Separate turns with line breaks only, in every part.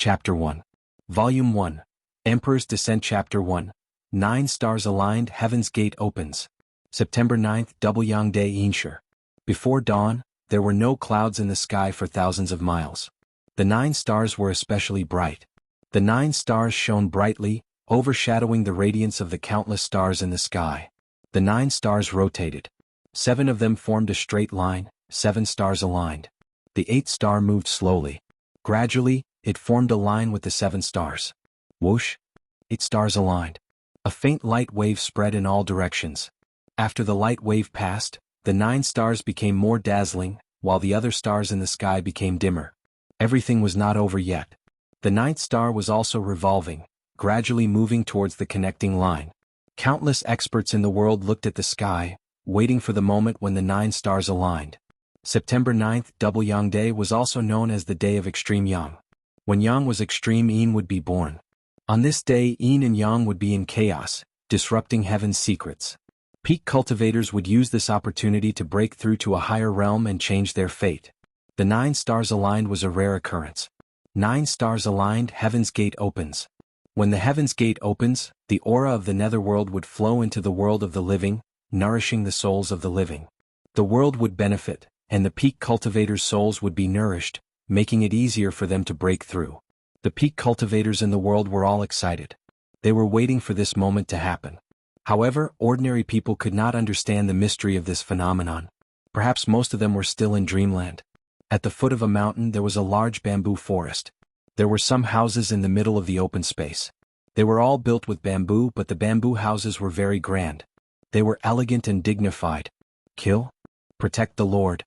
Chapter 1. Volume 1. Emperor's Descent Chapter 1. 9 stars aligned, Heaven's Gate opens. September 9th, Double Yang Day Inshur. Before dawn, there were no clouds in the sky for thousands of miles. The 9 stars were especially bright. The 9 stars shone brightly, overshadowing the radiance of the countless stars in the sky. The 9 stars rotated. 7 of them formed a straight line, 7 stars aligned. The 8th star moved slowly. Gradually, it formed a line with the 7 stars. Whoosh! 8 stars aligned. A faint light wave spread in all directions. After the light wave passed, the 9 stars became more dazzling, while the other stars in the sky became dimmer. Everything was not over yet. The 9th star was also revolving, gradually moving towards the connecting line. Countless experts in the world looked at the sky, waiting for the moment when the 9 stars aligned. September 9th, Double Yang Day, was also known as the Day of Extreme Yang. When Yang was extreme, Yin would be born. On this day, Yin and Yang would be in chaos, disrupting heaven's secrets. Peak cultivators would use this opportunity to break through to a higher realm and change their fate. The 9 stars aligned was a rare occurrence. 9 stars aligned, Heaven's Gate opens. When the Heaven's Gate opens, the aura of the netherworld would flow into the world of the living, nourishing the souls of the living. The world would benefit, and the peak cultivators' souls would be nourished, making it easier for them to break through. The peak cultivators in the world were all excited. They were waiting for this moment to happen. However, ordinary people could not understand the mystery of this phenomenon. Perhaps most of them were still in dreamland. At the foot of a mountain there was a large bamboo forest. There were some houses in the middle of the open space. They were all built with bamboo, but the bamboo houses were very grand. They were elegant and dignified. Kill? Protect the Lord.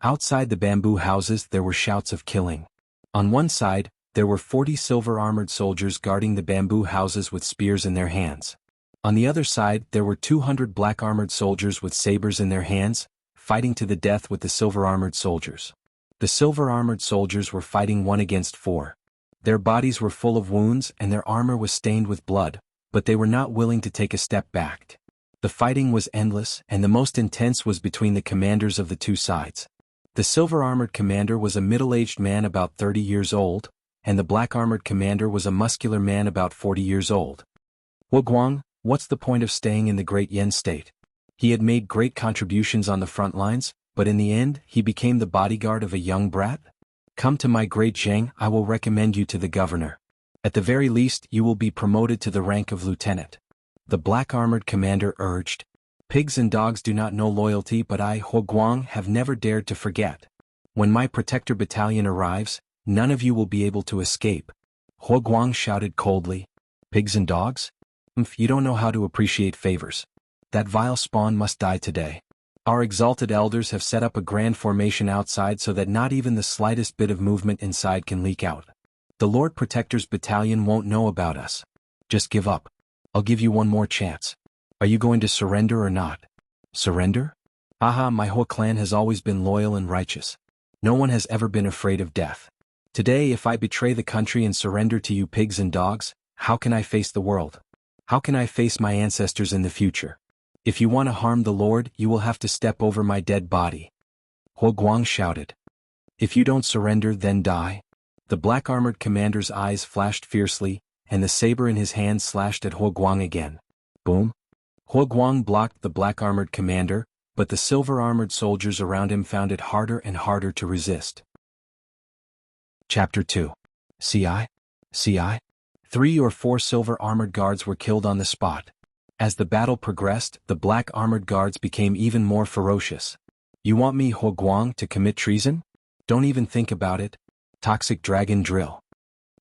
Outside the bamboo houses there were shouts of killing. On one side, there were 40 silver-armored soldiers guarding the bamboo houses with spears in their hands. On the other side there were 200 black-armored soldiers with sabers in their hands, fighting to the death with the silver-armored soldiers. The silver-armored soldiers were fighting 1 against 4. Their bodies were full of wounds and their armor was stained with blood, but they were not willing to take a step back. The fighting was endless, and the most intense was between the commanders of the two sides. The silver-armored commander was a middle-aged man about 30 years old, and the black-armored commander was a muscular man about 40 years old. Guang, what's the point of staying in the Great Yen state? He had made great contributions on the front lines, but in the end, he became the bodyguard of a young brat? Come to my great Zhang, I will recommend you to the governor. At the very least, you will be promoted to the rank of lieutenant. The black-armored commander urged. Pigs and dogs do not know loyalty, but I, Guang, have never dared to forget. When my protector battalion arrives, none of you will be able to escape. Guang shouted coldly. Pigs and dogs? You don't know how to appreciate favors. That vile spawn must die today. Our exalted elders have set up a grand formation outside so that not even the slightest bit of movement inside can leak out. The Lord Protector's battalion won't know about us. Just give up. I'll give you one more chance. Are you going to surrender or not? Surrender? Aha, my whole clan has always been loyal and righteous. No one has ever been afraid of death. Today, if I betray the country and surrender to you pigs and dogs, how can I face the world? How can I face my ancestors in the future? If you want to harm the Lord, you will have to step over my dead body. Guang shouted. If you don't surrender, then die. The black-armored commander's eyes flashed fiercely, and the saber in his hand slashed at Guang again. Boom! Guang blocked the black-armored commander, but the silver-armored soldiers around him found it harder and harder to resist. Chapter 2. CI? 3 or 4 silver-armored guards were killed on the spot. As the battle progressed, the black-armored guards became even more ferocious. You want me, Guang, to commit treason? Don't even think about it. Toxic dragon drill.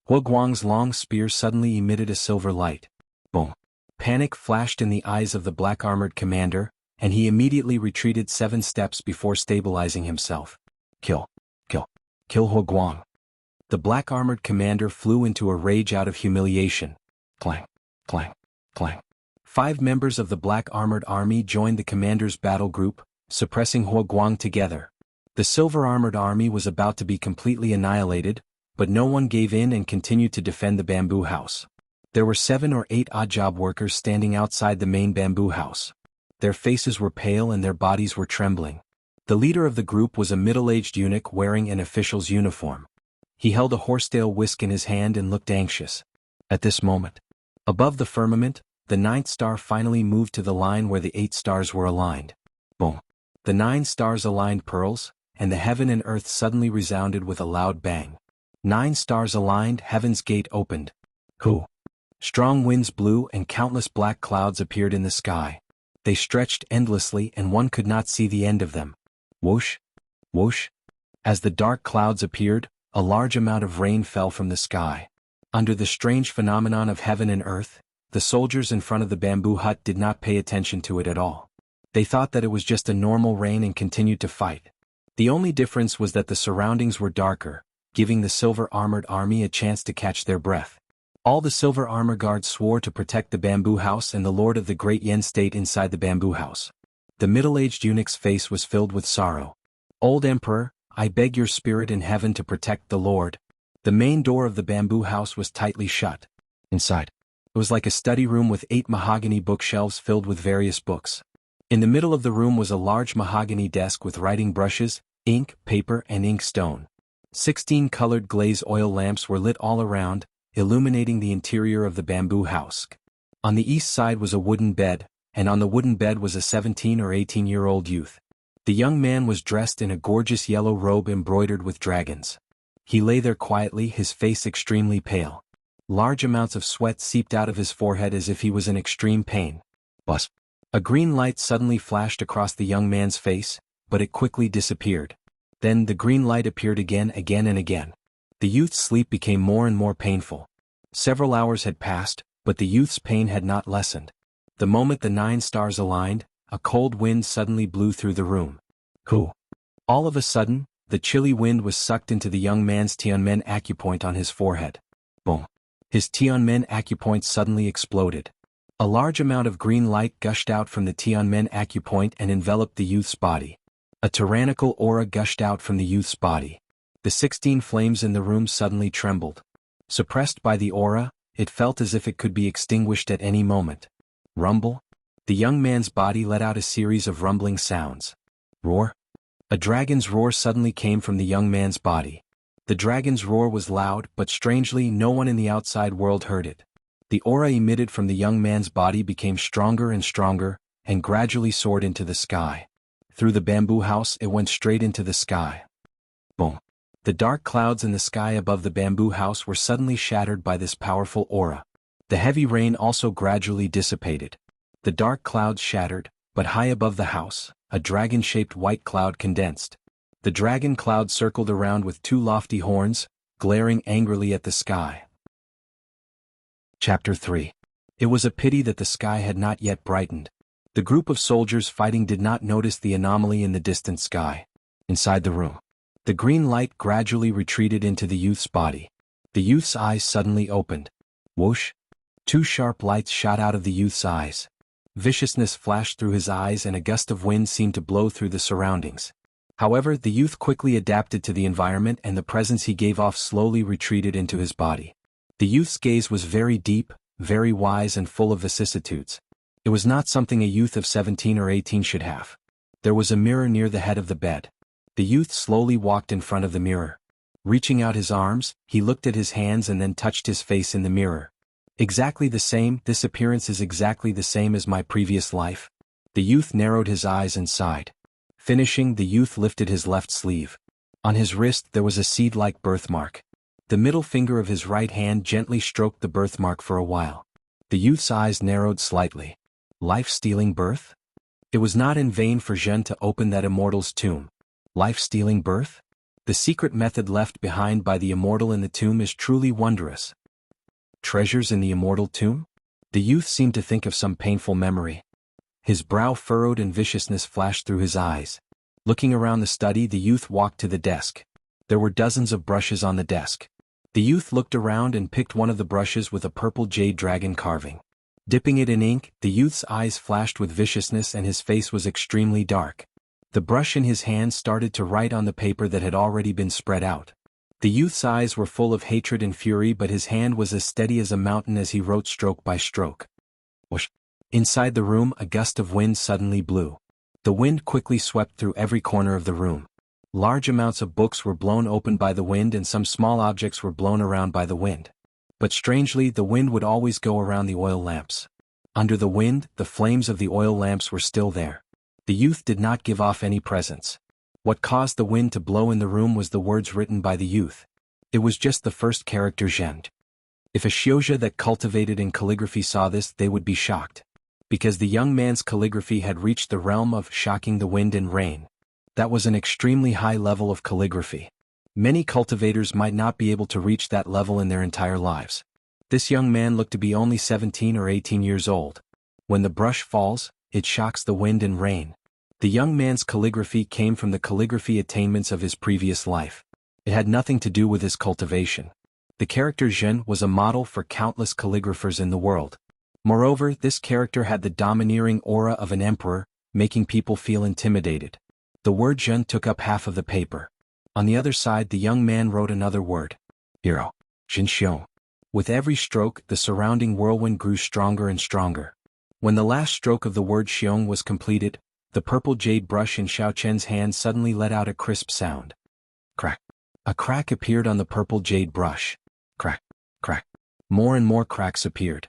Guang's long spear suddenly emitted a silver light. Boom. Panic flashed in the eyes of the black-armored commander, and he immediately retreated 7 steps before stabilizing himself. Kill Guang. The black-armored commander flew into a rage out of humiliation. Clang, clang, clang. 5 members of the black-armored army joined the commander's battle group, suppressing Guang together. The silver-armored army was about to be completely annihilated, but no one gave in and continued to defend the bamboo house. There were 7 or 8 odd job workers standing outside the main bamboo house. Their faces were pale and their bodies were trembling. The leader of the group was a middle-aged eunuch wearing an official's uniform. He held a horsetail whisk in his hand and looked anxious. At this moment, above the firmament, the 9th star finally moved to the line where the 8 stars were aligned. Boom! The 9 stars aligned pearls, and the heaven and earth suddenly resounded with a loud bang. 9 stars aligned, heaven's gate opened. Hoo! Strong winds blew and countless black clouds appeared in the sky. They stretched endlessly and one could not see the end of them. Whoosh! Whoosh! As the dark clouds appeared, a large amount of rain fell from the sky. Under the strange phenomenon of heaven and earth, the soldiers in front of the bamboo hut did not pay attention to it at all. They thought that it was just a normal rain and continued to fight. The only difference was that the surroundings were darker, giving the silver-armored army a chance to catch their breath. All the silver armor guards swore to protect the bamboo house and the lord of the great Yen stayed inside the bamboo house. The middle-aged eunuch's face was filled with sorrow. "Old Emperor, I beg your spirit in heaven to protect the lord." The main door of the bamboo house was tightly shut. Inside, it was like a study room with 8 mahogany bookshelves filled with various books. In the middle of the room was a large mahogany desk with writing brushes, ink, paper and ink stone. 16 colored glaze oil lamps were lit all around, illuminating the interior of the bamboo house. On the east side was a wooden bed, and on the wooden bed was a 17 or 18-year-old youth. The young man was dressed in a gorgeous yellow robe embroidered with dragons. He lay there quietly, his face extremely pale. Large amounts of sweat seeped out of his forehead as if he was in extreme pain. Buzz! A green light suddenly flashed across the young man's face, but it quickly disappeared. Then the green light appeared again and again. The youth's sleep became more and more painful. Several hours had passed, but the youth's pain had not lessened. The moment the 9 stars aligned, a cold wind suddenly blew through the room. Hoo! All of a sudden, the chilly wind was sucked into the young man's Tianmen acupoint on his forehead. Boom! His Tianmen acupoint suddenly exploded. A large amount of green light gushed out from the Tianmen acupoint and enveloped the youth's body. A tyrannical aura gushed out from the youth's body. The 16 flames in the room suddenly trembled. Suppressed by the aura, it felt as if it could be extinguished at any moment. Rumble? The young man's body let out a series of rumbling sounds. Roar? A dragon's roar suddenly came from the young man's body. The dragon's roar was loud, but strangely no one in the outside world heard it. The aura emitted from the young man's body became stronger and stronger, and gradually soared into the sky. Through the bamboo house it went straight into the sky. Boom! The dark clouds in the sky above the bamboo house were suddenly shattered by this powerful aura. The heavy rain also gradually dissipated. The dark clouds shattered, but high above the house, a dragon-shaped white cloud condensed. The dragon cloud circled around with 2 lofty horns, glaring angrily at the sky. Chapter 3. It was a pity that the sky had not yet brightened. The group of soldiers fighting did not notice the anomaly in the distant sky. Inside the room, the green light gradually retreated into the youth's body. The youth's eyes suddenly opened. Whoosh! 2 sharp lights shot out of the youth's eyes. Viciousness flashed through his eyes and a gust of wind seemed to blow through the surroundings. However, the youth quickly adapted to the environment and the presence he gave off slowly retreated into his body. The youth's gaze was very deep, very wise and full of vicissitudes. It was not something a youth of 17 or 18 should have. There was a mirror near the head of the bed. The youth slowly walked in front of the mirror. Reaching out his arms, he looked at his hands and then touched his face in the mirror. Exactly the same, this appearance is exactly the same as my previous life. The youth narrowed his eyes and sighed. Finishing, the youth lifted his left sleeve. On his wrist there was a seed-like birthmark. The middle finger of his right hand gently stroked the birthmark for a while. The youth's eyes narrowed slightly. Life-stealing birth? It was not in vain for Zhen to open that immortal's tomb. Life-stealing birth? The secret method left behind by the immortal in the tomb is truly wondrous. Treasures in the immortal tomb? The youth seemed to think of some painful memory. His brow furrowed and viciousness flashed through his eyes. Looking around the study, the youth walked to the desk. There were dozens of brushes on the desk. The youth looked around and picked one of the brushes with a purple jade dragon carving. Dipping it in ink, the youth's eyes flashed with viciousness and his face was extremely dark. The brush in his hand started to write on the paper that had already been spread out. The youth's eyes were full of hatred and fury, but his hand was as steady as a mountain as he wrote stroke by stroke. Whoosh! Inside the room, a gust of wind suddenly blew. The wind quickly swept through every corner of the room. Large amounts of books were blown open by the wind and some small objects were blown around by the wind. But strangely, the wind would always go around the oil lamps. Under the wind, the flames of the oil lamps were still there. The youth did not give off any presence. What caused the wind to blow in the room was the words written by the youth. It was just the first character Zhen. If a Xiozha that cultivated in calligraphy saw this, they would be shocked. Because the young man's calligraphy had reached the realm of shocking the wind and rain. That was an extremely high level of calligraphy. Many cultivators might not be able to reach that level in their entire lives. This young man looked to be only 17 or 18 years old. When the brush falls, it shocks the wind and rain. The young man's calligraphy came from the calligraphy attainments of his previous life. It had nothing to do with his cultivation. The character Zhen was a model for countless calligraphers in the world. Moreover, this character had the domineering aura of an emperor, making people feel intimidated. The word Zhen took up half of the paper. On the other side, the young man wrote another word. Hero. Zhenxiong. With every stroke, the surrounding whirlwind grew stronger and stronger. When the last stroke of the word Xiong was completed, the purple jade brush in Xiao Chen's hand suddenly let out a crisp sound. Crack. A crack appeared on the purple jade brush. Crack. Crack. More and more cracks appeared.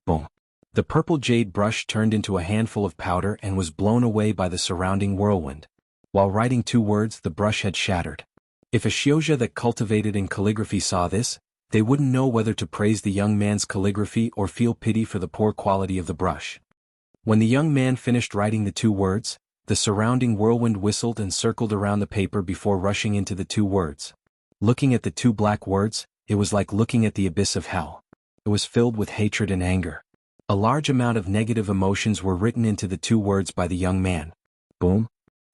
Boom. The purple jade brush turned into a handful of powder and was blown away by the surrounding whirlwind. While writing two words, the brush had shattered. If a Xiozha that cultivated in calligraphy saw this, they wouldn't know whether to praise the young man's calligraphy or feel pity for the poor quality of the brush. When the young man finished writing the two words, the surrounding whirlwind whistled and circled around the paper before rushing into the two words. Looking at the two black words, it was like looking at the abyss of hell. It was filled with hatred and anger. A large amount of negative emotions were written into the two words by the young man. Boom.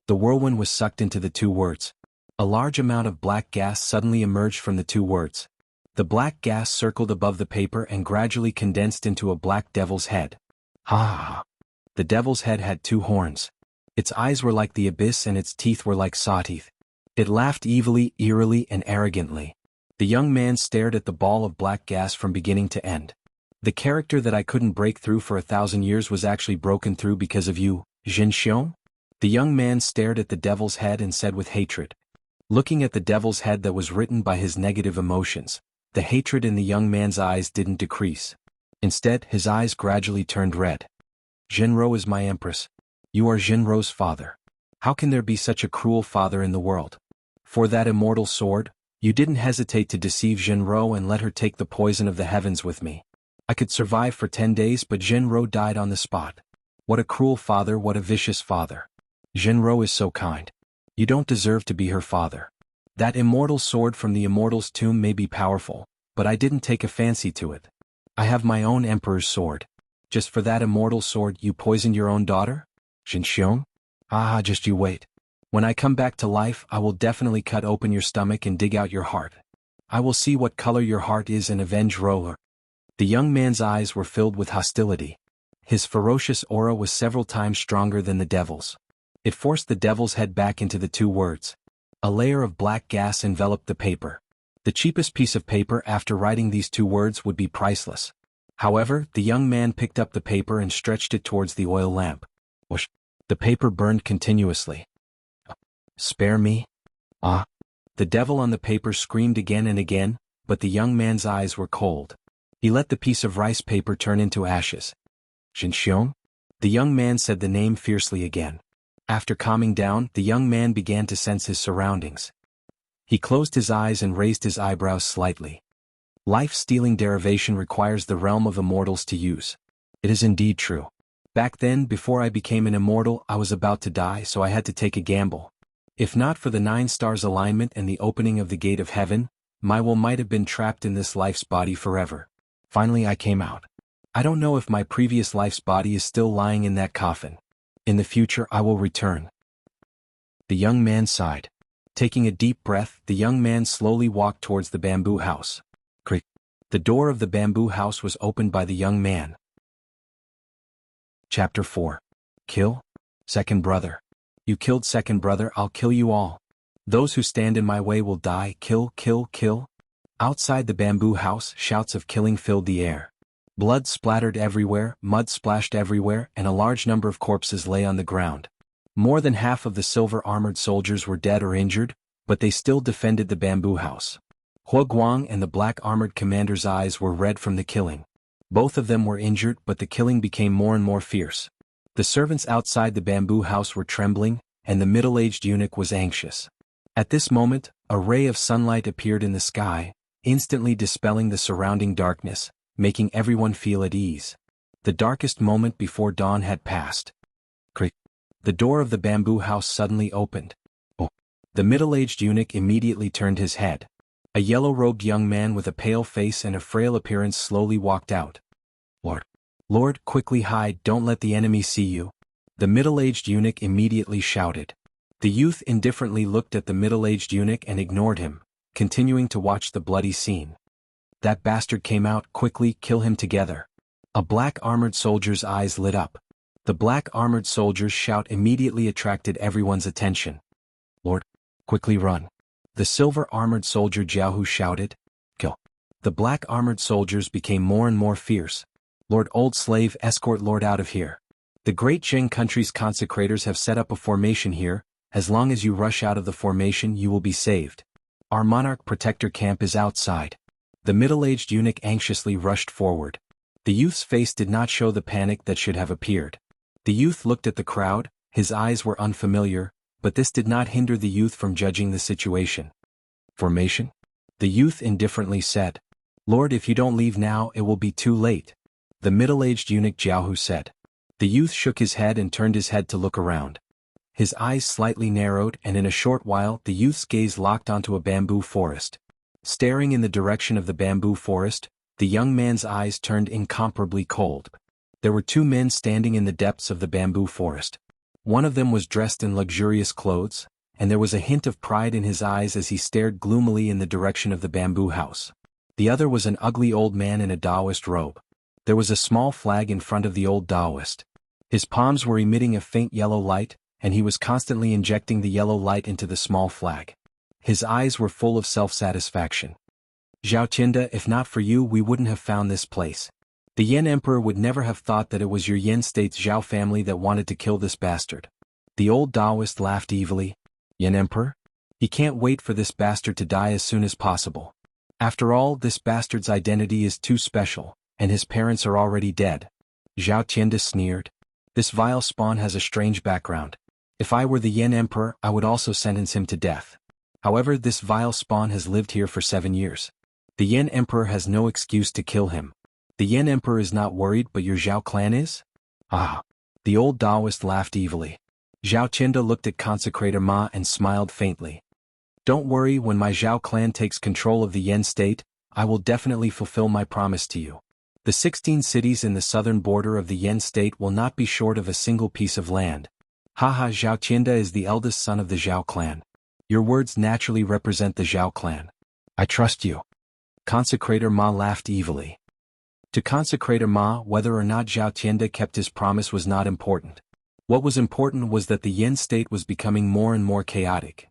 The whirlwind was sucked into the two words. A large amount of black gas suddenly emerged from the two words. The black gas circled above the paper and gradually condensed into a black devil's head. Ha ha ha. The devil's head had two horns. Its eyes were like the abyss and its teeth were like saw teeth. It laughed evilly, eerily, and arrogantly. The young man stared at the ball of black gas from beginning to end. The character that I couldn't break through for 1,000 years was actually broken through because of you, Zhenxiong? The young man stared at the devil's head and said with hatred. Looking at the devil's head that was written by his negative emotions, the hatred in the young man's eyes didn't decrease. Instead, his eyes gradually turned red. Zhenro is my empress. You are Zhenro's father. How can there be such a cruel father in the world? For that immortal sword, you didn't hesitate to deceive Zhenro and let her take the poison of the heavens with me. I could survive for 10 days, but Zhenro died on the spot. What a cruel father, what a vicious father. Zhenro is so kind. You don't deserve to be her father. That immortal sword from the immortal's tomb may be powerful, but I didn't take a fancy to it. I have my own emperor's sword. Just for that immortal sword you poisoned your own daughter? Zhenxiong? Ah, just you wait. When I come back to life, I will definitely cut open your stomach and dig out your heart. I will see what color your heart is and avenge Roller. The young man's eyes were filled with hostility. His ferocious aura was several times stronger than the devil's. It forced the devil's head back into the two words. A layer of black gas enveloped the paper. The cheapest piece of paper after writing these two words would be priceless. However, the young man picked up the paper and stretched it towards the oil lamp. Whoosh! The paper burned continuously. Spare me? Ah! The devil on the paper screamed again and again, but the young man's eyes were cold. He let the piece of rice paper turn into ashes. Zhenxiong? The young man said the name fiercely again. After calming down, the young man began to sense his surroundings. He closed his eyes and raised his eyebrows slightly. Life-stealing derivation requires the realm of immortals to use. It is indeed true. Back then, before I became an immortal, I was about to die, so I had to take a gamble. If not for the 9 stars alignment and the opening of the gate of heaven, my will might have been trapped in this life's body forever. Finally I came out. I don't know if my previous life's body is still lying in that coffin. In the future I will return. The young man sighed. Taking a deep breath, the young man slowly walked towards the bamboo house. Creak. The door of the bamboo house was opened by the young man. Chapter 4. Kill? Second brother. You killed second brother, I'll kill you all. Those who stand in my way will die, kill, kill, kill. Outside the bamboo house, shouts of killing filled the air. Blood splattered everywhere, mud splashed everywhere, and a large number of corpses lay on the ground. More than half of the silver-armored soldiers were dead or injured, but they still defended the bamboo house. Hua Guang and the black-armored commander's eyes were red from the killing. Both of them were injured, but the killing became more and more fierce. The servants outside the bamboo house were trembling, and the middle-aged eunuch was anxious. At this moment, a ray of sunlight appeared in the sky, instantly dispelling the surrounding darkness, making everyone feel at ease. The darkest moment before dawn had passed. Creak. The door of the bamboo house suddenly opened. Oh! The middle-aged eunuch immediately turned his head. A yellow-robed young man with a pale face and a frail appearance slowly walked out. Lord, quickly hide, don't let the enemy see you. The middle-aged eunuch immediately shouted. The youth indifferently looked at the middle-aged eunuch and ignored him, continuing to watch the bloody scene. That bastard came out, quickly, kill him together. A black-armored soldier's eyes lit up. The black-armored soldier's shout immediately attracted everyone's attention. Lord, quickly run. The silver-armored soldier Jiaohu shouted. Kill. The black-armored soldiers became more and more fierce. Lord, old slave, escort Lord out of here. The great Zheng country's consecrators have set up a formation here. As long as you rush out of the formation, you will be saved. Our monarch protector camp is outside. The middle-aged eunuch anxiously rushed forward. The youth's face did not show the panic that should have appeared. The youth looked at the crowd, his eyes were unfamiliar, but this did not hinder the youth from judging the situation. Formation? The youth indifferently said. Lord, if you don't leave now, it will be too late. The middle-aged eunuch Jiaohu said. The youth shook his head and turned his head to look around. His eyes slightly narrowed, and in a short while the youth's gaze locked onto a bamboo forest. Staring in the direction of the bamboo forest, the young man's eyes turned incomparably cold. There were two men standing in the depths of the bamboo forest. One of them was dressed in luxurious clothes, and there was a hint of pride in his eyes as he stared gloomily in the direction of the bamboo house. The other was an ugly old man in a Taoist robe. There was a small flag in front of the old Taoist. His palms were emitting a faint yellow light, and he was constantly injecting the yellow light into the small flag. His eyes were full of self-satisfaction. Zhao Qinda, if not for you, we wouldn't have found this place. The Yan Emperor would never have thought that it was your Yan State's Zhao family that wanted to kill this bastard. The old Taoist laughed evilly. Yan Emperor? He can't wait for this bastard to die as soon as possible. After all, this bastard's identity is too special, and his parents are already dead. Zhao Qinda sneered. This vile spawn has a strange background. If I were the Yan Emperor, I would also sentence him to death. However, this vile spawn has lived here for 7 years. The Yan Emperor has no excuse to kill him. The Yan Emperor is not worried, but your Zhao clan is? Ah! The old Taoist laughed evilly. Zhao Qinda looked at Consecrator Ma and smiled faintly. Don't worry, when my Zhao clan takes control of the Yan state, I will definitely fulfill my promise to you. The 16 cities in the southern border of the Yan state will not be short of a single piece of land. Haha, Zhao Qinda is the eldest son of the Zhao clan. Your words naturally represent the Zhao clan. I trust you. Consecrator Ma laughed evilly. To Consecrator Ma, whether or not Zhao Qinda kept his promise was not important. What was important was that the Yan state was becoming more and more chaotic.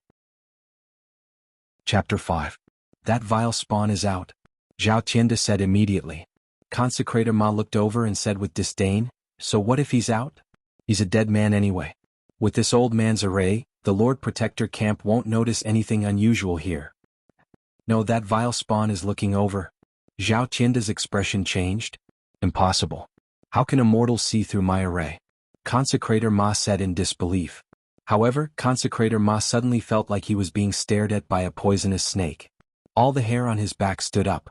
Chapter 5. That vile spawn is out. Zhao Qinda said immediately. Consecrator Ma looked over and said with disdain, so what if he's out? He's a dead man anyway. With this old man's array, the Lord Protector camp won't notice anything unusual here. No, that vile spawn is looking over. Zhao Qinda's expression changed. Impossible. How can a mortal see through my array? Consecrator Ma said in disbelief. However, Consecrator Ma suddenly felt like he was being stared at by a poisonous snake. All the hair on his back stood up.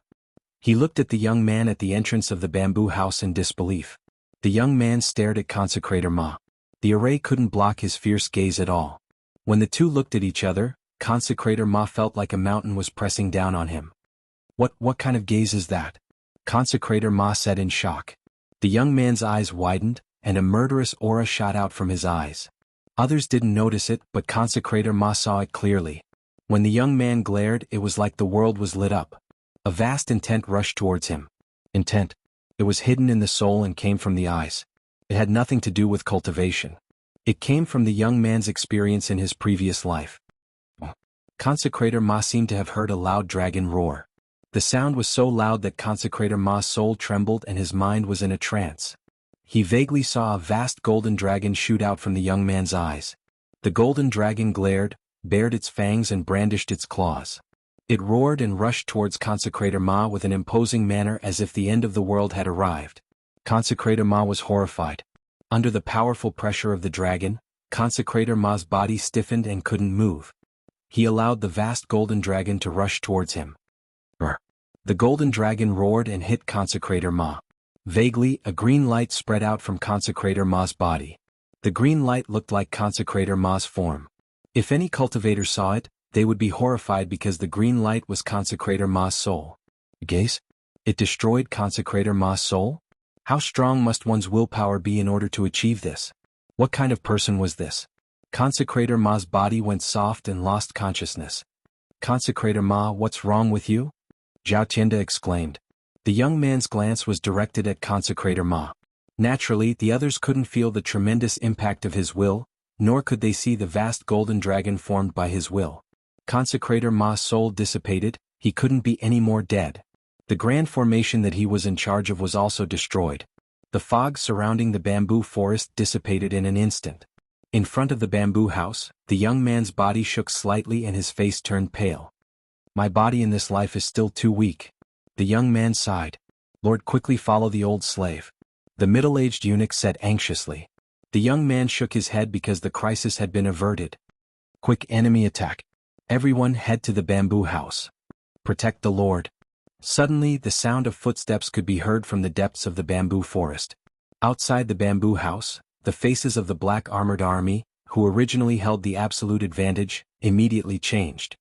He looked at the young man at the entrance of the bamboo house in disbelief. The young man stared at Consecrator Ma. The array couldn't block his fierce gaze at all. When the two looked at each other, Consecrator Ma felt like a mountain was pressing down on him. What kind of gaze is that? Consecrator Ma said in shock. The young man's eyes widened, and a murderous aura shot out from his eyes. Others didn't notice it, but Consecrator Ma saw it clearly. When the young man glared, it was like the world was lit up. A vast intent rushed towards him. Intent. It was hidden in the soul and came from the eyes. It had nothing to do with cultivation. It came from the young man's experience in his previous life. Consecrator Ma seemed to have heard a loud dragon roar. The sound was so loud that Consecrator Ma's soul trembled and his mind was in a trance. He vaguely saw a vast golden dragon shoot out from the young man's eyes. The golden dragon glared, bared its fangs and brandished its claws. It roared and rushed towards Consecrator Ma with an imposing manner as if the end of the world had arrived. Consecrator Ma was horrified. Under the powerful pressure of the dragon, Consecrator Ma's body stiffened and couldn't move. He allowed the vast golden dragon to rush towards him. Brr. The golden dragon roared and hit Consecrator Ma. Vaguely, a green light spread out from Consecrator Ma's body. The green light looked like Consecrator Ma's form. If any cultivator saw it, they would be horrified because the green light was Consecrator Ma's soul. Gaze? It destroyed Consecrator Ma's soul? How strong must one's willpower be in order to achieve this? What kind of person was this? Consecrator Ma's body went soft and lost consciousness. Consecrator Ma, what's wrong with you? Zhao Tianda exclaimed. The young man's glance was directed at Consecrator Ma. Naturally, the others couldn't feel the tremendous impact of his will, nor could they see the vast golden dragon formed by his will. Consecrator Ma's soul dissipated, he couldn't be any more dead. The grand formation that he was in charge of was also destroyed. The fog surrounding the bamboo forest dissipated in an instant. In front of the bamboo house, the young man's body shook slightly and his face turned pale. My body in this life is still too weak. The young man sighed. Lord, quickly follow the old slave. The middle-aged eunuch said anxiously. The young man shook his head because the crisis had been averted. Quick enemy attack. Everyone head to the bamboo house. Protect the Lord. Suddenly, the sound of footsteps could be heard from the depths of the bamboo forest. Outside the bamboo house, the faces of the black armored army, who originally held the absolute advantage, immediately changed.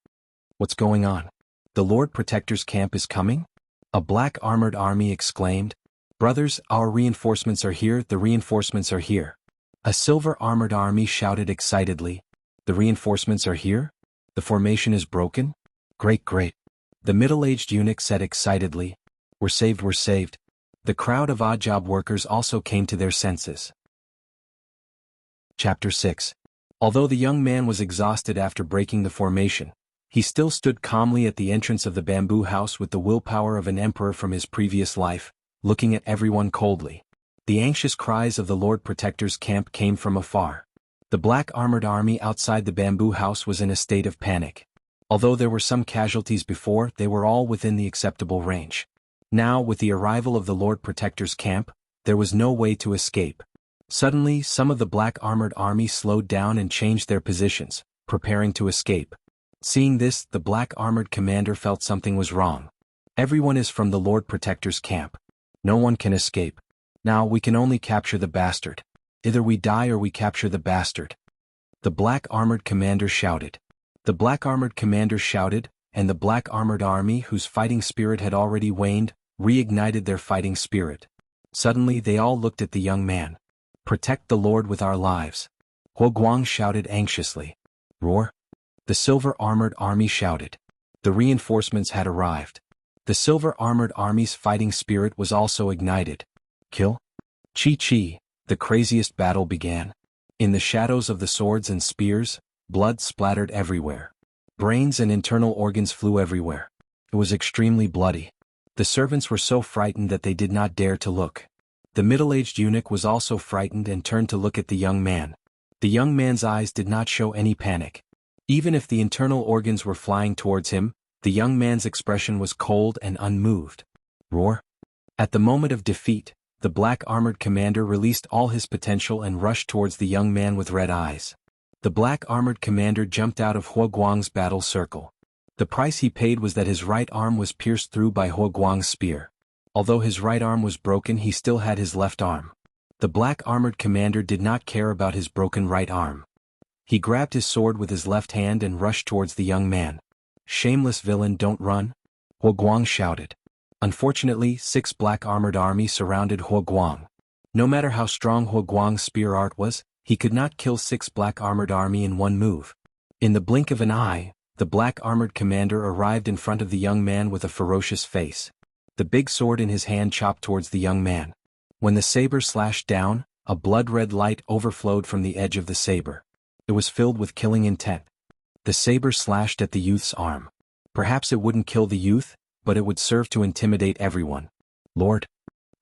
What's going on? The Lord Protector's camp is coming? A black armored army exclaimed. Brothers, our reinforcements are here, the reinforcements are here. A silver armored army shouted excitedly. The reinforcements are here? The formation is broken? Great, great. The middle-aged eunuch said excitedly. We're saved, we're saved. The crowd of odd job workers also came to their senses. Chapter 6. Although the young man was exhausted after breaking the formation, he still stood calmly at the entrance of the bamboo house with the willpower of an emperor from his previous life, looking at everyone coldly. The anxious cries of the Lord Protector's camp came from afar. The black armored army outside the bamboo house was in a state of panic. Although there were some casualties before, they were all within the acceptable range. Now, with the arrival of the Lord Protector's camp, there was no way to escape. Suddenly, some of the black armored army slowed down and changed their positions, preparing to escape. Seeing this, the black armored commander felt something was wrong. Everyone is from the Lord Protector's camp. No one can escape. Now we can only capture the bastard. Either we die or we capture the bastard. The black armored commander shouted. The black armored commander shouted, and the black armored army, whose fighting spirit had already waned, reignited their fighting spirit. Suddenly they all looked at the young man. Protect the Lord with our lives. Huo Guang shouted anxiously. Roar. The silver armored army shouted. The reinforcements had arrived. The silver armored army's fighting spirit was also ignited. Kill? Chi-chi. The craziest battle began. In the shadows of the swords and spears, blood splattered everywhere. Brains and internal organs flew everywhere. It was extremely bloody. The servants were so frightened that they did not dare to look. The middle-aged eunuch was also frightened and turned to look at the young man. The young man's eyes did not show any panic. Even if the internal organs were flying towards him, the young man's expression was cold and unmoved. Roar. At the moment of defeat, the black armored commander released all his potential and rushed towards the young man with red eyes. The black armored commander jumped out of Huo Guang's battle circle. The price he paid was that his right arm was pierced through by Huo Guang's spear. Although his right arm was broken, he still had his left arm. The black armored commander did not care about his broken right arm. He grabbed his sword with his left hand and rushed towards the young man. Shameless villain, don't run! Huo Guang shouted. Unfortunately, 6 black armored army surrounded Huo Guang. No matter how strong Huo Guang's spear art was, he could not kill 6 black armored army in one move. In the blink of an eye, the black armored commander arrived in front of the young man with a ferocious face. The big sword in his hand chopped towards the young man. When the saber slashed down, a blood-red light overflowed from the edge of the saber. It was filled with killing intent. The saber slashed at the youth's arm. Perhaps it wouldn't kill the youth, but it would serve to intimidate everyone. Lord!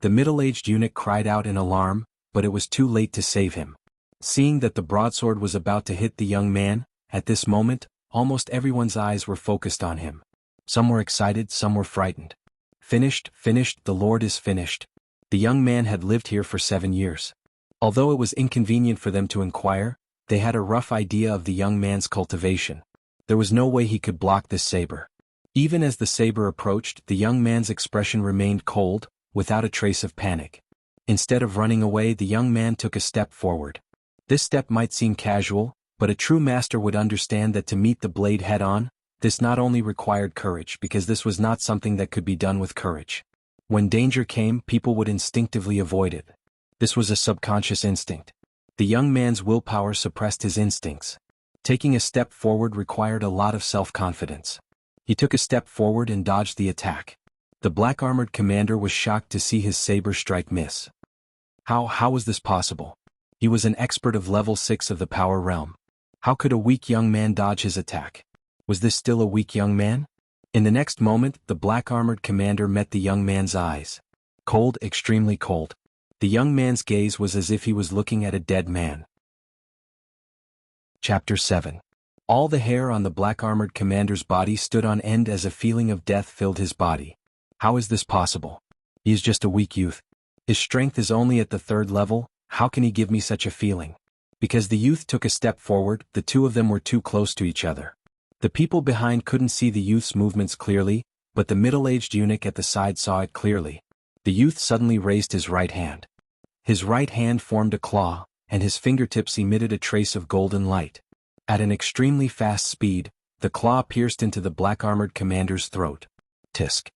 The middle-aged eunuch cried out in alarm, but it was too late to save him. Seeing that the broadsword was about to hit the young man, at this moment, almost everyone's eyes were focused on him. Some were excited, some were frightened. Finished, finished, the Lord is finished. The young man had lived here for 7 years. Although it was inconvenient for them to inquire, they had a rough idea of the young man's cultivation. There was no way he could block this saber. Even as the saber approached, the young man's expression remained cold, without a trace of panic. Instead of running away, the young man took a step forward. This step might seem casual, but a true master would understand that to meet the blade head-on, this not only required courage because this was not something that could be done with courage. When danger came, people would instinctively avoid it. This was a subconscious instinct. The young man's willpower suppressed his instincts. Taking a step forward required a lot of self-confidence. He took a step forward and dodged the attack. The black-armored commander was shocked to see his saber strike miss. How was this possible? He was an expert of level 6 of the power realm. How could a weak young man dodge his attack? Was this still a weak young man? In the next moment, the black-armored commander met the young man's eyes. Cold, extremely cold. The young man's gaze was as if he was looking at a dead man. Chapter 7. All the hair on the black-armored commander's body stood on end as a feeling of death filled his body. How is this possible? He is just a weak youth. His strength is only at the 3rd level, how can he give me such a feeling? Because the youth took a step forward, the two of them were too close to each other. The people behind couldn't see the youth's movements clearly, but the middle-aged eunuch at the side saw it clearly. The youth suddenly raised his right hand. His right hand formed a claw, and his fingertips emitted a trace of golden light. At an extremely fast speed, the claw pierced into the black-armored commander's throat. Tisk.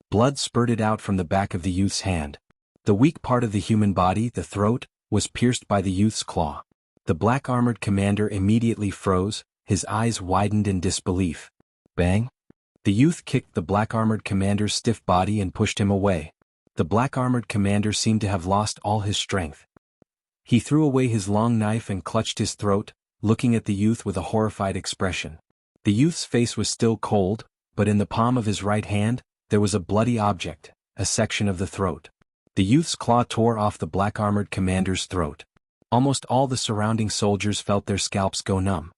Blood spurted out from the back of the youth's hand. The weak part of the human body, the throat, was pierced by the youth's claw. The black-armored commander immediately froze, his eyes widened in disbelief. Bang! The youth kicked the black-armored commander's stiff body and pushed him away. The black-armored commander seemed to have lost all his strength. He threw away his long knife and clutched his throat, looking at the youth with a horrified expression. The youth's face was still cold, but in the palm of his right hand, there was a bloody object, a section of the throat. The youth's claw tore off the black-armored commander's throat. Almost all the surrounding soldiers felt their scalps go numb.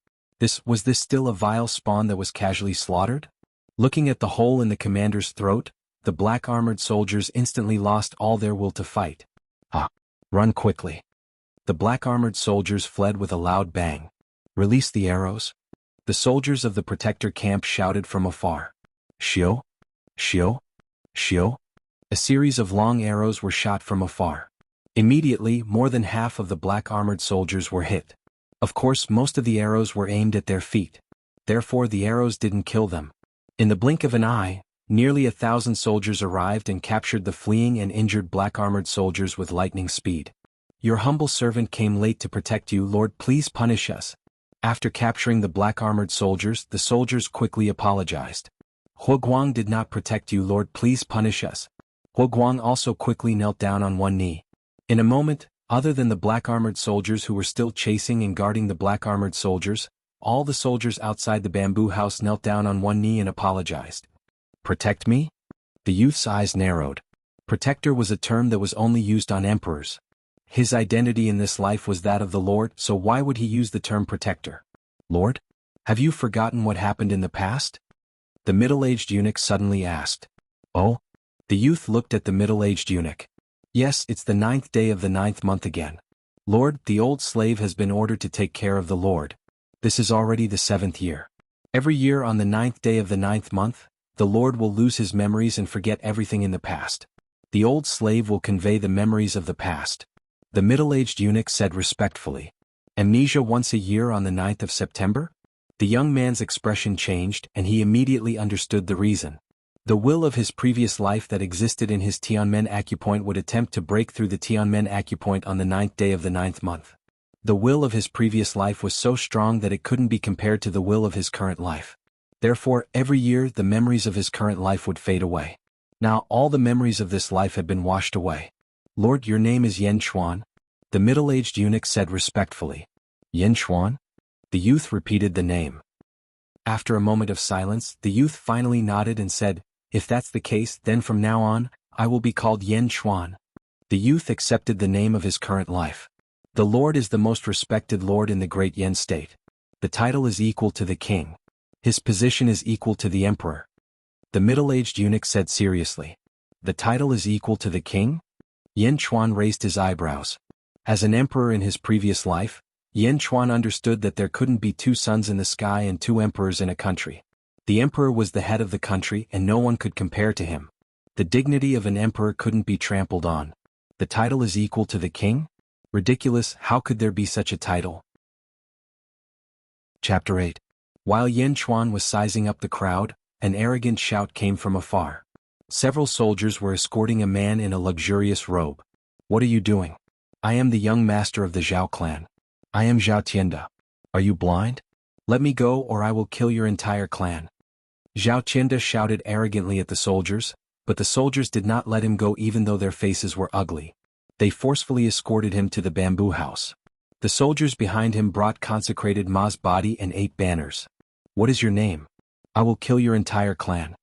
Was this still a vile spawn that was casually slaughtered? Looking at the hole in the commander's throat, the black-armored soldiers instantly lost all their will to fight. Run quickly. The black-armored soldiers fled with a loud bang. Release the arrows. The soldiers of the protector camp shouted from afar. Shio? Shio? Shio? A series of long arrows were shot from afar. Immediately, more than half of the black-armored soldiers were hit. Of course, most of the arrows were aimed at their feet. Therefore, the arrows didn't kill them. In the blink of an eye, nearly 1,000 soldiers arrived and captured the fleeing and injured black-armored soldiers with lightning speed. Your humble servant came late to protect you, Lord, please punish us. After capturing the black-armored soldiers, the soldiers quickly apologized. Huoguang did not protect you, Lord, please punish us. Huoguang also quickly knelt down on one knee. In a moment, other than the black-armored soldiers who were still chasing and guarding the black-armored soldiers, all the soldiers outside the bamboo house knelt down on one knee and apologized. Protect me? The youth's eyes narrowed. Protector was a term that was only used on emperors. His identity in this life was that of the Lord, so why would he use the term protector? Lord? Have you forgotten what happened in the past? The middle-aged eunuch suddenly asked. Oh? The youth looked at the middle-aged eunuch. Yes, it's the 9th day of the 9th month again. Lord, the old slave has been ordered to take care of the Lord. This is already the 7th year. Every year on the 9th day of the 9th month, the Lord will lose his memories and forget everything in the past. The old slave will convey the memories of the past. The middle-aged eunuch said respectfully. Amnesia once a year on the 9th of September? The young man's expression changed and he immediately understood the reason. The will of his previous life that existed in his Tianmen acupoint would attempt to break through the Tianmen acupoint on the 9th day of the 9th month. The will of his previous life was so strong that it couldn't be compared to the will of his current life. Therefore, every year the memories of his current life would fade away. Now all the memories of this life had been washed away. Lord, your name is Yen Chuan? The middle-aged eunuch said respectfully. Yen Chuan? The youth repeated the name. After a moment of silence, the youth finally nodded and said, if that's the case, then from now on, I will be called Yen Chuan. The youth accepted the name of his current life. The lord is the most respected lord in the great Yen state. The title is equal to the king. His position is equal to the emperor. The middle-aged eunuch said seriously. The title is equal to the king? Yen Chuan raised his eyebrows. As an emperor in his previous life, Yen Chuan understood that there couldn't be two suns in the sky and two emperors in a country. The emperor was the head of the country and no one could compare to him. The dignity of an emperor couldn't be trampled on. The title is equal to the king? Ridiculous, how could there be such a title? Chapter 8. While Yen Chuan was sizing up the crowd, an arrogant shout came from afar. Several soldiers were escorting a man in a luxurious robe. What are you doing? I am the young master of the Zhao clan. I am Zhao Tianda. Are you blind? Let me go or I will kill your entire clan. Zhao Tianda shouted arrogantly at the soldiers, but the soldiers did not let him go even though their faces were ugly. They forcefully escorted him to the bamboo house. The soldiers behind him brought consecrated Ma's body and 8 banners. What is your name? I will kill your entire clan.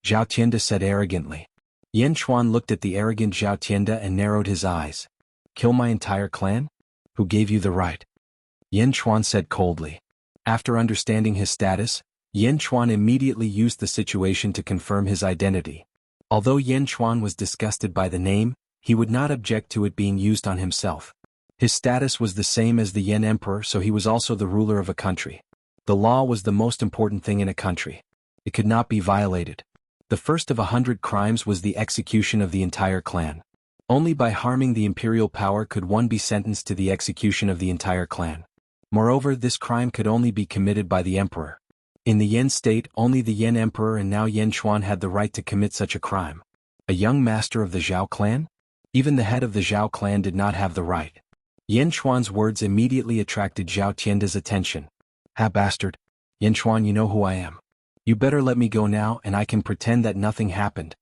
Zhao Tianda said arrogantly. Yen Chuan looked at the arrogant Zhao Tianda and narrowed his eyes. Kill my entire clan? Who gave you the right? Yen Chuan said coldly. After understanding his status, Yen Chuan immediately used the situation to confirm his identity. Although Yen Chuan was disgusted by the name, he would not object to it being used on himself. His status was the same as the Yen Emperor, so he was also the ruler of a country. The law was the most important thing in a country. It could not be violated. The first of 100 crimes was the execution of the entire clan. Only by harming the imperial power could one be sentenced to the execution of the entire clan. Moreover, this crime could only be committed by the emperor. In the Yen state, only the Yen Emperor and now Yen Chuan had the right to commit such a crime. A young master of the Zhao clan? Even the head of the Zhao clan did not have the right. Yen Chuan's words immediately attracted Zhao Tianda's attention. Ha bastard! Yen Chuan, you know who I am. You better let me go now and I can pretend that nothing happened.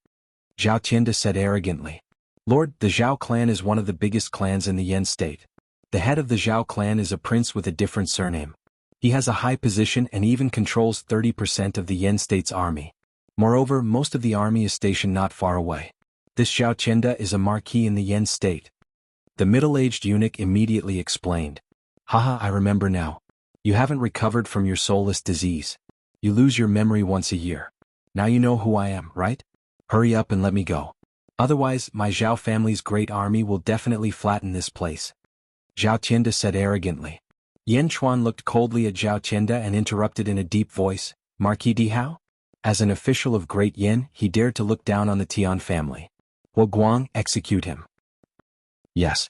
Zhao Tianda said arrogantly. Lord, the Zhao clan is one of the biggest clans in the Yen state. The head of the Zhao clan is a prince with a different surname. He has a high position and even controls 30% of the Yen state's army. Moreover, most of the army is stationed not far away. This Zhao Tianda is a marquis in the Yen state. The middle-aged eunuch immediately explained. Haha, I remember now. You haven't recovered from your soulless disease. You lose your memory once a year. Now you know who I am, right? Hurry up and let me go. Otherwise, my Zhao family's great army will definitely flatten this place. Zhao Tianda said arrogantly. Yen Chuan looked coldly at Zhao Tianda and interrupted in a deep voice, Marquis Di Hao? As an official of Great Yen, he dared to look down on the Tian family. Hua Guang, execute him. Yes.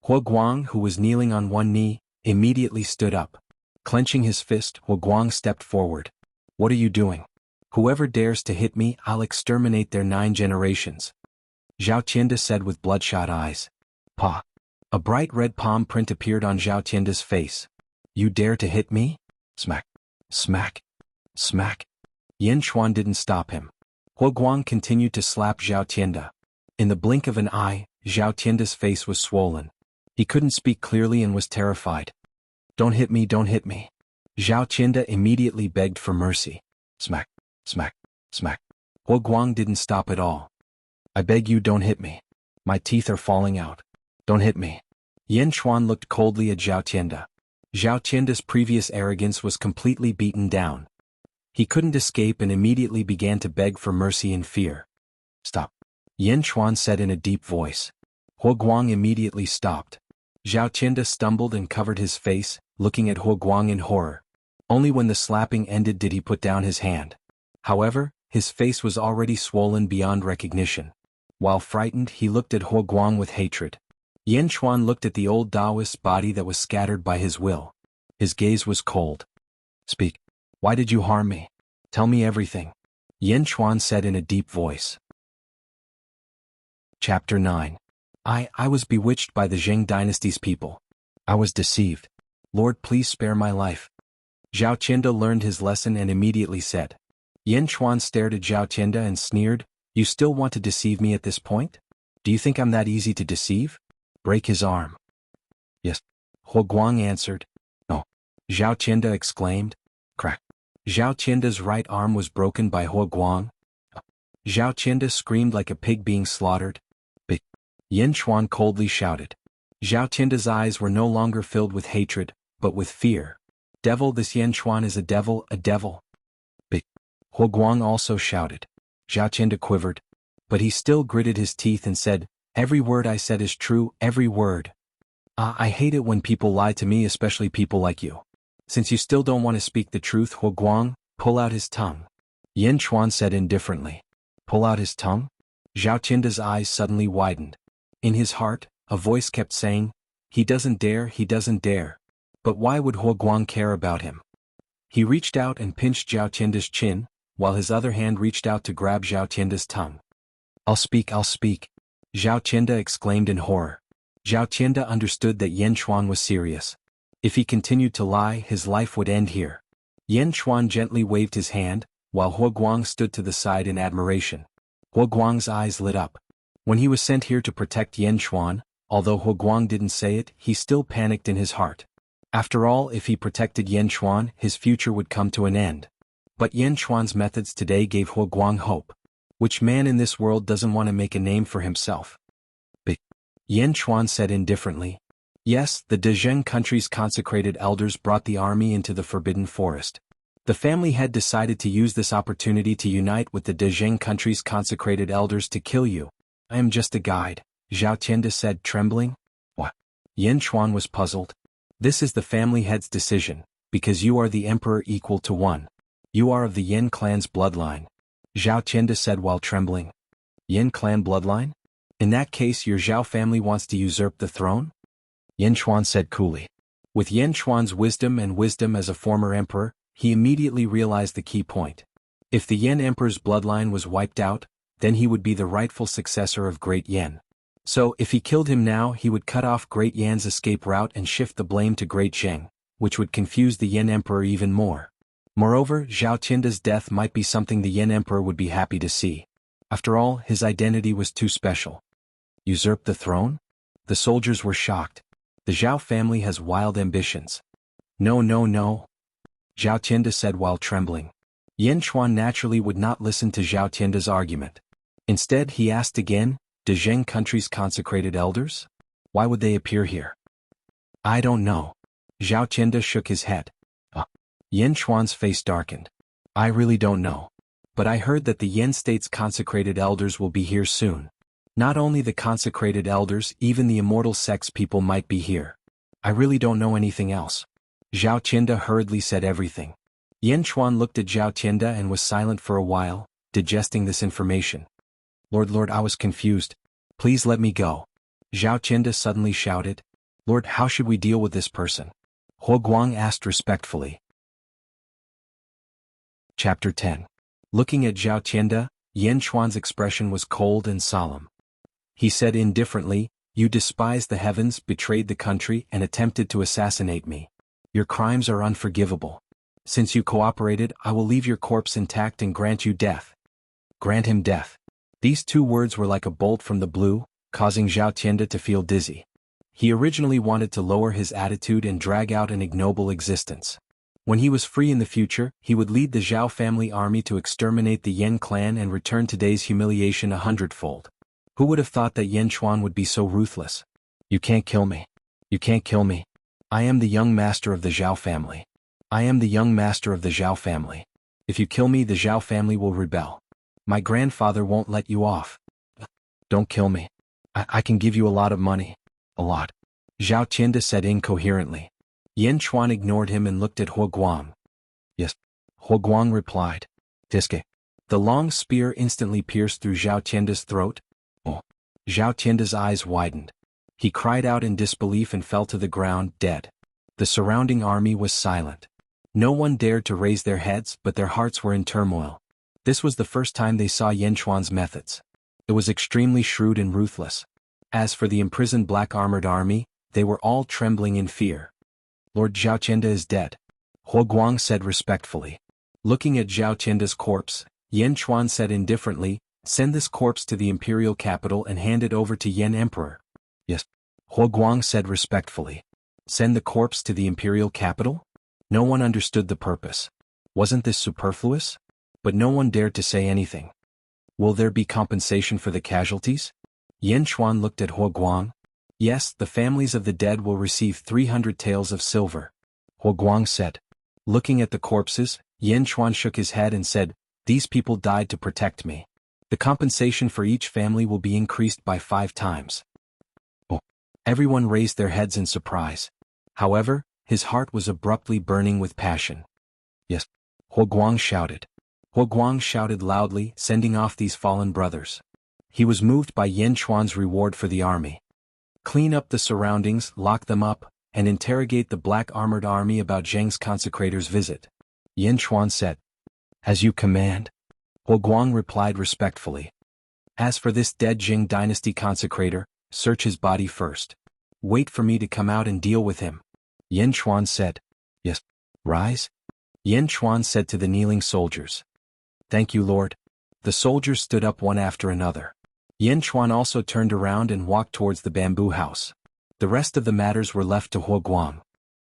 Hua Guang, who was kneeling on one knee, immediately stood up. Clenching his fist, Hua Guang stepped forward. What are you doing? Whoever dares to hit me, I'll exterminate their 9 generations. Zhao Tianda said with bloodshot eyes. Pa. A bright red palm print appeared on Zhao Tianda's face. You dare to hit me? Smack. Smack. Smack. Yen Chuan didn't stop him. Hua Guang continued to slap Zhao Tianda. In the blink of an eye, Zhao Tianda's face was swollen. He couldn't speak clearly and was terrified. Don't hit me, don't hit me. Zhao Tianda immediately begged for mercy. Smack. Smack. Smack. Hua Guang didn't stop at all. I beg you, don't hit me. My teeth are falling out. Don't hit me. Yen Chuan looked coldly at Zhao Tianda. Zhao Tianda's previous arrogance was completely beaten down. He couldn't escape and immediately began to beg for mercy in fear. Stop. Yen Chuan said in a deep voice. Hua Guang immediately stopped. Zhao Tianda stumbled and covered his face, looking at Hua Guang in horror. Only when the slapping ended did he put down his hand. However, his face was already swollen beyond recognition. While frightened, he looked at Hua Guang with hatred. Yen Chuan looked at the old Taoist's body that was scattered by his will. His gaze was cold. Speak. Why did you harm me? Tell me everything. Yen Chuan said in a deep voice. Chapter 9. I was bewitched by the Zheng dynasty's people. I was deceived. Lord, please spare my life. Zhao Tianda learned his lesson and immediately said. Yen Chuan stared at Zhao Tianda and sneered, You still want to deceive me at this point? Do you think I'm that easy to deceive? Break his arm. Yes. Hua Guang answered. No. Zhao Tianda exclaimed. Crack. Zhao Tianda's right arm was broken by Hua Guang. Zhao Tianda screamed like a pig being slaughtered. Yen Chuan coldly shouted. Zhao Tianda's eyes were no longer filled with hatred, but with fear. Devil, this Yan Chuan is a devil, a devil. But Huo Guang also shouted. Zhao Tianda quivered. But he still gritted his teeth and said, "Every word I said is true, every word. I hate it when people lie to me, especially people like you. Since you still don't want to speak the truth, Huo Guang, pull out his tongue." Yan Chuan said indifferently. Pull out his tongue? Zhao Tianda's eyes suddenly widened. In his heart, a voice kept saying, he doesn't dare, he doesn't dare. But why would Huo Guang care about him? He reached out and pinched Zhao Tianda's chin, while his other hand reached out to grab Zhao Tianda's tongue. I'll speak, I'll speak. Zhao Tianda exclaimed in horror. Zhao Tianda understood that Yan Chuan was serious. If he continued to lie, his life would end here. Yan Chuan gently waved his hand, while Huo Guang stood to the side in admiration. Huo Guang's eyes lit up. When he was sent here to protect Yan Chuan, although Huo Guang didn't say it, he still panicked in his heart. After all, if he protected Yan Chuan, his future would come to an end. But Yan Chuan's methods today gave Huo Guang hope. Which man in this world doesn't want to make a name for himself? But Yan Chuan said indifferently. Yes, the Dezheng country's consecrated elders brought the army into the Forbidden Forest. The family had decided to use this opportunity to unite with the Dezheng country's consecrated elders to kill you. I am just a guide, Zhao Tianda said, trembling. What? Yan Chuan was puzzled. This is the family head's decision, because you are the emperor equal to one. You are of the Yan clan's bloodline. Zhao Tianda said while trembling. Yan clan bloodline? In that case your Zhao family wants to usurp the throne? Yan Chuan said coolly. With Yan Chuan's wisdom as a former emperor, he immediately realized the key point. If the Yan emperor's bloodline was wiped out, then he would be the rightful successor of Great Yan. So, if he killed him now, he would cut off Great Yan's escape route and shift the blame to Great Zheng, which would confuse the Yan emperor even more. Moreover, Zhao Tianda's death might be something the Yan emperor would be happy to see. After all, his identity was too special. Usurp the throne? The soldiers were shocked. The Zhao family has wild ambitions. No, no, no. Zhao Tianda said while trembling. Yan Chuan naturally would not listen to Zhao Tianda's argument. Instead, he asked again, Dezheng country's consecrated elders? Why would they appear here? I don't know. Zhao Tianda shook his head. Yan Chuan's face darkened. I really don't know. But I heard that the Yan state's consecrated elders will be here soon. Not only the consecrated elders, even the immortal sex people might be here. I really don't know anything else. Zhao Tianda hurriedly said everything. Yan Chuan looked at Zhao Tianda and was silent for a while, digesting this information. Lord, I was confused. Please let me go. Zhao Tianda suddenly shouted. Lord, how should we deal with this person? Huo Guang asked respectfully. Chapter 10. Looking at Zhao Tianda, Yan Chuan's expression was cold and solemn. He said indifferently, You despised the heavens, betrayed the country, and attempted to assassinate me. Your crimes are unforgivable. Since you cooperated, I will leave your corpse intact and grant you death. Grant him death. These two words were like a bolt from the blue, causing Zhao Tianda to feel dizzy. He originally wanted to lower his attitude and drag out an ignoble existence. When he was free in the future, he would lead the Zhao family army to exterminate the Yan clan and return today's humiliation 100-fold. Who would have thought that Yan Chuan would be so ruthless? You can't kill me. You can't kill me. I am the young master of the Zhao family. I am the young master of the Zhao family. If you kill me, the Zhao family will rebel. My grandfather won't let you off. Don't kill me. I can give you a lot of money. A lot. Zhao Tianda said incoherently. Yan Chuan ignored him and looked at Huo Guang. Yes. Huo Guang replied. Tiske. The long spear instantly pierced through Zhao Tianda's throat. Oh. Zhao Tianda's eyes widened. He cried out in disbelief and fell to the ground, dead. The surrounding army was silent. No one dared to raise their heads, but their hearts were in turmoil. This was the first time they saw Yan Chuan's methods. It was extremely shrewd and ruthless. As for the imprisoned black-armored army, they were all trembling in fear. Lord Zhao Tianda is dead. Huo Guang said respectfully. Looking at Zhao Tianda's corpse, Yan Chuan said indifferently, Send this corpse to the imperial capital and hand it over to Yan Emperor. Yes. Huo Guang said respectfully. Send the corpse to the imperial capital? No one understood the purpose. Wasn't this superfluous? But no one dared to say anything. Will there be compensation for the casualties? Yan Chuan looked at Huo Guang. Yes, the families of the dead will receive 300 taels of silver. Huo Guang said. Looking at the corpses, Yin Chuan shook his head and said, these people died to protect me. The compensation for each family will be increased by 5 times. Oh. Everyone raised their heads in surprise. However, his heart was abruptly burning with passion. Yes. Huo Guang shouted. Huo Guang shouted loudly, sending off these fallen brothers. He was moved by Yin Chuan's reward for the army. Clean up the surroundings, lock them up, and interrogate the black armored army about Zheng's consecrator's visit. Yin Chuan said. As you command. Huo Guang replied respectfully. As for this dead Jing dynasty consecrator, search his body first. Wait for me to come out and deal with him. Yin Chuan said. Yes. Rise. Yin Chuan said to the kneeling soldiers. Thank you, Lord. The soldiers stood up one after another. Yin Chuan also turned around and walked towards the bamboo house. The rest of the matters were left to Huo Guang.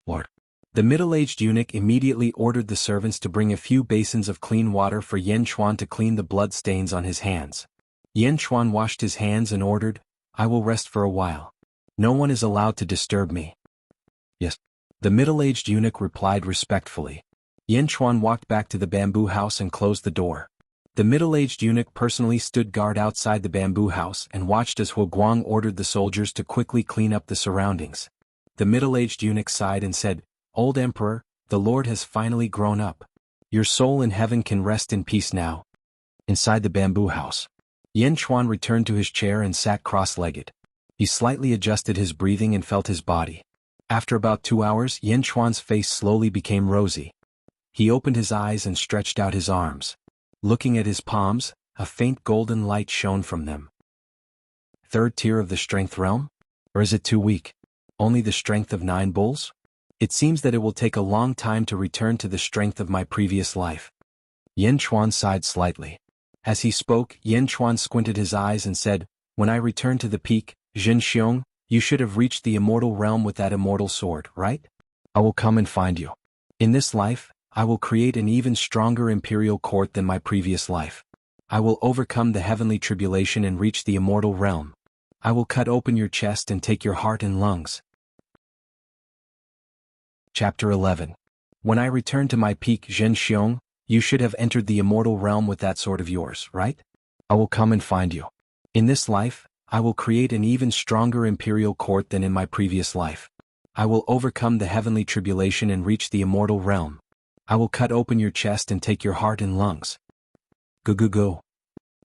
Lord. The middle-aged eunuch immediately ordered the servants to bring a few basins of clean water for Yin Chuan to clean the blood stains on his hands. Yin Chuan washed his hands and ordered, I will rest for a while. No one is allowed to disturb me. Yes. The middle-aged eunuch replied respectfully. Yin Chuan walked back to the bamboo house and closed the door. The middle-aged eunuch personally stood guard outside the bamboo house and watched as Huo Guang ordered the soldiers to quickly clean up the surroundings. The middle-aged eunuch sighed and said, Old Emperor, the Lord has finally grown up. Your soul in heaven can rest in peace now. Inside the bamboo house, Yin Chuan returned to his chair and sat cross-legged. He slightly adjusted his breathing and felt his body. After about 2 hours, Yin Chuan's face slowly became rosy. He opened his eyes and stretched out his arms. Looking at his palms, a faint golden light shone from them. Third tier of the strength realm? Or is it too weak? Only the strength of 9 bulls? It seems that it will take a long time to return to the strength of my previous life. Yin Chuan sighed slightly. As he spoke, Yin Chuan squinted his eyes and said, When I return to the peak, Jin Xiong, you should have reached the immortal realm with that immortal sword, right? I will come and find you. In this life, I will create an even stronger imperial court than my previous life. I will overcome the heavenly tribulation and reach the immortal realm. I will cut open your chest and take your heart and lungs. Chapter 11. When I return to my peak Zhen Xiong, you should have entered the immortal realm with that sword of yours, right? I will come and find you. In this life, I will create an even stronger imperial court than in my previous life. I will overcome the heavenly tribulation and reach the immortal realm. I will cut open your chest and take your heart and lungs. Go go go.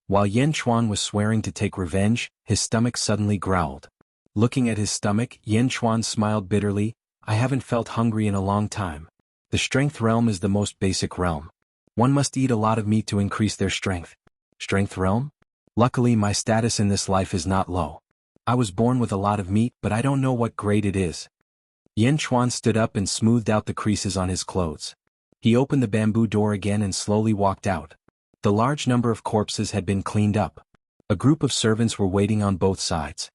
While Yin Chuan was swearing to take revenge, his stomach suddenly growled. Looking at his stomach, Yin Chuan smiled bitterly. I haven't felt hungry in a long time. The strength realm is the most basic realm. One must eat a lot of meat to increase their strength. Strength realm? Luckily, my status in this life is not low. I was born with a lot of meat, but I don't know what grade it is. Yin Chuan stood up and smoothed out the creases on his clothes. He opened the bamboo door again and slowly walked out. The large number of corpses had been cleaned up. A group of servants were waiting on both sides.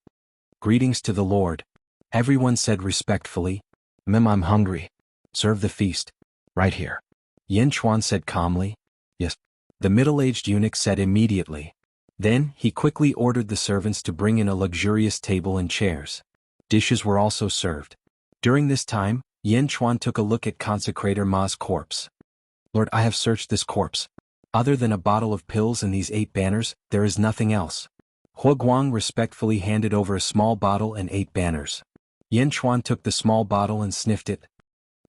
Greetings to the Lord. Everyone said respectfully. I'm hungry. Serve the feast. Right here. Yin Chuan said calmly. Yes. The middle-aged eunuch said immediately. Then, he quickly ordered the servants to bring in a luxurious table and chairs. Dishes were also served. During this time, Yin Chuan took a look at Consecrator Ma's corpse. Lord, I have searched this corpse. Other than a bottle of pills and these 8 banners, there is nothing else. Huo Guang respectfully handed over a small bottle and 8 banners. Yin Chuan took the small bottle and sniffed it.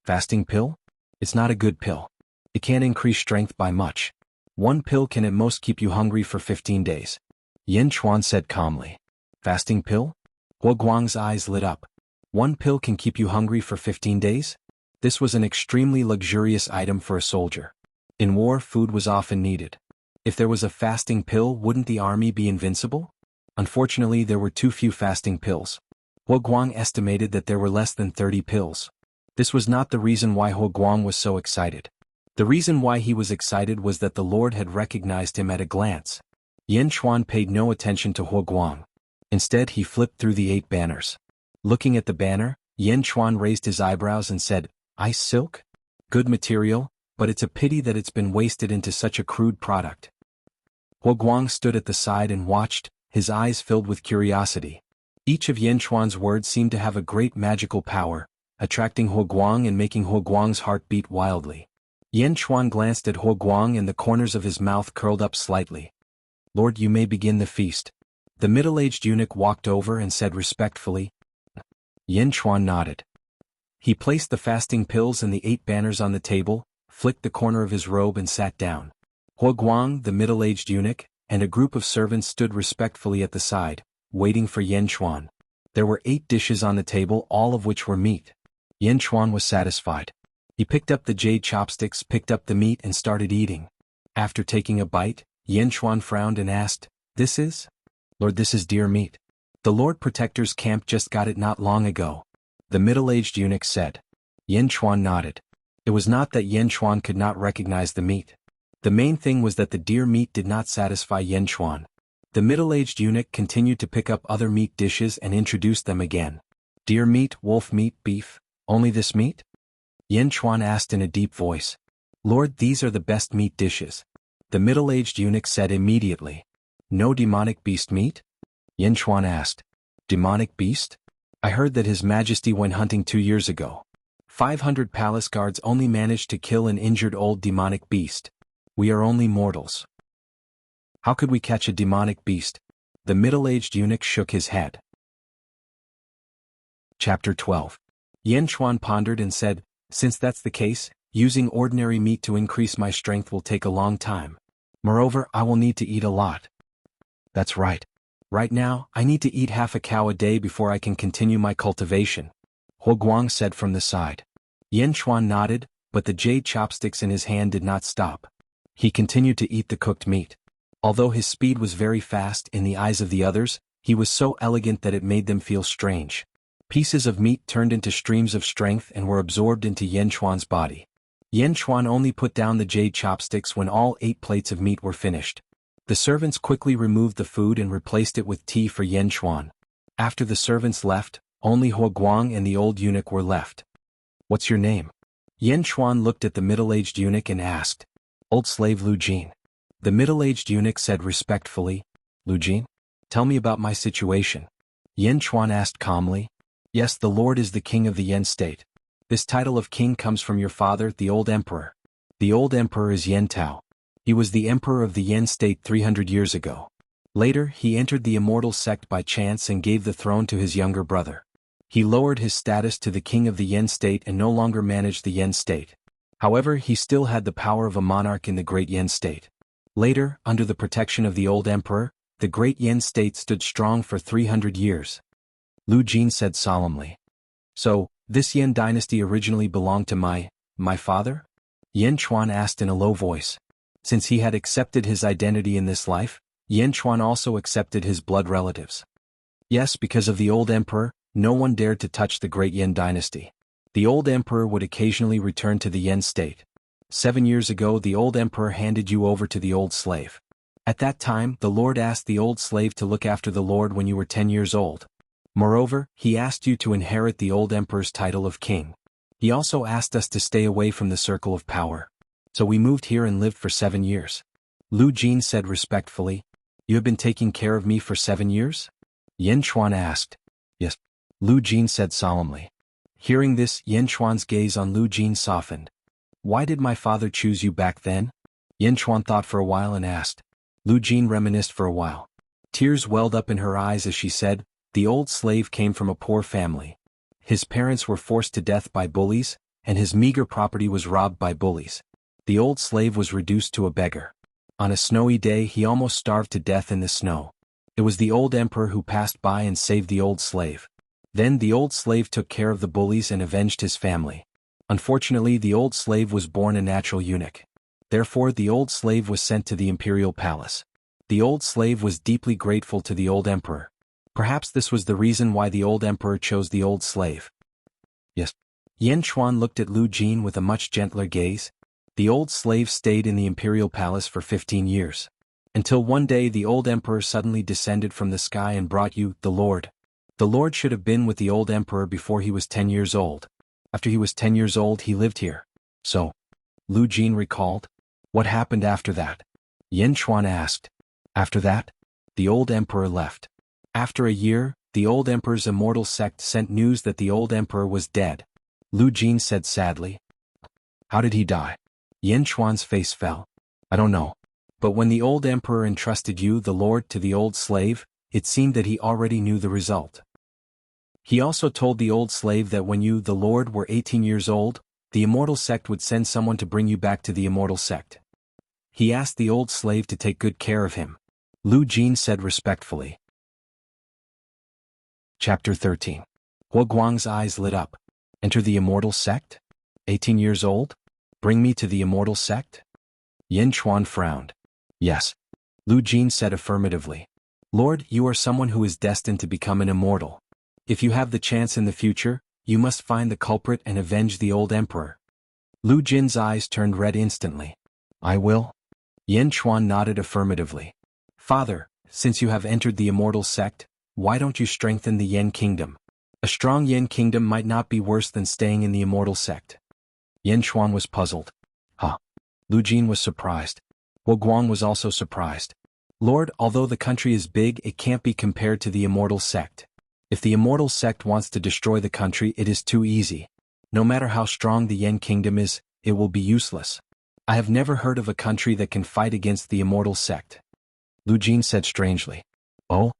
Fasting pill? It's not a good pill. It can't increase strength by much. 1 pill can at most keep you hungry for 15 days. Yin Chuan said calmly. Fasting pill? Huo Guang's eyes lit up. 1 pill can keep you hungry for 15 days? This was an extremely luxurious item for a soldier. In war, food was often needed. If there was a fasting pill, wouldn't the army be invincible? Unfortunately, there were too few fasting pills. Huo Guang estimated that there were less than 30 pills. This was not the reason why Huo Guang was so excited. The reason why he was excited was that the Lord had recognized him at a glance. Yin Chuan paid no attention to Huo Guang. Instead, he flipped through the 8 banners. Looking at the banner, Yin Chuan raised his eyebrows and said, Ice silk? Good material, but it's a pity that it's been wasted into such a crude product. Huo Guang stood at the side and watched, his eyes filled with curiosity. Each of Yan Chuan's words seemed to have a great magical power, attracting He Guang and making He Guang's heart beat wildly. Yan Chuan glanced at He Guang and the corners of his mouth curled up slightly. "Lord, you may begin the feast." The middle-aged eunuch walked over and said respectfully. Yan Chuan nodded. He placed the fasting pills and the 8 banners on the table, flicked the corner of his robe and sat down. He Guang, the middle-aged eunuch, and a group of servants stood respectfully at the side, waiting for Yan Chuan. There were 8 dishes on the table, all of which were meat. Yan Chuan was satisfied. He picked up the jade chopsticks, picked up the meat and started eating. After taking a bite, Yan Chuan frowned and asked, "This is?" "Lord, this is deer meat. The Lord Protector's camp just got it not long ago," the middle-aged eunuch said. Yan Chuan nodded. It was not that Yan Chuan could not recognize the meat. The main thing was that the deer meat did not satisfy Yan Chuan. The middle-aged eunuch continued to pick up other meat dishes and introduced them again. "Deer meat, wolf meat, beef, only this meat?" Yan Chuan asked in a deep voice. "Lord, these are the best meat dishes," the middle-aged eunuch said immediately. "No demonic beast meat?" Yan Chuan asked. "Demonic beast? I heard that His Majesty went hunting 2 years ago. 500 palace guards only managed to kill an injured old demonic beast. We are only mortals. How could we catch a demonic beast?" The middle-aged eunuch shook his head. Chapter 12. Yan Chuan pondered and said, "Since that's the case, using ordinary meat to increase my strength will take a long time. Moreover, I will need to eat a lot." "That's right. Right now, I need to eat half a cow a day before I can continue my cultivation," He Guang said from the side. Yan Chuan nodded, but the jade chopsticks in his hand did not stop. He continued to eat the cooked meat. Although his speed was very fast in the eyes of the others, he was so elegant that it made them feel strange. Pieces of meat turned into streams of strength and were absorbed into Yan Chuan's body. Yan Chuan only put down the jade chopsticks when all 8 plates of meat were finished. The servants quickly removed the food and replaced it with tea for Yan Chuan. After the servants left, only He Guang and the old eunuch were left. "What's your name?" Yan Chuan looked at the middle-aged eunuch and asked. "Old slave Lu Jin." The middle-aged eunuch said respectfully, "Lu Jin? Tell me about my situation." Yan Chuan asked calmly. "Yes, the Lord is the king of the Yan state. This title of king comes from your father, the old emperor. The old emperor is Yan Tao. He was the emperor of the Yan state 300 years ago. Later, he entered the Immortal sect by chance and gave the throne to his younger brother. He lowered his status to the king of the Yan state and no longer managed the Yan state. However, he still had the power of a monarch in the great Yan state. Later, under the protection of the old emperor, the great Yan state stood strong for 300 years. Lu Jin said solemnly. "So, this Yan dynasty originally belonged to my father?" Yan Chuan asked in a low voice. Since he had accepted his identity in this life, Yan Chuan also accepted his blood relatives. Yes, because of the old emperor, no one dared to touch the great Yan dynasty. The old emperor would occasionally return to the Yan state. 7 years ago the old emperor handed you over to the old slave. At that time, the Lord asked the old slave to look after the Lord when you were 10 years old. Moreover, he asked you to inherit the old emperor's title of king. He also asked us to stay away from the circle of power. So we moved here and lived for 7 years. Lu Jin said respectfully. "You have been taking care of me for 7 years?" Yan Chuan asked. "Yes," Lu Jin said solemnly. Hearing this, Yan Chuan's gaze on Lu Jin softened. "Why did my father choose you back then?" Yan Chuan thought for a while and asked. Lu Jin reminisced for a while. Tears welled up in her eyes as she said, "The old slave came from a poor family. His parents were forced to death by bullies, and his meager property was robbed by bullies. The old slave was reduced to a beggar. On a snowy day he almost starved to death in the snow. It was the old emperor who passed by and saved the old slave. Then the old slave took care of the bullies and avenged his family. Unfortunately, the old slave was born a natural eunuch. Therefore the old slave was sent to the imperial palace. The old slave was deeply grateful to the old emperor. Perhaps this was the reason why the old emperor chose the old slave." "Yes." Yan Chuan looked at Lu Jin with a much gentler gaze. The old slave stayed in the imperial palace for 15 years. Until one day the old emperor suddenly descended from the sky and brought you, the Lord. The Lord should have been with the old emperor before he was 10 years old. After he was 10 years old he lived here. So, Lu Jin recalled. "What happened after that?" Yan Chuan asked. "After that? The old emperor left. After a year, the old emperor's immortal sect sent news that the old emperor was dead. Lu Jin said sadly. How did he die? Yin Chuan's face fell. I don't know. But when the old emperor entrusted you, the lord, to the old slave, it seemed that he already knew the result. He also told the old slave that when you, the lord, were 18 years old, the immortal sect would send someone to bring you back to the immortal sect. He asked the old slave to take good care of him. Lu Jin said respectfully. Chapter 13. Hua Guang's eyes lit up. Enter the immortal sect? 18 years old? Bring me to the immortal sect? Yin Chuan frowned. Yes. Lu Jin said affirmatively. Lord, you are someone who is destined to become an immortal. If you have the chance in the future, you must find the culprit and avenge the old emperor. Lu Jin's eyes turned red instantly. I will. Yin Chuan nodded affirmatively. Father, since you have entered the immortal sect, why don't you strengthen the Yin kingdom? A strong Yin kingdom might not be worse than staying in the immortal sect. Yin Chuan was puzzled. Huh. Lu Jin was surprised. Hua Guang was also surprised. Lord, although the country is big, it can't be compared to the immortal sect. If the immortal sect wants to destroy the country, it is too easy. No matter how strong the Yin kingdom is, it will be useless. I have never heard of a country that can fight against the immortal sect. Lu Jin said strangely. Oh?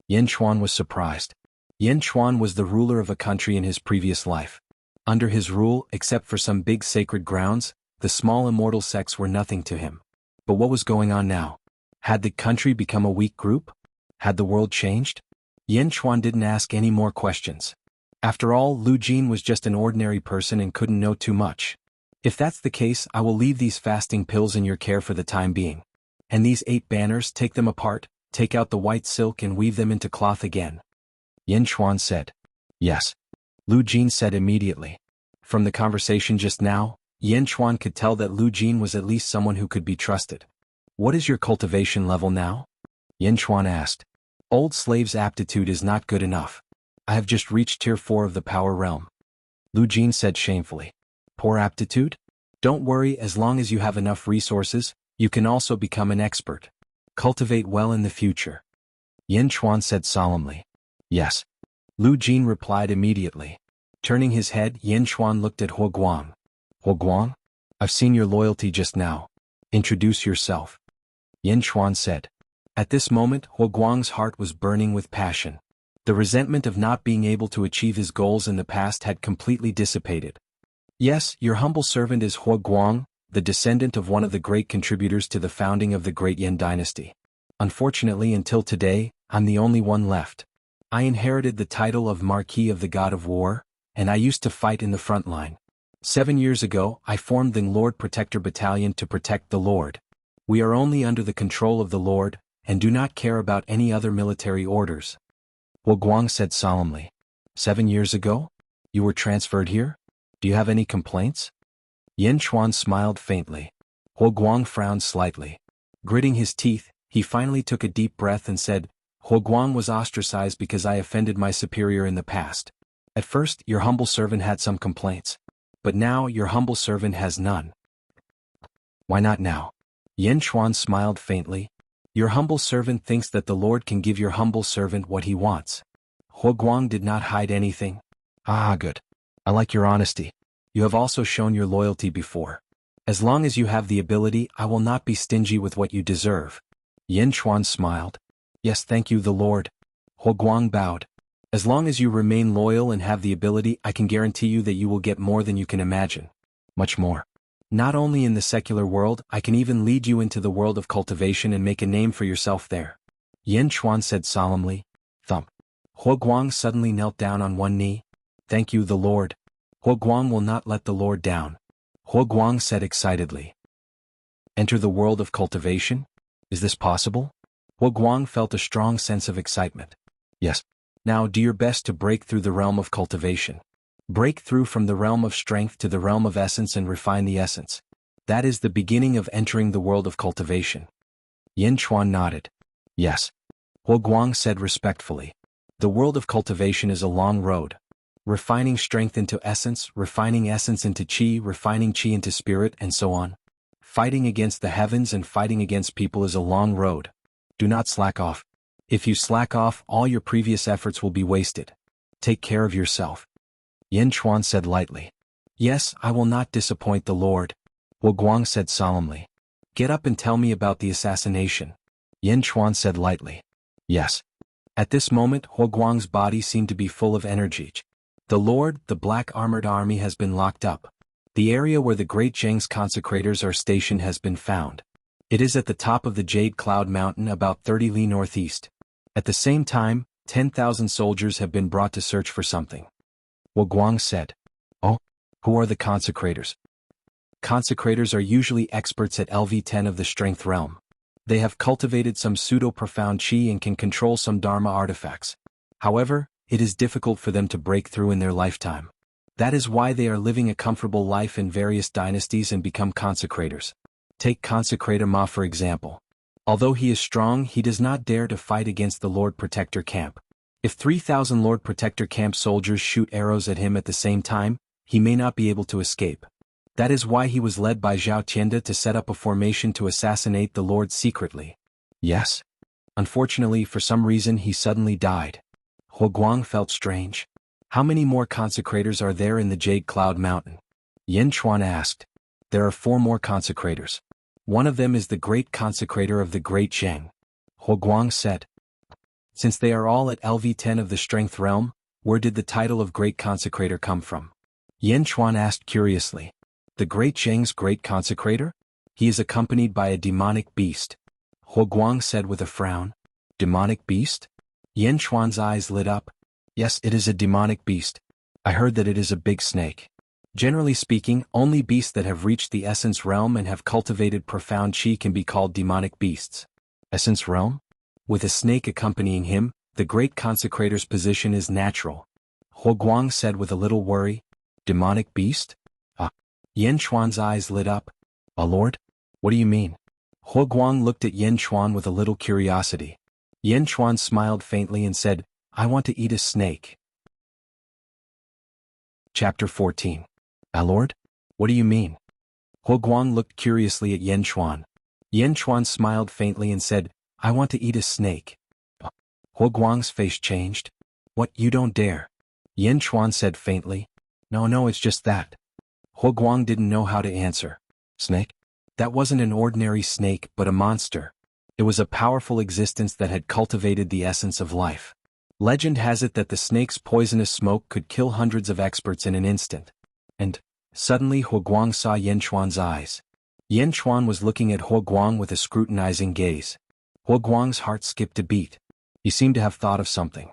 Yin Chuan was surprised. Yin Chuan was the ruler of a country in his previous life. Under his rule, except for some big sacred grounds, the small immortal sects were nothing to him. But what was going on now? Had the country become a weak group? Had the world changed? Yin Chuan didn't ask any more questions. After all, Lu Jin was just an ordinary person and couldn't know too much. If that's the case, I will leave these fasting pills in your care for the time being. And these 8 banners, take them apart, take out the white silk and weave them into cloth again. Yin Chuan said. Yes. Lu Jin said immediately. From the conversation just now, Yin Chuan could tell that Lu Jin was at least someone who could be trusted. What is your cultivation level now? Yin Chuan asked. Old slave's aptitude is not good enough. I have just reached tier 4 of the power realm. Lu Jin said shamefully. Poor aptitude? Don't worry, as long as you have enough resources, you can also become an expert. Cultivate well in the future. Yin Chuan said solemnly. Yes. Lu Jin replied immediately. Turning his head, Yin Chuan looked at Hua Guang. Hua Guang? I've seen your loyalty just now. Introduce yourself. Yin Chuan said. At this moment, Hua Guang's heart was burning with passion. The resentment of not being able to achieve his goals in the past had completely dissipated. Yes, your humble servant is Hua Guang, the descendant of one of the great contributors to the founding of the great Yin dynasty. Unfortunately, until today, I'm the only one left. I inherited the title of Marquis of the God of War, and I used to fight in the front line. 7 years ago, I formed the Lord Protector Battalion to protect the Lord. We are only under the control of the Lord, and do not care about any other military orders. Hua Guang said solemnly. 7 years ago? You were transferred here? Do you have any complaints? Yin Chuan smiled faintly. Hua Guang frowned slightly. Gritting his teeth, he finally took a deep breath and said, Hua Guang was ostracized because I offended my superior in the past. At first, your humble servant had some complaints. But now, your humble servant has none. Why not now? Yin Chuan smiled faintly. Your humble servant thinks that the Lord can give your humble servant what he wants. Hua Guang did not hide anything. Ah, good. I like your honesty. You have also shown your loyalty before. As long as you have the ability, I will not be stingy with what you deserve. Yin Chuan smiled. Yes, thank you, the Lord. Hua Guang bowed. As long as you remain loyal and have the ability, I can guarantee you that you will get more than you can imagine. Much more. Not only in the secular world, I can even lead you into the world of cultivation and make a name for yourself there. Yin Chuan said solemnly. Thump. Hua Guang suddenly knelt down on one knee. Thank you, the Lord. Hua Guang will not let the Lord down. Hua Guang said excitedly. Enter the world of cultivation? Is this possible? Hua Guang felt a strong sense of excitement. Yes. Now do your best to break through the realm of cultivation. Break through from the realm of strength to the realm of essence and refine the essence. That is the beginning of entering the world of cultivation. Yin Chuan nodded. Yes. Hua Guang said respectfully. The world of cultivation is a long road. Refining strength into essence, refining essence into qi, refining qi into spirit, and so on. Fighting against the heavens and fighting against people is a long road. Do not slack off. If you slack off, all your previous efforts will be wasted. Take care of yourself. Yin Chuan said lightly. Yes, I will not disappoint the Lord. Wu Guang said solemnly. Get up and tell me about the assassination. Yin Chuan said lightly. Yes. At this moment, Hu Guang's body seemed to be full of energy. The Lord, the Black Armored Army has been locked up. The area where the Great Zheng's consecrators are stationed has been found. It is at the top of the Jade Cloud Mountain about 30 li northeast. At the same time, 10,000 soldiers have been brought to search for something. Wu Guang said. Oh, who are the consecrators? Consecrators are usually experts at LV10 of the Strength Realm. They have cultivated some pseudo-profound qi and can control some Dharma artifacts. However, it is difficult for them to break through in their lifetime. That is why they are living a comfortable life in various dynasties and become consecrators. Take Consecrator Ma for example. Although he is strong, he does not dare to fight against the Lord Protector camp. If 3,000 Lord Protector camp soldiers shoot arrows at him at the same time, he may not be able to escape. That is why he was led by Zhao Tianda to set up a formation to assassinate the Lord secretly. Yes. Unfortunately, for some reason he suddenly died. Hu Guang felt strange. How many more consecrators are there in the Jade Cloud Mountain? Yin Chuan asked. There are 4 more consecrators. One of them is the great consecrator of the Great Zheng. Hu Guang said. Since they are all at LV10 of the Strength Realm, where did the title of Great Consecrator come from? Yin Chuan asked curiously. The Great Zheng's Great Consecrator? He is accompanied by a demonic beast. Hu Guang said with a frown. Demonic beast? Yin Chuan's eyes lit up. Yes, it is a demonic beast. I heard that it is a big snake. Generally speaking, only beasts that have reached the Essence Realm and have cultivated profound qi can be called demonic beasts. Essence Realm? With a snake accompanying him, the Great Consecrator's position is natural. Hu Guang said with a little worry. Demonic beast? Yin Chuan's eyes lit up. A lord? What do you mean? Hu Guang looked at Yin Chuan with a little curiosity. Yin Chuan smiled faintly and said, I want to eat a snake. Chapter 14. A lord? What do you mean? Hu Guang looked curiously at Yin Chuan. Yin Chuan smiled faintly and said, I want to eat a snake. Hu Guang's face changed. What, you don't dare? Yin Chuan said faintly. No, it's just that. Hu Guang didn't know how to answer. Snake? That wasn't an ordinary snake but a monster. It was a powerful existence that had cultivated the essence of life. Legend has it that the snake's poisonous smoke could kill hundreds of experts in an instant. And, suddenly Hu Guang saw Yin Chuan's eyes. Yin Chuan was looking at Hu Guang with a scrutinizing gaze. Hu Guang's heart skipped a beat. He seemed to have thought of something.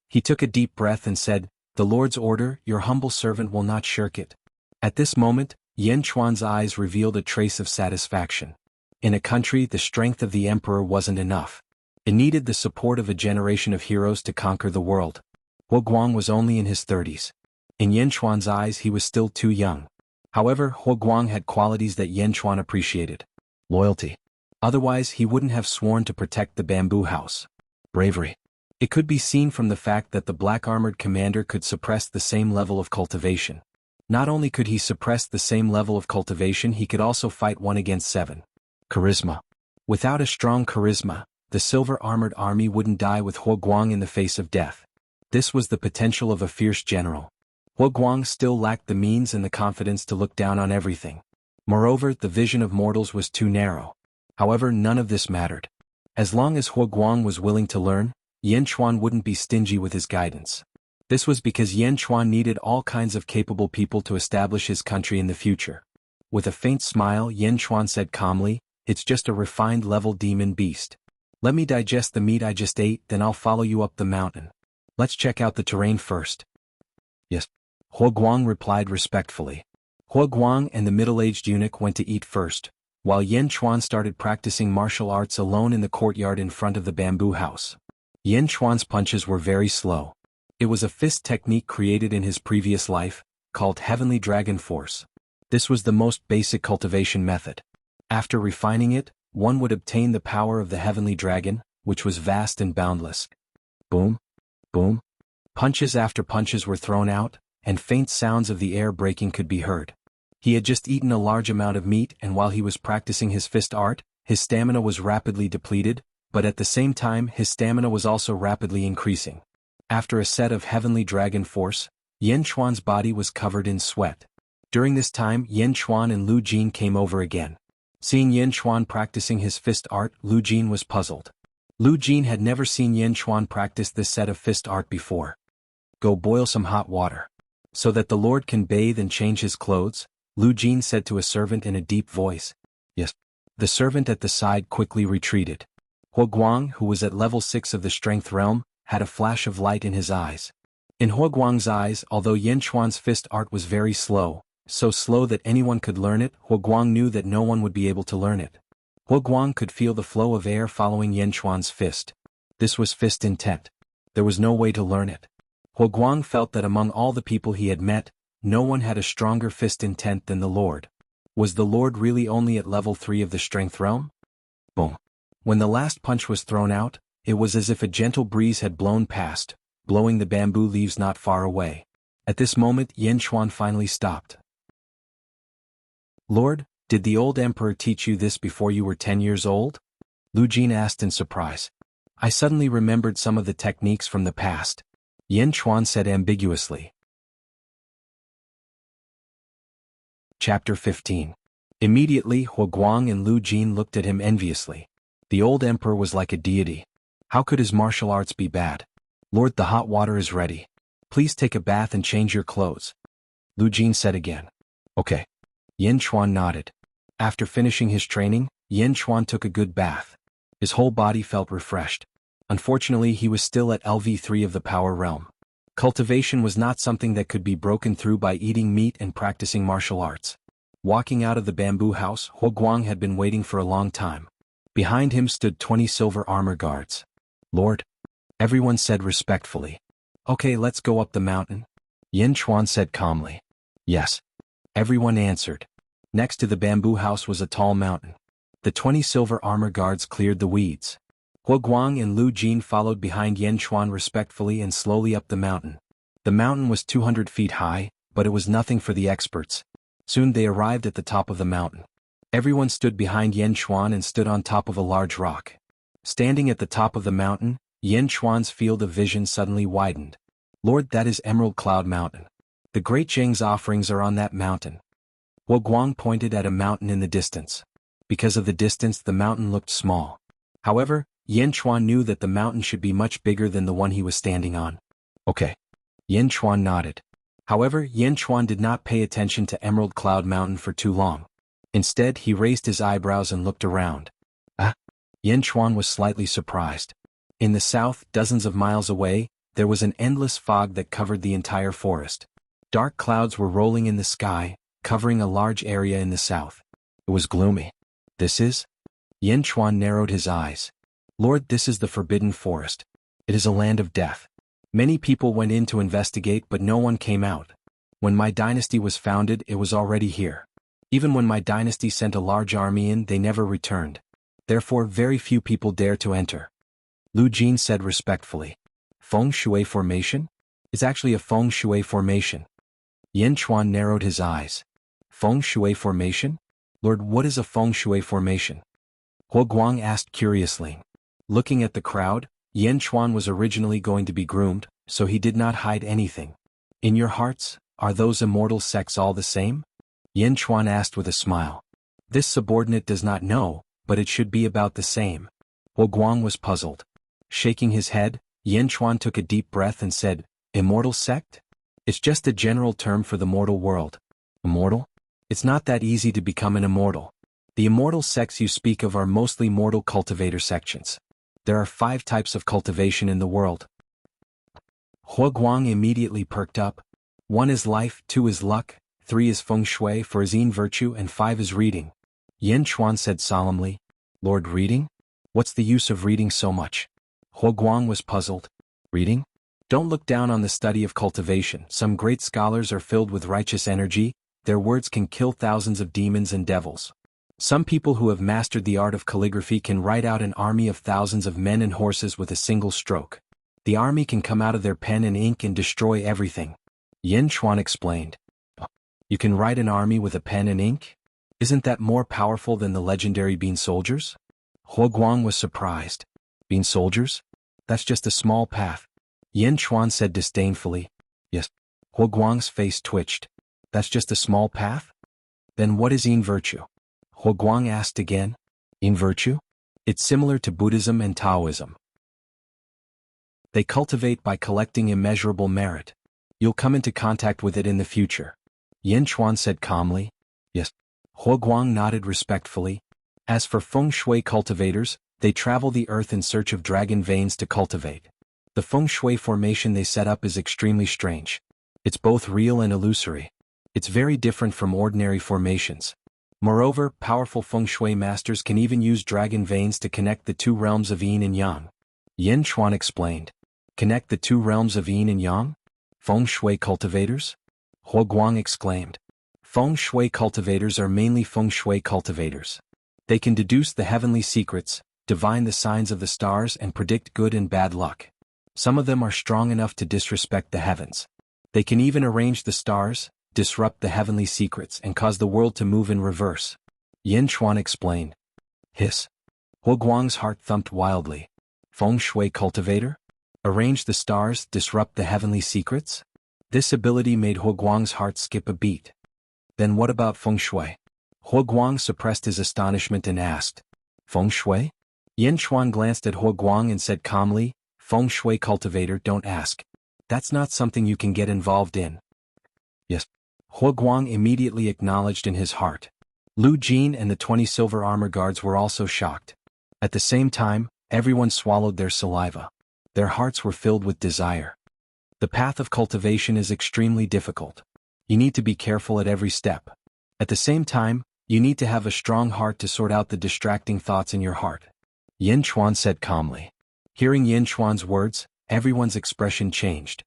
He took a deep breath and said, The Lord's order, your humble servant will not shirk it. At this moment, Yin Chuan's eyes revealed a trace of satisfaction. In a country, the strength of the emperor wasn't enough. It needed the support of a generation of heroes to conquer the world. Hu Guang was only in his 30s. In Yin Chuan's eyes he was still too young. However, Hu Guang had qualities that Yin Chuan appreciated. Loyalty. Otherwise he wouldn't have sworn to protect the bamboo house. Bravery. It could be seen from the fact that the black armored commander could suppress the same level of cultivation. Not only could he suppress the same level of cultivation, he could also fight 1 against 7. Charisma. Without a strong charisma, the silver-armored army wouldn't die with Hu Guang in the face of death. This was the potential of a fierce general. Hu Guang still lacked the means and the confidence to look down on everything. Moreover, the vision of mortals was too narrow. However, none of this mattered. As long as Hu Guang was willing to learn, Yin Chuan wouldn't be stingy with his guidance. This was because Yin Chuan needed all kinds of capable people to establish his country in the future. With a faint smile, Yin Chuan said calmly, It's just a refined level demon beast. Let me digest the meat I just ate, then I'll follow you up the mountain. Let's check out the terrain first. Yes. Hu Guang replied respectfully. Hu Guang and the middle-aged eunuch went to eat first, while Yin Chuan started practicing martial arts alone in the courtyard in front of the bamboo house. Yin Chuan's punches were very slow. It was a fist technique created in his previous life, called Heavenly Dragon Force. This was the most basic cultivation method. After refining it, one would obtain the power of the Heavenly Dragon, which was vast and boundless. Boom, boom. Punches after punches were thrown out, and faint sounds of the air breaking could be heard. He had just eaten a large amount of meat, and while he was practicing his fist art, his stamina was rapidly depleted, but at the same time his stamina was also rapidly increasing. After a set of heavenly dragon force, Yan Chuan's body was covered in sweat. During this time Yan Chuan and Lu Jin came over again. Seeing Yan Chuan practicing his fist art, Lu Jin was puzzled. Lu Jin had never seen Yan Chuan practice this set of fist art before. Go boil some hot water. So that the Lord can bathe and change his clothes, Lu Jin said to a servant in a deep voice. Yes. The servant at the side quickly retreated. Huo Guang, who was at level 6 of the strength realm, had a flash of light in his eyes. In Huo Guang's eyes, although Yan Chuan's fist art was very slow, so slow that anyone could learn it, Huo Guang knew that no one would be able to learn it. Huo Guang could feel the flow of air following Yan Chuan's fist. This was fist intent. There was no way to learn it. Huo Guang felt that among all the people he had met, no one had a stronger fist intent than the Lord. Was the Lord really only at level 3 of the strength realm? Boom. When the last punch was thrown out, it was as if a gentle breeze had blown past, blowing the bamboo leaves not far away. At this moment Yan Chuan finally stopped. Lord, did the old emperor teach you this before you were 10 years old? Lu Jin asked in surprise. I suddenly remembered some of the techniques from the past. Yan Chuan said ambiguously. Chapter 15. Immediately Huo Guang and Lu Jin looked at him enviously. The old emperor was like a deity. How could his martial arts be bad? Lord, the hot water is ready. Please take a bath and change your clothes. Lu Jin said again. Okay. Yan Chuan nodded. After finishing his training, Yan Chuan took a good bath. His whole body felt refreshed. Unfortunately he was still at LV3 of the power realm. Cultivation was not something that could be broken through by eating meat and practicing martial arts. Walking out of the bamboo house, Huo Guang had been waiting for a long time. Behind him stood 20 silver armor guards. Lord, everyone said respectfully. Okay, let's go up the mountain. Yan Chuan said calmly. Yes. Everyone answered. Next to the bamboo house was a tall mountain. The 20 silver armor guards cleared the weeds. Huo Guang and Lu Jin followed behind Yan Chuan respectfully and slowly up the mountain. The mountain was 200 feet high, but it was nothing for the experts. Soon they arrived at the top of the mountain. Everyone stood behind Yan Chuan and stood on top of a large rock. Standing at the top of the mountain, Yan Chuan's field of vision suddenly widened. Lord, that is Emerald Cloud Mountain. The great Zheng's offerings are on that mountain. Huo Guang pointed at a mountain in the distance. Because of the distance the mountain looked small. However, Yan Chuan knew that the mountain should be much bigger than the one he was standing on. Okay. Yan Chuan nodded. However, Yan Chuan did not pay attention to Emerald Cloud Mountain for too long. Instead, he raised his eyebrows and looked around. Yan Chuan was slightly surprised. In the south, dozens of miles away, there was an endless fog that covered the entire forest. Dark clouds were rolling in the sky, covering a large area in the south. It was gloomy. This is? Yan Chuan narrowed his eyes. Lord, this is the Forbidden Forest. It is a land of death. Many people went in to investigate but no one came out. When my dynasty was founded it was already here. Even when my dynasty sent a large army in they never returned. Therefore very few people dare to enter. Lu Jin said respectfully. Feng Shui Formation? It's actually a Feng Shui Formation. Yan Chuan narrowed his eyes. Feng Shui Formation? Lord, what is a Feng Shui Formation? Huo Guang asked curiously. Looking at the crowd, Yan Chuan was originally going to be groomed, so he did not hide anything. In your hearts, are those immortal sects all the same? Yan Chuan asked with a smile. This subordinate does not know, but it should be about the same. Huo Guang was puzzled. Shaking his head, Yan Chuan took a deep breath and said, Immortal sect? It's just a general term for the mortal world. Immortal? It's not that easy to become an immortal. The immortal sects you speak of are mostly mortal cultivator sections. There are 5 types of cultivation in the world. Huo Guang immediately perked up. 1 is life, 2 is luck, 3 is feng shui for his yin virtue and 5 is reading. Yan Chuan said solemnly. Lord, reading? What's the use of reading so much? Huo Guang was puzzled. Reading? Don't look down on the study of cultivation. Some great scholars are filled with righteous energy. Their words can kill thousands of demons and devils. Some people who have mastered the art of calligraphy can write out an army of thousands of men and horses with a single stroke. The army can come out of their pen and ink and destroy everything. Yan Chuan explained. You can write an army with a pen and ink? Isn't that more powerful than the legendary bean soldiers? Huo Guang was surprised. Being soldiers? That's just a small path. Yin Chuan said disdainfully. Yes. Huo Guang's face twitched. That's just a small path? Then what is Yin virtue? Huo Guang asked again. Yin virtue? It's similar to Buddhism and Taoism. They cultivate by collecting immeasurable merit. You'll come into contact with it in the future. Yin Chuan said calmly. Yes. Huo Guang nodded respectfully. As for feng shui cultivators, they travel the earth in search of dragon veins to cultivate. The feng shui formation they set up is extremely strange. It's both real and illusory. It's very different from ordinary formations. Moreover, powerful feng shui masters can even use dragon veins to connect the two realms of yin and yang. Yin Chuan explained. Connect the two realms of yin and yang? Feng shui cultivators? Huo Guang exclaimed. Feng shui cultivators are mainly feng shui cultivators. They can deduce the heavenly secrets, divine the signs of the stars and predict good and bad luck. Some of them are strong enough to disrespect the heavens. They can even arrange the stars, disrupt the heavenly secrets and cause the world to move in reverse. Yin Chuan explained. Hiss. Huo Guang's heart thumped wildly. Feng shui cultivator? Arrange the stars, disrupt the heavenly secrets? This ability made Huo Guang's heart skip a beat. Then what about feng shui? Huo Guang suppressed his astonishment and asked. Feng shui? Yin Chuan glanced at Huo Guang and said calmly, Feng shui cultivator, don't ask. That's not something you can get involved in. Yes. Huo Guang immediately acknowledged in his heart. Lu Jin and the 20 silver armor guards were also shocked. At the same time, everyone swallowed their saliva. Their hearts were filled with desire. The path of cultivation is extremely difficult. You need to be careful at every step. At the same time, you need to have a strong heart to sort out the distracting thoughts in your heart. Yin Chuan said calmly. Hearing Yin Chuan's words, everyone's expression changed.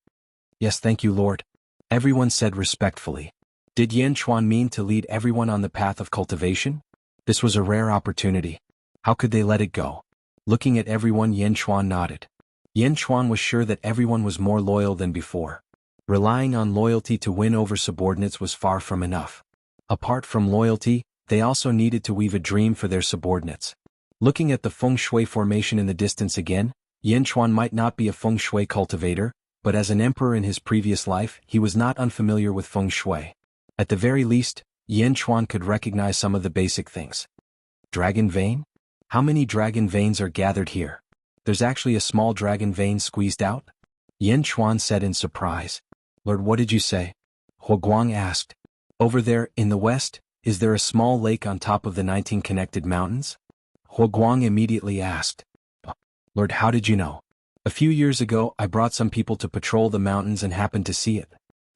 Yes, thank you, Lord. Everyone said respectfully. Did Yin Chuan mean to lead everyone on the path of cultivation? This was a rare opportunity. How could they let it go? Looking at everyone, Yin Chuan nodded. Yin Chuan was sure that everyone was more loyal than before. Relying on loyalty to win over subordinates was far from enough. Apart from loyalty, they also needed to weave a dream for their subordinates. Looking at the feng shui formation in the distance again, Yin Chuan might not be a feng shui cultivator, but as an emperor in his previous life, he was not unfamiliar with feng shui. At the very least, Yin Chuan could recognize some of the basic things. Dragon vein? How many dragon veins are gathered here? There's actually a small dragon vein squeezed out? Yin Chuan said in surprise. Lord, what did you say? Huo Guang asked. Over there, in the west, is there a small lake on top of the 19 connected mountains? Huo Guang immediately asked. Lord, how did you know? A few years ago, I brought some people to patrol the mountains and happened to see it.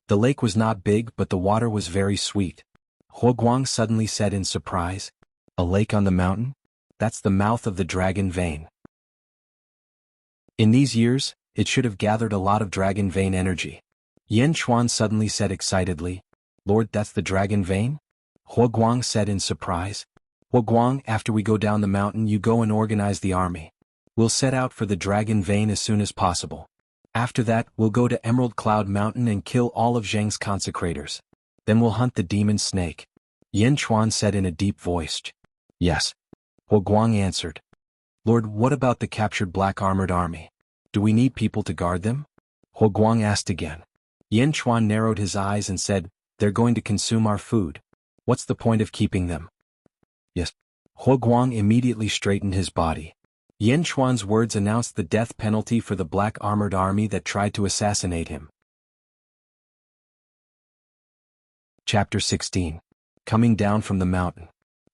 The lake was not big, but the water was very sweet. Huo Guang suddenly said in surprise. A lake on the mountain? That's the mouth of the dragon vein. In these years, it should have gathered a lot of dragon vein energy. Yin Chuan suddenly said excitedly. Lord, that's the dragon vein? Huo Guang said in surprise. Huo Guang, after we go down the mountain, you go and organize the army. We'll set out for the dragon vein as soon as possible. After that, we'll go to Emerald Cloud Mountain and kill all of Zheng's consecrators. Then we'll hunt the demon snake. Yin Chuan said in a deep voice. Yes. Huo Guang answered. Lord, what about the captured black armored army? Do we need people to guard them? Huo Guang asked again. Yin Chuan narrowed his eyes and said, they're going to consume our food. What's the point of keeping them? Yes. Huo Guang immediately straightened his body. Yin Chuan's words announced the death penalty for the black armored army that tried to assassinate him. Chapter 16. Coming down from the mountain.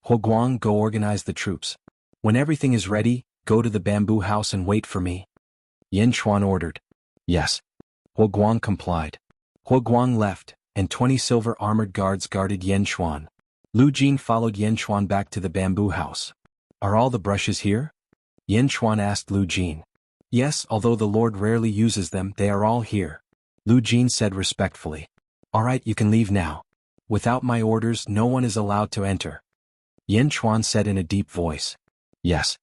Huo Guang, go organize the troops. When everything is ready, go to the bamboo house and wait for me. Yin Chuan ordered. Yes. Huo Guang complied. Huo Guang left, and 20 silver armored guards guarded Yin Chuan. Lu Jin followed Yin Chuan back to the bamboo house. Are all the brushes here? Yin Chuan asked Lu Jin. Yes, although the Lord rarely uses them, they are all here. Lu Jin said respectfully. All right, you can leave now. Without my orders, no one is allowed to enter. Yin Chuan said in a deep voice. Yes.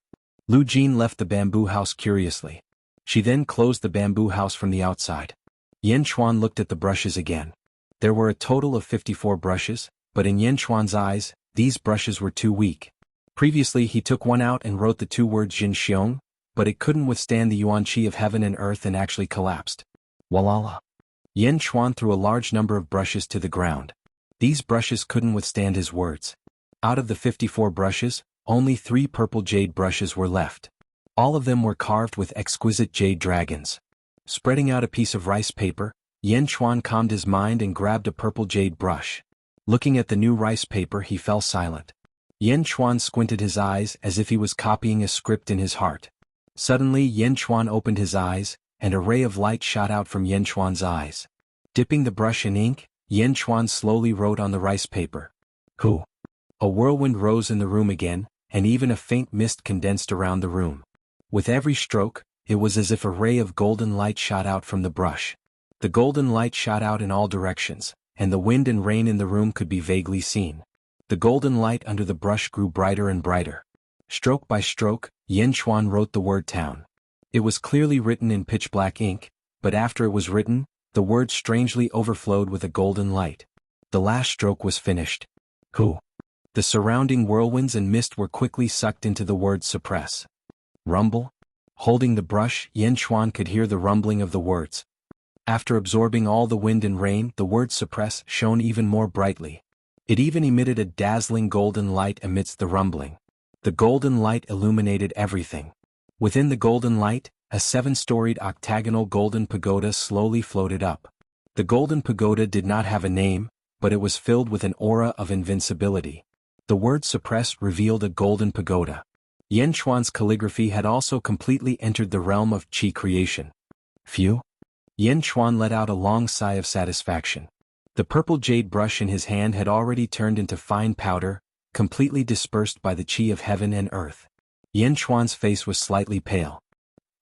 Lu Jin left the bamboo house curiously. She then closed the bamboo house from the outside. Yin Chuan looked at the brushes again. There were a total of 54 brushes, but in Yin Chuan's eyes, these brushes were too weak. Previously he took one out and wrote the two words Jin Xiong, but it couldn't withstand the yuan qi of heaven and earth and actually collapsed. Walala. Yan Chuan threw a large number of brushes to the ground. These brushes couldn't withstand his words. Out of the 54 brushes, only 3 purple jade brushes were left. All of them were carved with exquisite jade dragons. Spreading out a piece of rice paper, Yan Chuan calmed his mind and grabbed a purple jade brush. Looking at the new rice paper, he fell silent. Yan Chuan squinted his eyes as if he was copying a script in his heart. Suddenly Yan Chuan opened his eyes, and a ray of light shot out from Yan Chuan's eyes. Dipping the brush in ink, Yan Chuan slowly wrote on the rice paper. Who? A whirlwind rose in the room again, and even a faint mist condensed around the room. With every stroke, it was as if a ray of golden light shot out from the brush. The golden light shot out in all directions, and the wind and rain in the room could be vaguely seen. The golden light under the brush grew brighter and brighter. Stroke by stroke, Yan Chuan wrote the word town. It was clearly written in pitch-black ink, but after it was written, the words strangely overflowed with a golden light. The last stroke was finished. Who? The surrounding whirlwinds and mist were quickly sucked into the word suppress. Rumble? Holding the brush, Yan Chuan could hear the rumbling of the words. After absorbing all the wind and rain, the word suppress shone even more brightly. It even emitted a dazzling golden light amidst the rumbling. The golden light illuminated everything. Within the golden light, a 7-storied octagonal golden pagoda slowly floated up. The golden pagoda did not have a name, but it was filled with an aura of invincibility. The word suppress revealed a golden pagoda. Yan Chuan's calligraphy had also completely entered the realm of qi creation. Phew! Yan Chuan let out a long sigh of satisfaction. The purple jade brush in his hand had already turned into fine powder, completely dispersed by the qi of heaven and earth. Yan Chuan's face was slightly pale.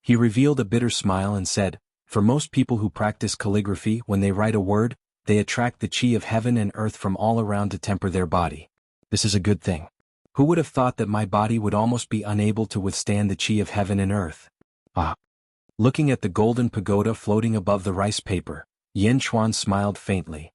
He revealed a bitter smile and said, "For most people who practice calligraphy, when they write a word, they attract the qi of heaven and earth from all around to temper their body. This is a good thing. Who would have thought that my body would almost be unable to withstand the qi of heaven and earth?" Ah! Looking at the golden pagoda floating above the rice paper, Yan Chuan smiled faintly.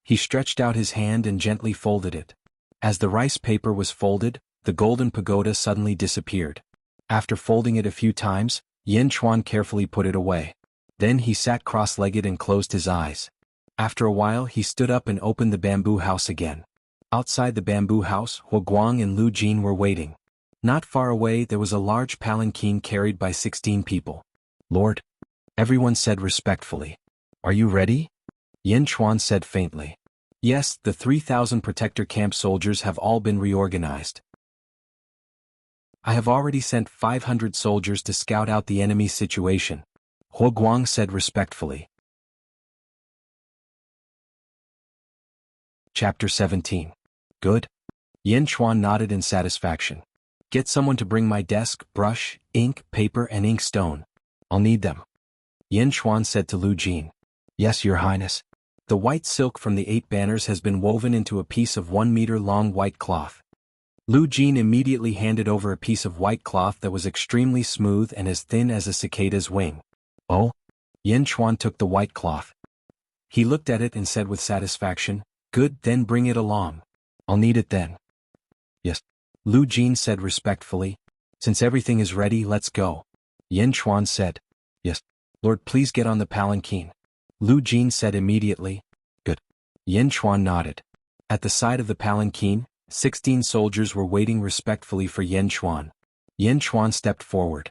He stretched out his hand and gently folded it. As the rice paper was folded, the golden pagoda suddenly disappeared. After folding it a few times, Yan Chuan carefully put it away. Then he sat cross-legged and closed his eyes. After a while he stood up and opened the bamboo house again. Outside the bamboo house, Huo Guang and Lu Jin were waiting. Not far away there was a large palanquin carried by 16 people. "Lord," everyone said respectfully. "Are you ready?" Yan Chuan said faintly. "Yes, the 3,000 protector camp soldiers have all been reorganized. I have already sent 500 soldiers to scout out the enemy's situation," Huo Guang said respectfully. Chapter 17. Good? Yan Chuan nodded in satisfaction. "Get someone to bring my desk, brush, ink, paper and ink stone. I'll need them." Yan Chuan said to Lu Jin. "Yes, Your Highness." The white silk from the 8 banners has been woven into a piece of 1-meter-long white cloth. Lu Jin immediately handed over a piece of white cloth that was extremely smooth and as thin as a cicada's wing. "Oh?" Yan Chuan took the white cloth. He looked at it and said with satisfaction, "Good, then bring it along. I'll need it then." "Yes," Lu Jin said respectfully. "Since everything is ready, let's go." Yan Chuan said. "Yes, Lord, please get on the palanquin." Lu Jin said immediately. "Good." Yan Chuan nodded. At the side of the palanquin, 16 soldiers were waiting respectfully for Yan Chuan. Yan Chuan stepped forward.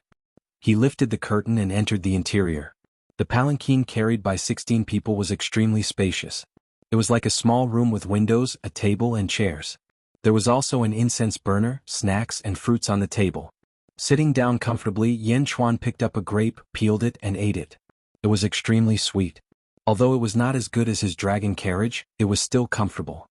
He lifted the curtain and entered the interior. The palanquin carried by 16 people was extremely spacious. It was like a small room with windows, a table and chairs. There was also an incense burner, snacks and fruits on the table. Sitting down comfortably, Yan Chuan picked up a grape, peeled it and ate it. It was extremely sweet. Although it was not as good as his dragon carriage, it was still comfortable.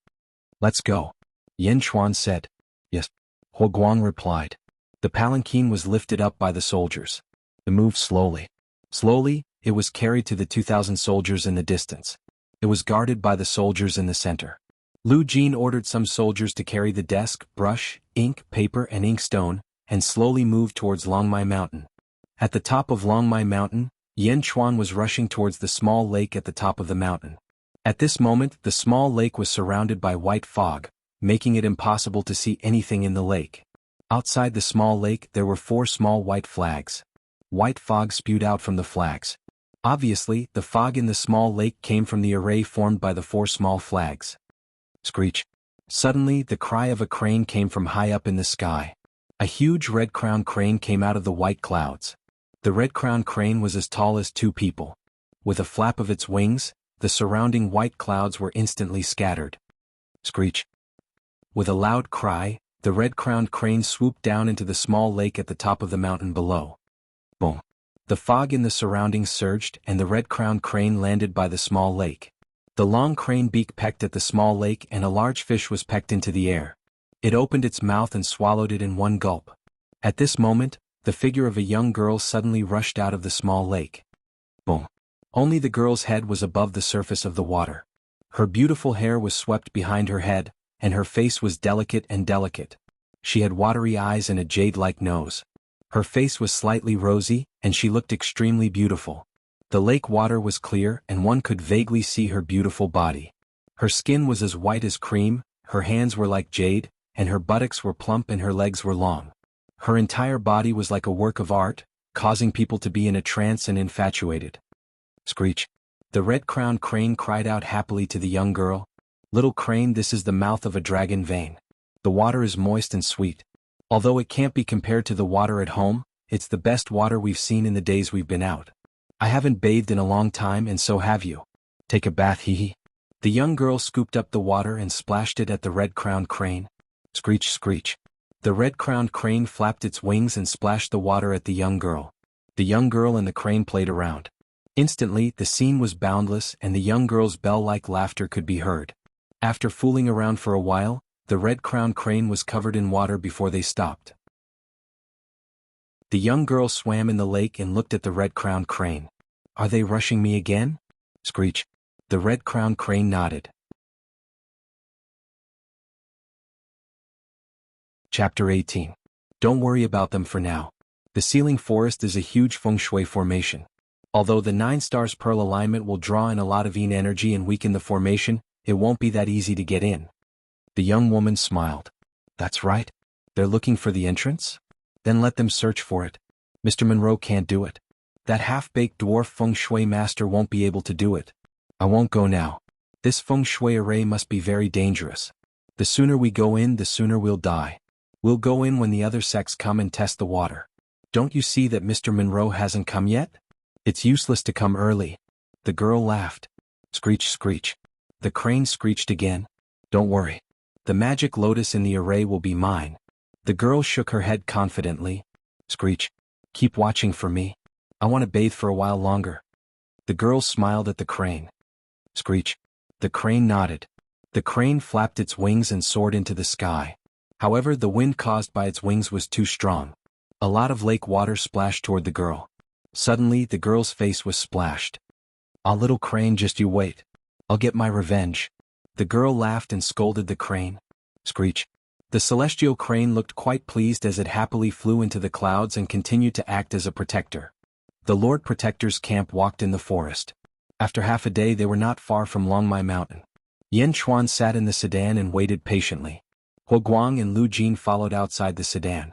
"Let's go," Yan Chuan said. "Yes," Huo Guang replied. The palanquin was lifted up by the soldiers. It moved slowly. Slowly, it was carried to the 2,000 soldiers in the distance. It was guarded by the soldiers in the center. Lu Jin ordered some soldiers to carry the desk, brush, ink, paper and ink stone, and slowly moved towards Longmai Mountain. At the top of Longmai Mountain, Yan Chuan was rushing towards the small lake at the top of the mountain. At this moment, the small lake was surrounded by white fog, making it impossible to see anything in the lake. Outside the small lake there were 4 small white flags. White fog spewed out from the flags. Obviously, the fog in the small lake came from the array formed by the 4 small flags. Screech. Suddenly, the cry of a crane came from high up in the sky. A huge red-crowned crane came out of the white clouds. The red-crowned crane was as tall as 2 people. With a flap of its wings, the surrounding white clouds were instantly scattered. Screech. With a loud cry, the red-crowned crane swooped down into the small lake at the top of the mountain below. Boom. The fog in the surroundings surged and the red-crowned crane landed by the small lake. The long crane beak pecked at the small lake and a large fish was pecked into the air. It opened its mouth and swallowed it in one gulp. At this moment, the figure of a young girl suddenly rushed out of the small lake. Boom. Only the girl's head was above the surface of the water. Her beautiful hair was swept behind her head, and her face was delicate and delicate. She had watery eyes and a jade-like nose. Her face was slightly rosy, and she looked extremely beautiful. The lake water was clear and one could vaguely see her beautiful body. Her skin was as white as cream, her hands were like jade, and her buttocks were plump and her legs were long. Her entire body was like a work of art, causing people to be in a trance and infatuated. Screech. The red-crowned crane cried out happily to the young girl. Little crane, this is the mouth of a dragon vein. The water is moist and sweet. Although it can't be compared to the water at home, it's the best water we've seen in the days we've been out. I haven't bathed in a long time and so have you. Take a bath, hee. The young girl scooped up the water and splashed it at the red-crowned crane. Screech, screech. The red-crowned crane flapped its wings and splashed the water at the young girl. The young girl and the crane played around. Instantly, the scene was boundless and the young girl's bell-like laughter could be heard. After fooling around for a while, the red-crowned crane was covered in water before they stopped. The young girl swam in the lake and looked at the red-crowned crane. Are they rushing me again? Screech. The red-crowned crane nodded. Chapter 18. Don't worry about them for now. The ceiling forest is a huge feng shui formation. Although the 9 stars pearl alignment will draw in a lot of yin energy and weaken the formation, it won't be that easy to get in. The young woman smiled. That's right. They're looking for the entrance? Then let them search for it. Mr. Monroe can't do it. That half-baked dwarf feng shui master won't be able to do it. I won't go now. This feng shui array must be very dangerous. The sooner we go in, the sooner we'll die. We'll go in when the other sects come and test the water. Don't you see that Mr. Monroe hasn't come yet? It's useless to come early. The girl laughed. Screech, screech. The crane screeched again. Don't worry. The magic lotus in the array will be mine. The girl shook her head confidently. Screech. Keep watching for me. I want to bathe for a while longer. The girl smiled at the crane. Screech. The crane nodded. The crane flapped its wings and soared into the sky. However, the wind caused by its wings was too strong. A lot of lake water splashed toward the girl. Suddenly, the girl's face was splashed. Ah, little crane, just you wait. I'll get my revenge. The girl laughed and scolded the crane. Screech. The celestial crane looked quite pleased as it happily flew into the clouds and continued to act as a protector. The Lord Protector's camp walked in the forest. After half a day they were not far from Longmai Mountain. Yen Chuan sat in the sedan and waited patiently. Huo Guang and Lu Jin followed outside the sedan.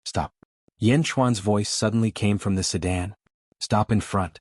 Stop. Yen Chuan's voice suddenly came from the sedan. Stop in front.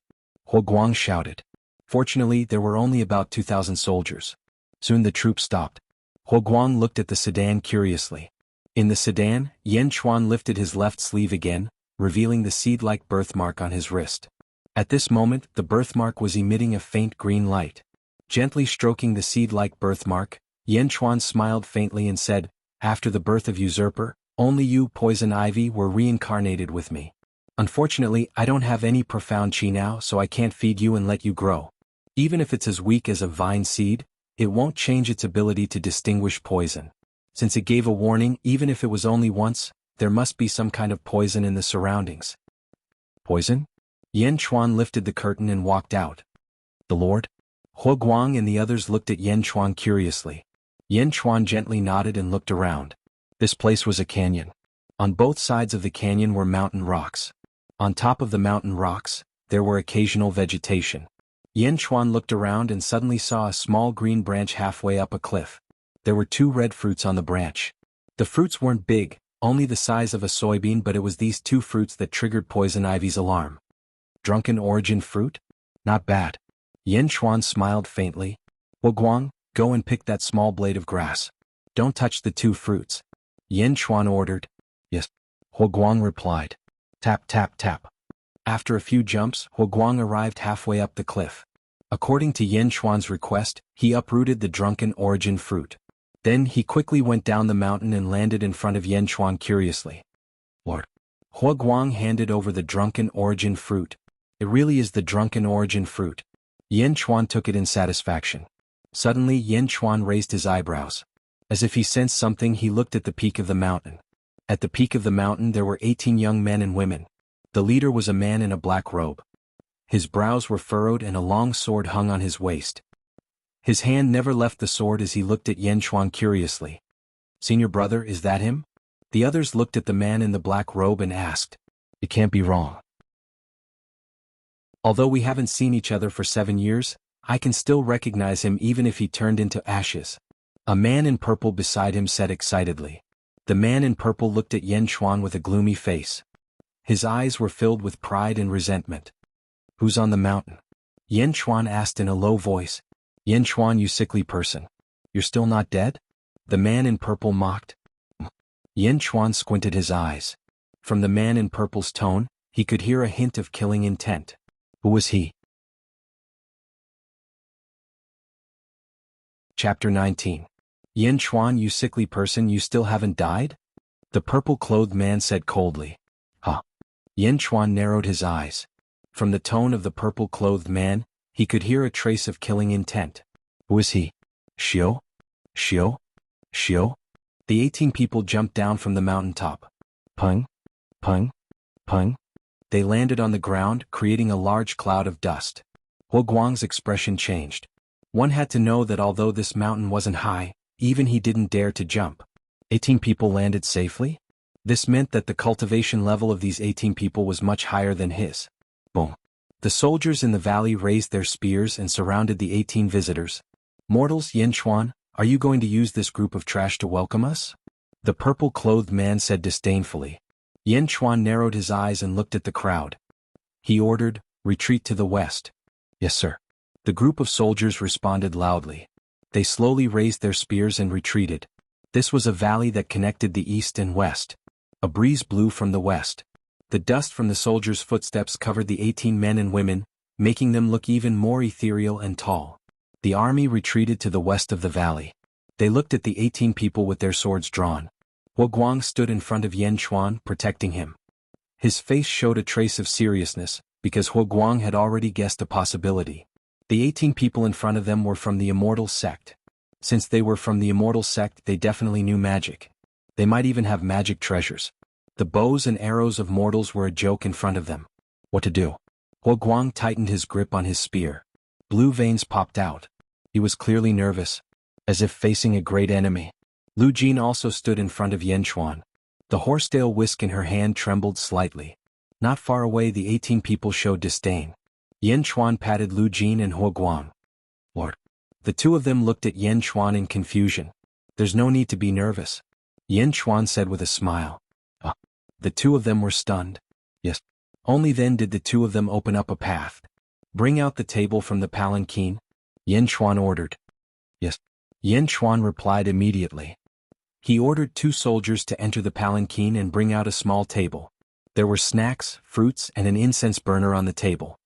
Huo Guang shouted. Fortunately, there were only about 2,000 soldiers. Soon the troop stopped. Huo Guang looked at the sedan curiously. In the sedan, Yen Chuan lifted his left sleeve again, revealing the seed-like birthmark on his wrist. At this moment, the birthmark was emitting a faint green light. Gently stroking the seed-like birthmark, Yen Chuan smiled faintly and said, After the birth of Usurper, only you, Poison Ivy, were reincarnated with me. Unfortunately, I don't have any profound chi now, so I can't feed you and let you grow. Even if it's as weak as a vine seed, it won't change its ability to distinguish poison. Since it gave a warning, even if it was only once, there must be some kind of poison in the surroundings. Poison? Yen Chuan lifted the curtain and walked out. The Lord? Huo Guang and the others looked at Yen Chuan curiously. Yen Chuan gently nodded and looked around. This place was a canyon. On both sides of the canyon were mountain rocks. On top of the mountain rocks, there were occasional vegetation. Yen Chuan looked around and suddenly saw a small green branch halfway up a cliff. There were 2 red fruits on the branch. The fruits weren't big, Only the size of a soybean, but it was these two fruits that triggered Poison Ivy's alarm. Drunken origin fruit? Not bad. Yin Chuan smiled faintly. Guang, go and pick that small blade of grass. Don't touch the two fruits. Yin Chuan ordered. Yes. Guang replied. Tap tap tap. After a few jumps, Guang arrived halfway up the cliff. According to Yin Chuan's request, he uprooted the drunken origin fruit. Then he quickly went down the mountain and landed in front of Yin Chuan curiously. Lord. Guang handed over the drunken origin fruit. It really is the drunken origin fruit. Yin Chuan took it in satisfaction. Suddenly Yin Chuan raised his eyebrows. As if he sensed something, he looked at the peak of the mountain. At the peak of the mountain there were 18 young men and women. The leader was a man in a black robe. His brows were furrowed and a long sword hung on his waist. His hand never left the sword as he looked at Yin Chuan curiously. Senior brother, is that him? The others looked at the man in the black robe and asked. It can't be wrong. Although we haven't seen each other for 7 years, I can still recognize him even if he turned into ashes. A man in purple beside him said excitedly. The man in purple looked at Yin Chuan with a gloomy face. His eyes were filled with pride and resentment. Who's on the mountain? Yin Chuan asked in a low voice. Yin Chuan, you sickly person. You're still not dead? The man in purple mocked. Yin Chuan squinted his eyes. From the man in purple's tone, he could hear a hint of killing intent. Who was he? Chapter 19. Yin Chuan, you sickly person, you still haven't died? The purple-clothed man said coldly. Huh. Yin Chuan narrowed his eyes. From the tone of the purple-clothed man, he could hear a trace of killing intent. Who is he? Xiao? Xiao? Xiao? The 18 people jumped down from the mountaintop. Pung? Pung? Pung? They landed on the ground, creating a large cloud of dust. Guang's expression changed. One had to know that although this mountain wasn't high, even he didn't dare to jump. 18 people landed safely? This meant that the cultivation level of these 18 people was much higher than his. Boom. The soldiers in the valley raised their spears and surrounded the 18 visitors. Mortals, Yin Chuan, are you going to use this group of trash to welcome us? The purple-clothed man said disdainfully. Yin Chuan narrowed his eyes and looked at the crowd. He ordered, retreat to the west. Yes, sir. The group of soldiers responded loudly. They slowly raised their spears and retreated. This was a valley that connected the east and west. A breeze blew from the west. The dust from the soldiers' footsteps covered the 18 men and women, making them look even more ethereal and tall. The army retreated to the west of the valley. They looked at the 18 people with their swords drawn. Guang stood in front of Yin Chuan, protecting him. His face showed a trace of seriousness, because Guang had already guessed a possibility. The 18 people in front of them were from the Immortal sect. Since they were from the Immortal sect, they definitely knew magic. They might even have magic treasures. The bows and arrows of mortals were a joke in front of them. What to do? Guang tightened his grip on his spear. Blue veins popped out. He was clearly nervous, as if facing a great enemy. Lu Jin also stood in front of Yin Chuan. The horsetail whisk in her hand trembled slightly. Not far away the 18 people showed disdain. Yin Chuan patted Lu Jin and Guang. Lord. The two of them looked at Yin Chuan in confusion. There's no need to be nervous. Yin Chuan said with a smile. The two of them were stunned. Yes. Only then did the two of them open up a path. Bring out the table from the palanquin, Yin Chuan ordered. Yes. Yin Chuan replied immediately. He ordered 2 soldiers to enter the palanquin and bring out a small table. There were snacks, fruits, and an incense burner on the table.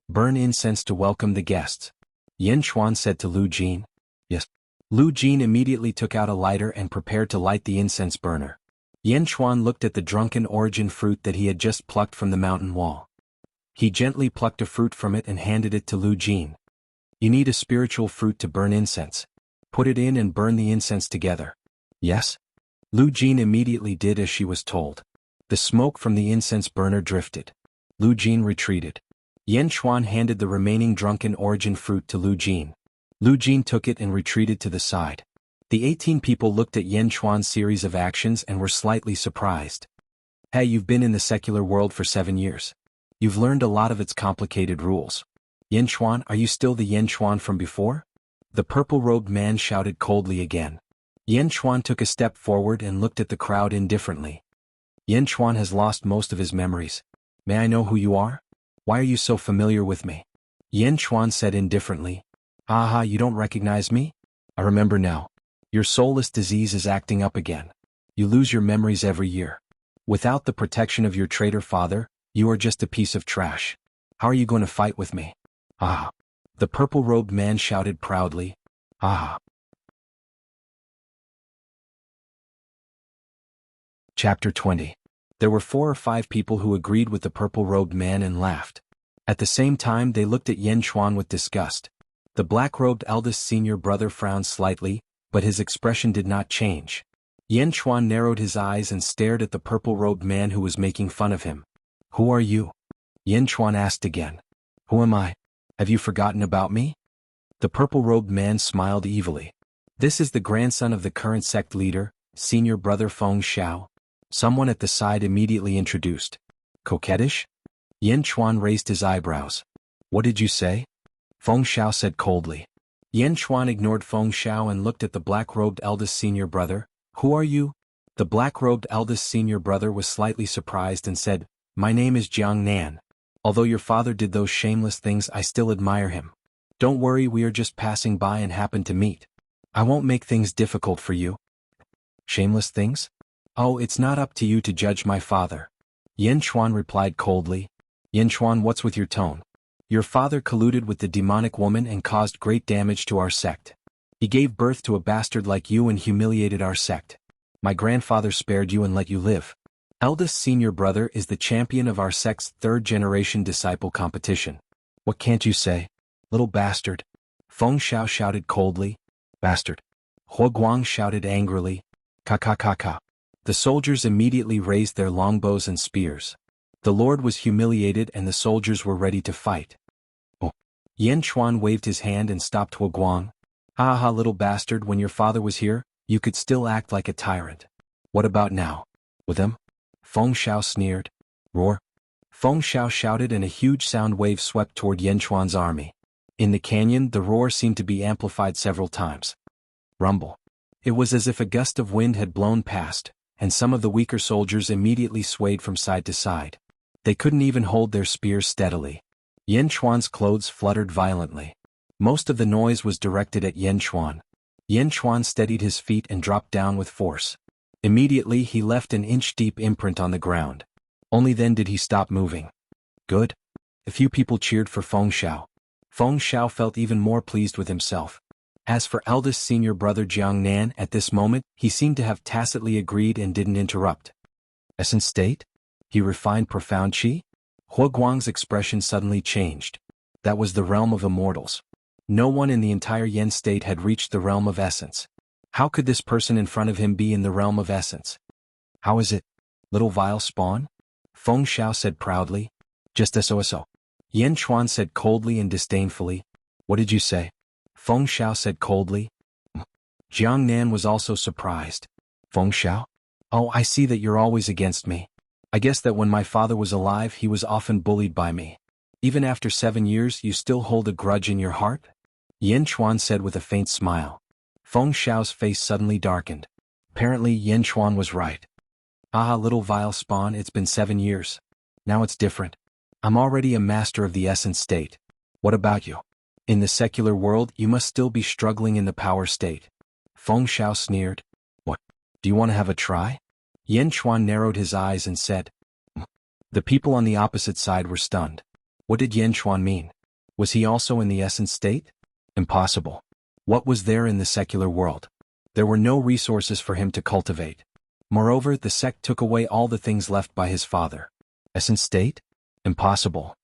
Burn incense to welcome the guests. Yin Chuan said to Lu Jin. Yes. Lu Jin immediately took out a lighter and prepared to light the incense burner. Yin Chuan looked at the drunken origin fruit that he had just plucked from the mountain wall. He gently plucked a fruit from it and handed it to Lu Jin. You need a spiritual fruit to burn incense. Put it in and burn the incense together. Yes? Lu Jin immediately did as she was told. The smoke from the incense burner drifted. Lu Jin retreated. Yin Chuan handed the remaining drunken origin fruit to Lu Jin. Lu Jin took it and retreated to the side. The 18 people looked at Yin Chuan's series of actions and were slightly surprised. Hey, you've been in the secular world for 7 years. You've learned a lot of its complicated rules. Yin Chuan, are you still the Yin Chuan from before? The purple-robed man shouted coldly again. Yan Chuan took a step forward and looked at the crowd indifferently. Yan Chuan has lost most of his memories. May I know who you are? Why are you so familiar with me? Yan Chuan said indifferently. Aha, you don't recognize me? I remember now. Your soulless disease is acting up again. You lose your memories every year. Without the protection of your traitor father, you are just a piece of trash. How are you going to fight with me? Ah! The purple-robed man shouted proudly. Ah! Chapter 20. There were 4 or 5 people who agreed with the purple-robed man and laughed. At the same time they looked at Yan Chuan with disgust. The black-robed eldest senior brother frowned slightly, but his expression did not change. Yan Chuan narrowed his eyes and stared at the purple-robed man who was making fun of him. Who are you? Yan Chuan asked again. Who am I? Have you forgotten about me? The purple-robed man smiled evilly. This is the grandson of the current sect leader, senior brother Feng Xiao. Someone at the side immediately introduced. Coquettish? Yan Chuan raised his eyebrows. What did you say? Feng Xiao said coldly. Yan Chuan ignored Feng Xiao and looked at the black-robed eldest senior brother. Who are you? The black-robed eldest senior brother was slightly surprised and said, My name is Jiang Nan. Although your father did those shameless things, I still admire him. Don't worry, we are just passing by and happened to meet. I won't make things difficult for you. Shameless things? Oh, it's not up to you to judge my father. Yan Chuan replied coldly. Yan Chuan, what's with your tone? Your father colluded with the demonic woman and caused great damage to our sect. He gave birth to a bastard like you and humiliated our sect. My grandfather spared you and let you live. Eldest senior brother is the champion of our sect's 3rd-generation disciple competition. What can't you say? Little bastard. Feng Xiao shouted coldly. Bastard. Hua Guang shouted angrily. Ka. The soldiers immediately raised their longbows and spears. The lord was humiliated and the soldiers were ready to fight. Oh. Yan Chuan waved his hand and stopped Hua Guang. Ha, little bastard, when your father was here, you could still act like a tyrant. What about now? With him? Feng Xiao sneered. Roar. Feng Xiao shouted and a huge sound wave swept toward Yan Chuan's army. In the canyon, the roar seemed to be amplified several times. Rumble. It was as if a gust of wind had blown past, and some of the weaker soldiers immediately swayed from side to side. They couldn't even hold their spears steadily. Yan Chuan's clothes fluttered violently. Most of the noise was directed at Yan Chuan. Yan Chuan steadied his feet and dropped down with force. Immediately he left an inch-deep imprint on the ground. Only then did he stop moving. Good. A few people cheered for Feng Xiao. Feng Xiao felt even more pleased with himself. As for eldest senior brother Jiang Nan, at this moment, he seemed to have tacitly agreed and didn't interrupt. Essence state? He refined profound qi? Hua Guang's expression suddenly changed. That was the realm of immortals. No one in the entire Yen state had reached the realm of essence. How could this person in front of him be in the realm of essence? How is it? Little vile spawn? Feng Xiao said proudly. Just so. Yan Chuan said coldly and disdainfully. What did you say? Feng Xiao said coldly. Jiang Nan was also surprised. Feng Xiao? Oh, I see that you're always against me. I guess that when my father was alive he was often bullied by me. Even after 7 years you still hold a grudge in your heart? Yan Chuan said with a faint smile. Feng Xiao's face suddenly darkened. Apparently Yan Chuan was right. Ah, little vile spawn, it's been 7 years. Now it's different. I'm already a master of the essence state. What about you? In the secular world you must still be struggling in the power state. Feng Xiao sneered. What? Do you want to have a try? Yan Chuan narrowed his eyes and said. The people on the opposite side were stunned. What did Yan Chuan mean? Was he also in the essence state? Impossible. What was there in the secular world? There were no resources for him to cultivate. Moreover, the sect took away all the things left by his father. Essence state? Impossible.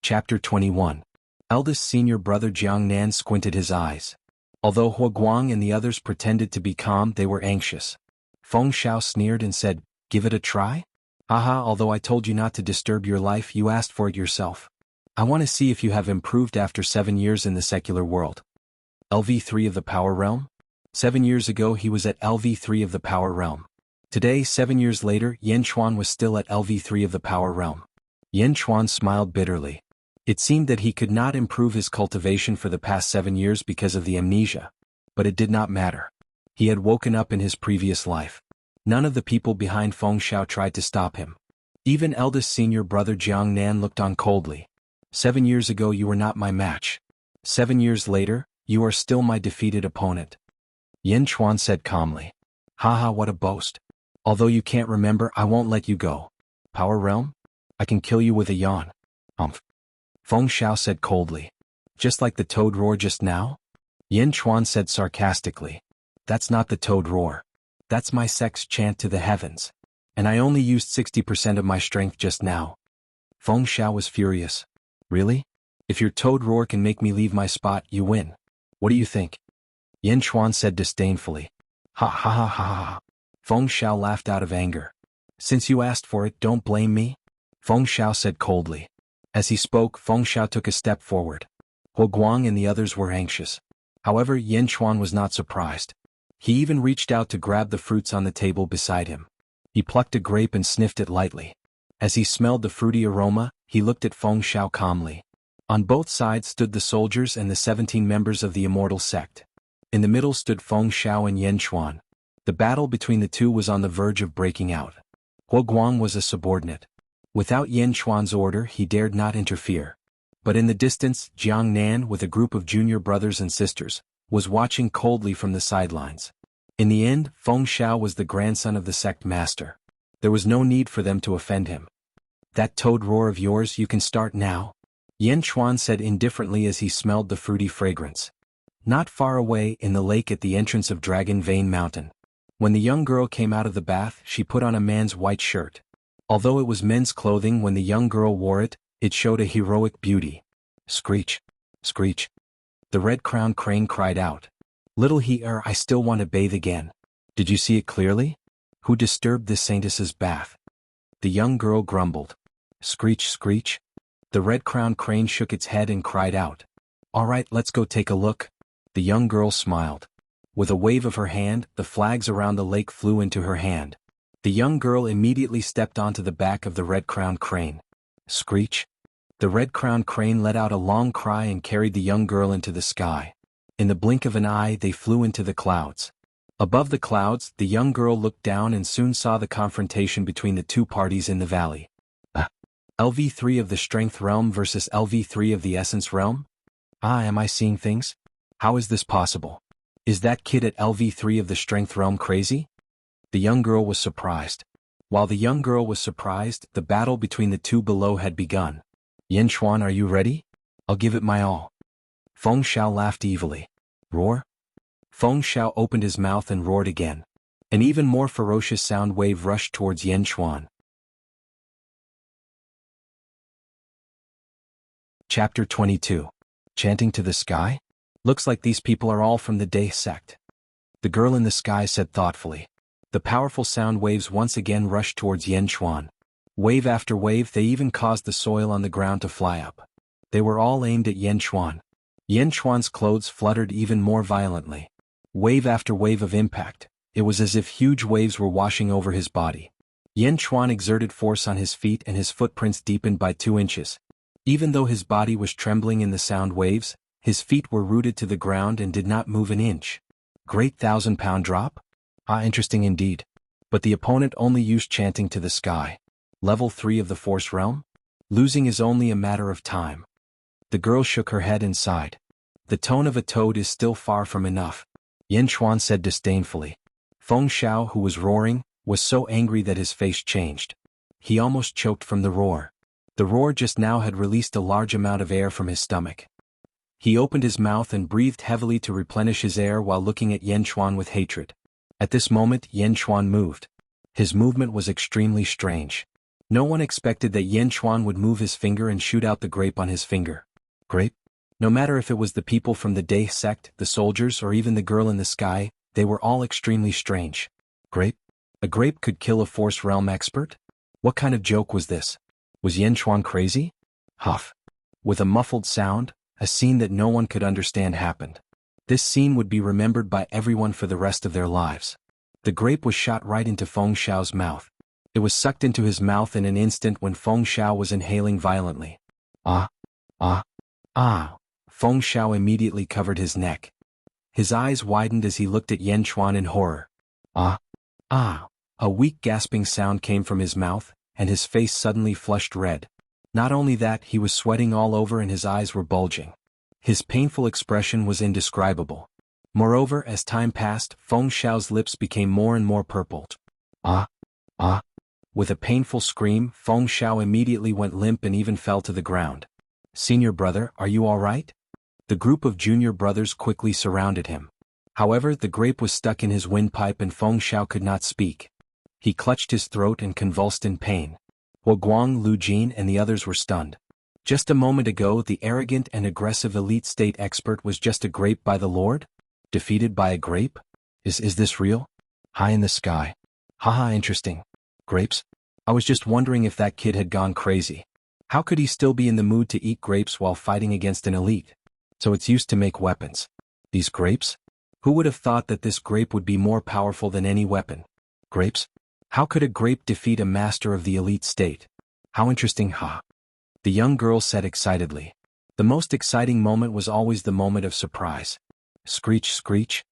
Chapter 21. Eldest senior brother Jiang Nan squinted his eyes. Although Hua Guang and the others pretended to be calm, they were anxious. Feng Xiao sneered and said, Give it a try? Haha, although I told you not to disturb your life, you asked for it yourself. I want to see if you have improved after 7 years in the secular world. LV3 of the Power Realm? 7 years ago he was at LV3 of the Power Realm. Today, 7 years later, Yan Chuan was still at LV3 of the Power Realm. Yan Chuan smiled bitterly. It seemed that he could not improve his cultivation for the past 7 years because of the amnesia. But it did not matter. He had woken up in his previous life. None of the people behind Feng Xiao tried to stop him. Even eldest senior brother Jiang Nan looked on coldly. 7 years ago you were not my match. 7 years later, you are still my defeated opponent. Yin Chuan said calmly. Haha, what a boast. Although you can't remember, I won't let you go. Power realm? I can kill you with a yawn. Humph. Feng Xiao said coldly. Just like the toad roar just now? Yin Chuan said sarcastically. That's not the toad roar. That's my sex chant to the heavens. And I only used 60% of my strength just now. Feng Xiao was furious. Really? If your toad roar can make me leave my spot, you win. What do you think? Yin Chuan said disdainfully. Ha ha ha ha ha. Feng Xiao laughed out of anger. Since you asked for it, don't blame me. Feng Xiao said coldly. As he spoke, Feng Xiao took a step forward. Huo Guang and the others were anxious. However, Yin Chuan was not surprised. He even reached out to grab the fruits on the table beside him. He plucked a grape and sniffed it lightly. As he smelled the fruity aroma, he looked at Feng Xiao calmly. On both sides stood the soldiers and the 17 members of the Immortal sect. In the middle stood Feng Xiao and Yin Chuan. The battle between the two was on the verge of breaking out. Huo Guang was a subordinate. Without Yin Chuan's order, he dared not interfere. But in the distance, Jiang Nan, with a group of junior brothers and sisters, was watching coldly from the sidelines. In the end, Feng Xiao was the grandson of the sect master. There was no need for them to offend him. That toad roar of yours, you can start now. Yin Chuan said indifferently as he smelled the fruity fragrance. Not far away, in the lake at the entrance of Dragon Vein Mountain. When the young girl came out of the bath, she put on a man's white shirt. Although it was men's clothing, when the young girl wore it, it showed a heroic beauty. Screech! Screech! The red-crowned crane cried out. Little he-er, I still want to bathe again. Did you see it clearly? Who disturbed this saintess's bath? The young girl grumbled. Screech, screech. The red-crowned crane shook its head and cried out. All right, let's go take a look. The young girl smiled. With a wave of her hand, the flags around the lake flew into her hand. The young girl immediately stepped onto the back of the red-crowned crane. Screech. The red-crowned crane let out a long cry and carried the young girl into the sky. In the blink of an eye, they flew into the clouds. Above the clouds, the young girl looked down and soon saw the confrontation between the two parties in the valley. LV3 of the Strength Realm versus LV3 of the Essence Realm? Am I seeing things? How is this possible? Is that kid at LV3 of the Strength Realm crazy? The young girl was surprised. While the young girl was surprised, the battle between the two below had begun. Yin Chuan, are you ready? I'll give it my all. Feng Xiao laughed evilly. Roar? Feng Xiao opened his mouth and roared again. An even more ferocious sound wave rushed towards Yin Chuan. Chapter 22. Chanting to the sky? Looks like these people are all from the Day sect. The girl in the sky said thoughtfully. The powerful sound waves once again rushed towards Yin Chuan. Wave after wave, they even caused the soil on the ground to fly up. They were all aimed at Yin Chuan. Yin Chuan's clothes fluttered even more violently. Wave after wave of impact, it was as if huge waves were washing over his body. Yin Chuan exerted force on his feet and his footprints deepened by 2 inches. Even though his body was trembling in the sound waves, his feet were rooted to the ground and did not move an inch. Great 1,000-pound drop? Interesting indeed. But the opponent only used chanting to the sky. Level 3 of the Force Realm? Losing is only a matter of time. The girl shook her head and sighed. The tone of a toad is still far from enough. Yin Chuan said disdainfully. Feng Xiao, who was roaring, was so angry that his face changed. He almost choked from the roar. The roar just now had released a large amount of air from his stomach. He opened his mouth and breathed heavily to replenish his air while looking at Yin Chuan with hatred. At this moment, Yin Chuan moved. His movement was extremely strange. No one expected that Yin Chuan would move his finger and shoot out the grape on his finger. Grape? No matter if it was the people from the Day sect, the soldiers, or even the girl in the sky, they were all extremely strange. Grape? A grape could kill a Force Realm expert? What kind of joke was this? Was Yin Chuan crazy? Huff. With a muffled sound, a scene that no one could understand happened. This scene would be remembered by everyone for the rest of their lives. The grape was shot right into Feng Xiao's mouth. It was sucked into his mouth in an instant when Feng Xiao was inhaling violently. Ah, ah. Feng Xiao immediately covered his neck. His eyes widened as he looked at Yan Chuan in horror. Ah, ah. A weak gasping sound came from his mouth, and his face suddenly flushed red. Not only that, he was sweating all over and his eyes were bulging. His painful expression was indescribable. Moreover, as time passed, Feng Xiao's lips became more and more purpled. Ah, ah. With a painful scream, Feng Xiao immediately went limp and even fell to the ground. Senior brother, are you all right? The group of junior brothers quickly surrounded him. However, the grape was stuck in his windpipe and Feng Xiao could not speak. He clutched his throat and convulsed in pain. Guang, Lu Jin and the others were stunned. Just a moment ago, the arrogant and aggressive elite state expert was just a grape by the Lord? Defeated by a grape? Is this real? High in the sky. Haha, interesting. Grapes? I was just wondering if that kid had gone crazy. How could he still be in the mood to eat grapes while fighting against an elite? So it's used to make weapons. These grapes? Who would have thought that this grape would be more powerful than any weapon? Grapes? How could a grape defeat a master of the elite state? How interesting, ha! The young girl said excitedly. The most exciting moment was always the moment of surprise. Screech, screech.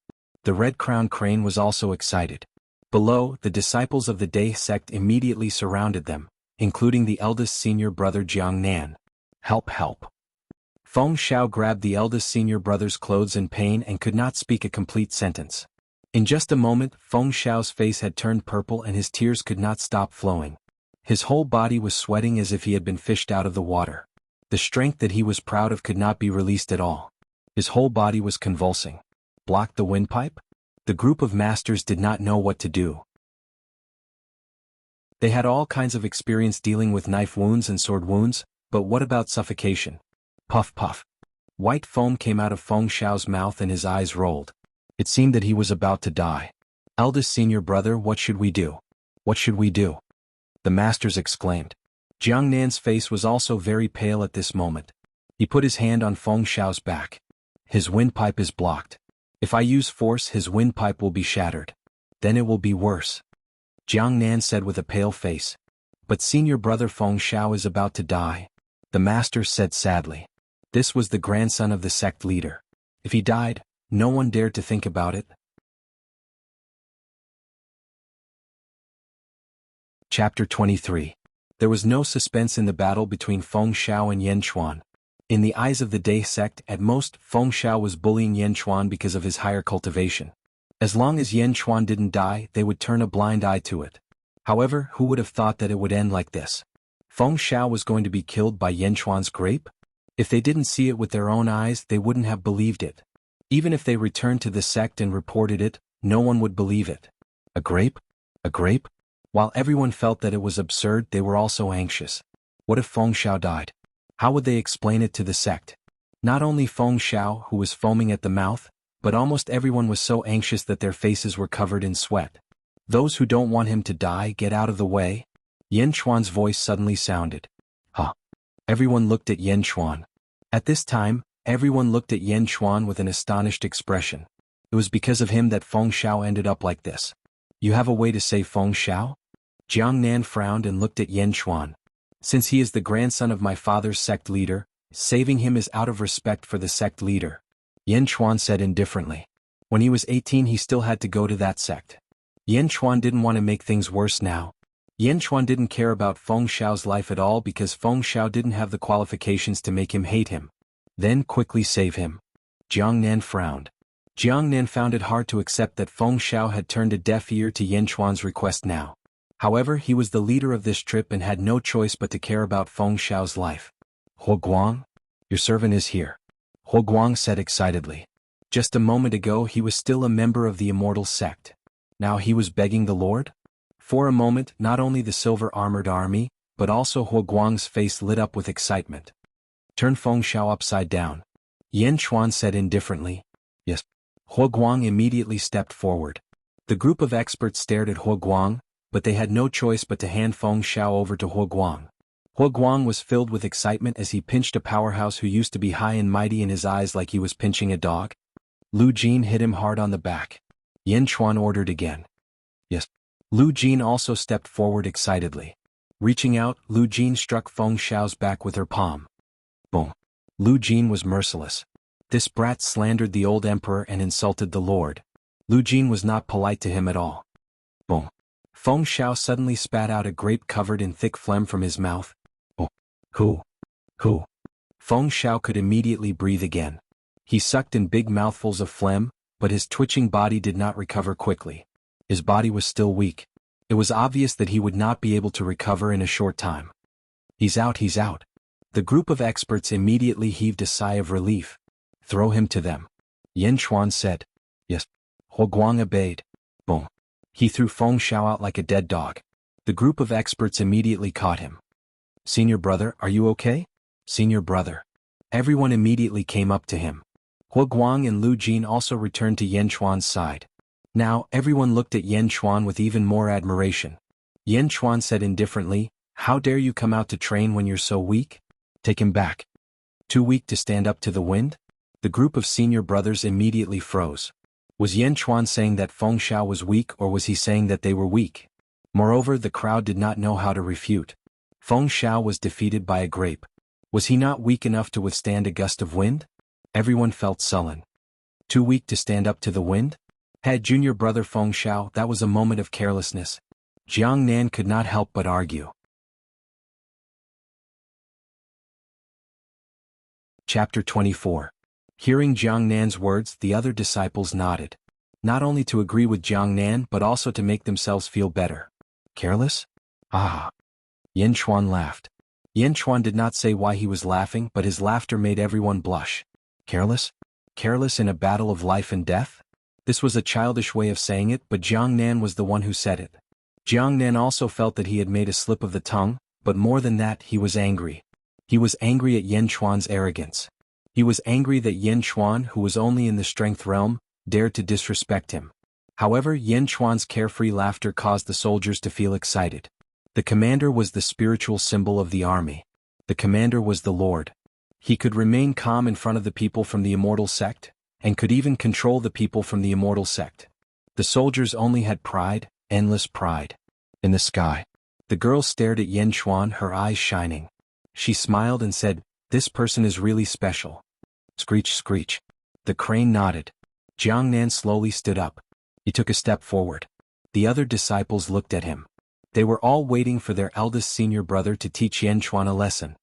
The red-crowned crane was also excited. Below, the disciples of the Day sect immediately surrounded them, including the eldest senior brother Jiang Nan. Help, help. Feng Xiao grabbed the eldest senior brother's clothes in pain and could not speak a complete sentence. In just a moment, Feng Xiao's face had turned purple and his tears could not stop flowing. His whole body was sweating as if he had been fished out of the water. The strength that he was proud of could not be released at all. His whole body was convulsing. Blocked the windpipe? The group of masters did not know what to do. They had all kinds of experience dealing with knife wounds and sword wounds, but what about suffocation? Puff puff. White foam came out of Feng Xiao's mouth and his eyes rolled. It seemed that he was about to die. Eldest senior brother, what should we do? What should we do? The masters exclaimed. Jiang Nan's face was also very pale at this moment. He put his hand on Feng Xiao's back. His windpipe is blocked. If I use force, his windpipe will be shattered. Then it will be worse. Jiang Nan said with a pale face. But senior brother Feng Xiao is about to die. The master said sadly. This was the grandson of the sect leader. If he died, no one dared to think about it. Chapter 23. There was no suspense in the battle between Feng Xiao and Yan Chuan. In the eyes of the Day sect, at most, Feng Xiao was bullying Yan Chuan because of his higher cultivation. As long as Yan Chuan didn't die, they would turn a blind eye to it. However, who would have thought that it would end like this? Feng Xiao was going to be killed by Yan Chuan's grape? If they didn't see it with their own eyes, they wouldn't have believed it. Even if they returned to the sect and reported it, no one would believe it. A grape? A grape? While everyone felt that it was absurd, they were also anxious. What if Feng Xiao died? How would they explain it to the sect? Not only Feng Xiao, who was foaming at the mouth, but almost everyone was so anxious that their faces were covered in sweat. Those who don't want him to die, get out of the way. Yan Chuan's voice suddenly sounded. Huh. Everyone looked at Yan Chuan. At this time, everyone looked at Yan Chuan with an astonished expression. It was because of him that Feng Xiao ended up like this. You have a way to save Feng Xiao? Jiang Nan frowned and looked at Yan Chuan. Since he is the grandson of my father's sect leader, saving him is out of respect for the sect leader. Yan Chuan said indifferently. When he was 18 he still had to go to that sect. Yan Chuan didn't want to make things worse now. Yan Chuan didn't care about Feng Xiao's life at all because Feng Xiao didn't have the qualifications to make him hate him. Then quickly save him. Jiang Nan frowned. Jiang Nan found it hard to accept that Feng Xiao had turned a deaf ear to Yan Chuan's request now. However, he was the leader of this trip and had no choice but to care about Feng Xiao's life. Guang, your servant is here. Guang said excitedly. Just a moment ago he was still a member of the Immortal sect. Now he was begging the Lord? For a moment, not only the silver-armored army, but also Guang's face lit up with excitement. Turn Feng Xiao upside down. Yan Chuan said indifferently. Yes. Guang immediately stepped forward. The group of experts stared at Guang, but they had no choice but to hand Feng Xiao over to Guang. Guang was filled with excitement as he pinched a powerhouse who used to be high and mighty in his eyes like he was pinching a dog. Lu Jin hit him hard on the back. Yan Chuan ordered again. Yes. Lu Jin also stepped forward excitedly. Reaching out, Lu Jin struck Feng Xiao's back with her palm. Boom. Lu Jin was merciless. This brat slandered the old emperor and insulted the lord. Lu Jin was not polite to him at all. Boom. Feng Xiao suddenly spat out a grape covered in thick phlegm from his mouth. Oh. Who? Feng Xiao could immediately breathe again. He sucked in big mouthfuls of phlegm, but his twitching body did not recover quickly. His body was still weak. It was obvious that he would not be able to recover in a short time. He's out. The group of experts immediately heaved a sigh of relief. Throw him to them. Yan Chuan said. Yes. Huoguang obeyed. Boom. He threw Feng Xiao out like a dead dog. The group of experts immediately caught him. Senior brother, are you okay? Senior brother. Everyone immediately came up to him. Huoguang and Lu Jin also returned to Yan Chuan's side. Now, everyone looked at Yan Chuan with even more admiration. Yan Chuan said indifferently, how dare you come out to train when you're so weak? Take him back. Too weak to stand up to the wind? The group of senior brothers immediately froze. Was Yan Chuan saying that Feng Xiao was weak, or was he saying that they were weak? Moreover, the crowd did not know how to refute. Feng Xiao was defeated by a grape. Was he not weak enough to withstand a gust of wind? Everyone felt sullen. Too weak to stand up to the wind? Had junior brother Feng Xiao, that was a moment of carelessness. Jiang Nan could not help but argue. Chapter 24. Hearing Jiang Nan's words, the other disciples nodded. Not only to agree with Jiang Nan but also to make themselves feel better. Careless? Ah. Yan Chuan laughed. Yan Chuan did not say why he was laughing, but his laughter made everyone blush. Careless? Careless in a battle of life and death? This was a childish way of saying it, but Jiang Nan was the one who said it. Jiang Nan also felt that he had made a slip of the tongue, but more than that, he was angry. He was angry at Yan Chuan's arrogance. He was angry that Yan Chuan, who was only in the strength realm, dared to disrespect him. However, Yan Chuan's carefree laughter caused the soldiers to feel excited. The commander was the spiritual symbol of the army. The commander was the Lord. He could remain calm in front of the people from the Immortal sect, and could even control the people from the Immortal sect. The soldiers only had pride, endless pride. In the sky, the girl stared at Yan Chuan, her eyes shining. She smiled and said, "This person is really special." Screech, screech. The crane nodded. Jiang Nan slowly stood up. He took a step forward. The other disciples looked at him. They were all waiting for their eldest senior brother to teach Yan Chuan a lesson.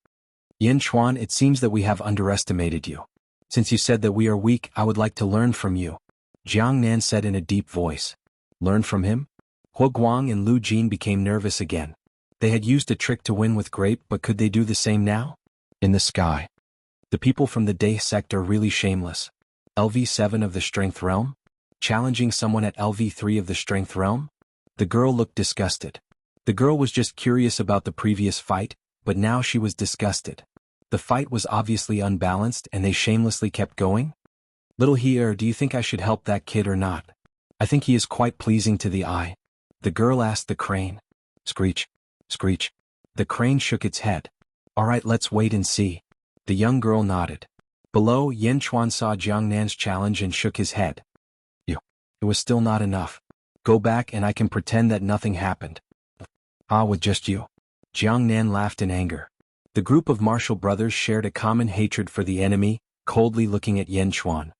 Yan Chuan, it seems that we have underestimated you. Since you said that we are weak, I would like to learn from you. Jiang Nan said in a deep voice. Learn from him? Huoguang and Lu Jin became nervous again. They had used a trick to win with grape, but could they do the same now? In the sky. The people from the Day sect are really shameless. LV7 of the Strength Realm? Challenging someone at LV3 of the Strength Realm? The girl looked disgusted. The girl was just curious about the previous fight, but now she was disgusted. The fight was obviously unbalanced and they shamelessly kept going? Little He-er, do you think I should help that kid or not? I think he is quite pleasing to the eye. The girl asked the crane. Screech. Screech. The crane shook its head. All right, let's wait and see. The young girl nodded. Below, Yan Chuan saw Jiang Nan's challenge and shook his head. It was still not enough. Go back and I can pretend that nothing happened. Ah, with just you. Jiang Nan laughed in anger. The group of martial brothers shared a common hatred for the enemy, coldly looking at Yan Chuan.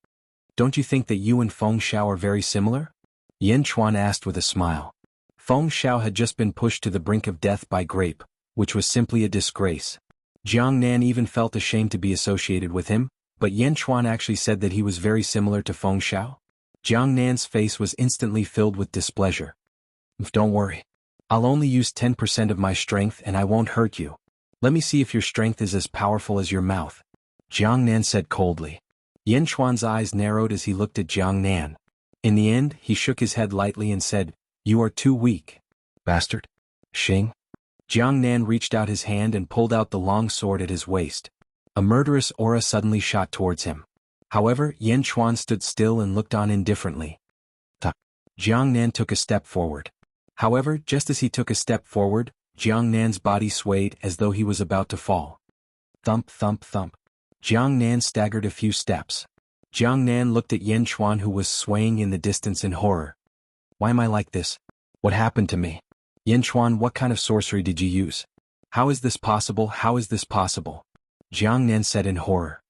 Don't you think that you and Feng Xiao are very similar? Yan Chuan asked with a smile. Feng Xiao had just been pushed to the brink of death by grape, which was simply a disgrace. Jiang Nan even felt ashamed to be associated with him, but Yan Chuan actually said that he was very similar to Feng Xiao. Jiang Nan's face was instantly filled with displeasure. Don't worry. I'll only use 10% of my strength and I won't hurt you. Let me see if your strength is as powerful as your mouth. Jiang Nan said coldly. Yan Chuan's eyes narrowed as he looked at Jiang Nan. In the end, he shook his head lightly and said, You are too weak. Bastard. Xing. Jiang Nan reached out his hand and pulled out the long sword at his waist. A murderous aura suddenly shot towards him. However, Yan Chuan stood still and looked on indifferently. Jiang Nan took a step forward. However, just as he took a step forward, Jiang Nan's body swayed as though he was about to fall. Thump, thump, thump. Jiang Nan staggered a few steps. Jiang Nan looked at Yan Chuan, who was swaying in the distance in horror. Why am I like this? What happened to me? Yan Chuan, what kind of sorcery did you use? How is this possible? How is this possible? Jiang Nan said in horror.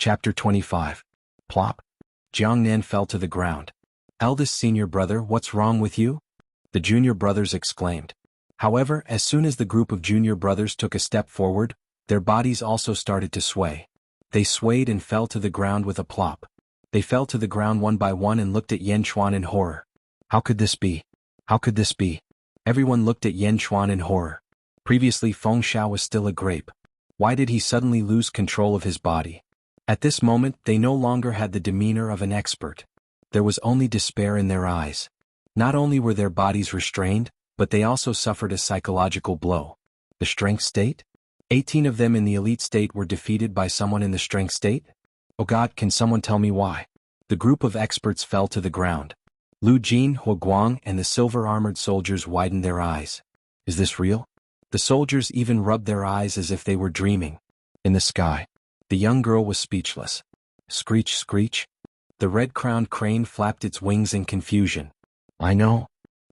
Chapter 25. Plop. Jiang Nan fell to the ground. Eldest senior brother, what's wrong with you? The junior brothers exclaimed. However, as soon as the group of junior brothers took a step forward, their bodies also started to sway. They swayed and fell to the ground with a plop. They fell to the ground one by one and looked at Yan Chuan in horror. How could this be? How could this be? Everyone looked at Yan Chuan in horror. Previously Feng Xiao was still a grape. Why did he suddenly lose control of his body? At this moment they no longer had the demeanor of an expert. There was only despair in their eyes. Not only were their bodies restrained, but they also suffered a psychological blow. The strength state? 18 of them in the elite state were defeated by someone in the strength state? Oh God, can someone tell me why? The group of experts fell to the ground. Lu Jin, Hua Guang, and the silver-armored soldiers widened their eyes. Is this real? The soldiers even rubbed their eyes as if they were dreaming. In the sky, the young girl was speechless. Screech, screech. The red-crowned crane flapped its wings in confusion. I know.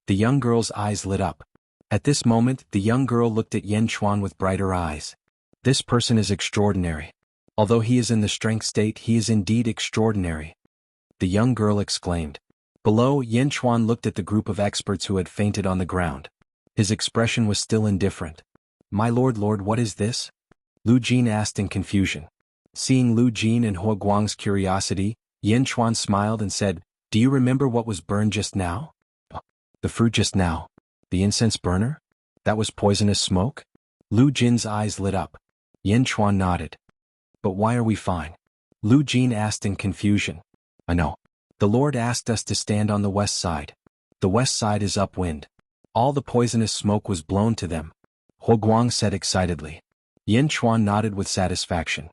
The young girl's eyes lit up. At this moment, the young girl looked at Yan Chuan with brighter eyes. This person is extraordinary. Although he is in the strength state, he is indeed extraordinary. The young girl exclaimed. Below, Yan Chuan looked at the group of experts who had fainted on the ground. His expression was still indifferent. My lord, what is this? Lu Jin asked in confusion. Seeing Lu Jin and Hua Guang's curiosity, Yan Chuan smiled and said, Do you remember what was burned just now? The fruit just now. The incense burner? That was poisonous smoke? Lu Jin's eyes lit up. Yan Chuan nodded. But why are we fine? Lu Jin asked in confusion. I know. The Lord asked us to stand on the west side. The west side is upwind. All the poisonous smoke was blown to them. Hua Guang said excitedly. Yan Chuan nodded with satisfaction.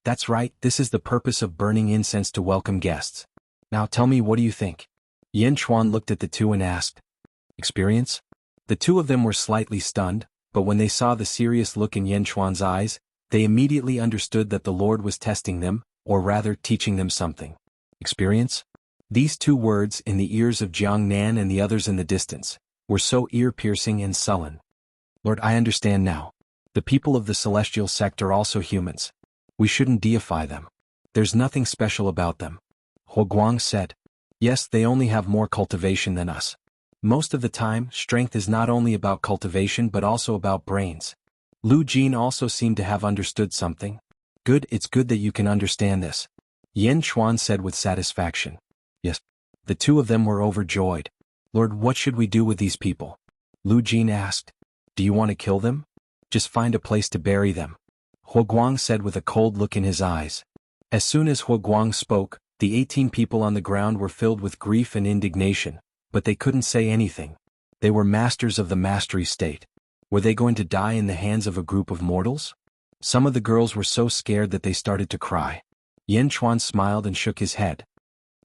That's right, this is the purpose of burning incense to welcome guests. Now tell me, what do you think? Yan Chuan looked at the two and asked. Experience? The two of them were slightly stunned, but when they saw the serious look in Yan Chuan's eyes, they immediately understood that the Lord was testing them, or rather teaching them something. Experience? These two words, in the ears of Jiang Nan and the others in the distance, were so ear-piercing and sullen. Lord, I understand now. The people of the celestial sect are also humans. We shouldn't deify them. There's nothing special about them. Hua Guang said. Yes, they only have more cultivation than us. Most of the time, strength is not only about cultivation but also about brains. Lu Jin also seemed to have understood something. Good, it's good that you can understand this. Yan Chuan said with satisfaction. Yes. The two of them were overjoyed. Lord, what should we do with these people? Lu Jin asked. Do you want to kill them? Just find a place to bury them. Hua Guang said with a cold look in his eyes. As soon as Hua Guang spoke, the 18 people on the ground were filled with grief and indignation, but they couldn't say anything. They were masters of the mastery state. Were they going to die in the hands of a group of mortals? Some of the girls were so scared that they started to cry. Yan Chuan smiled and shook his head.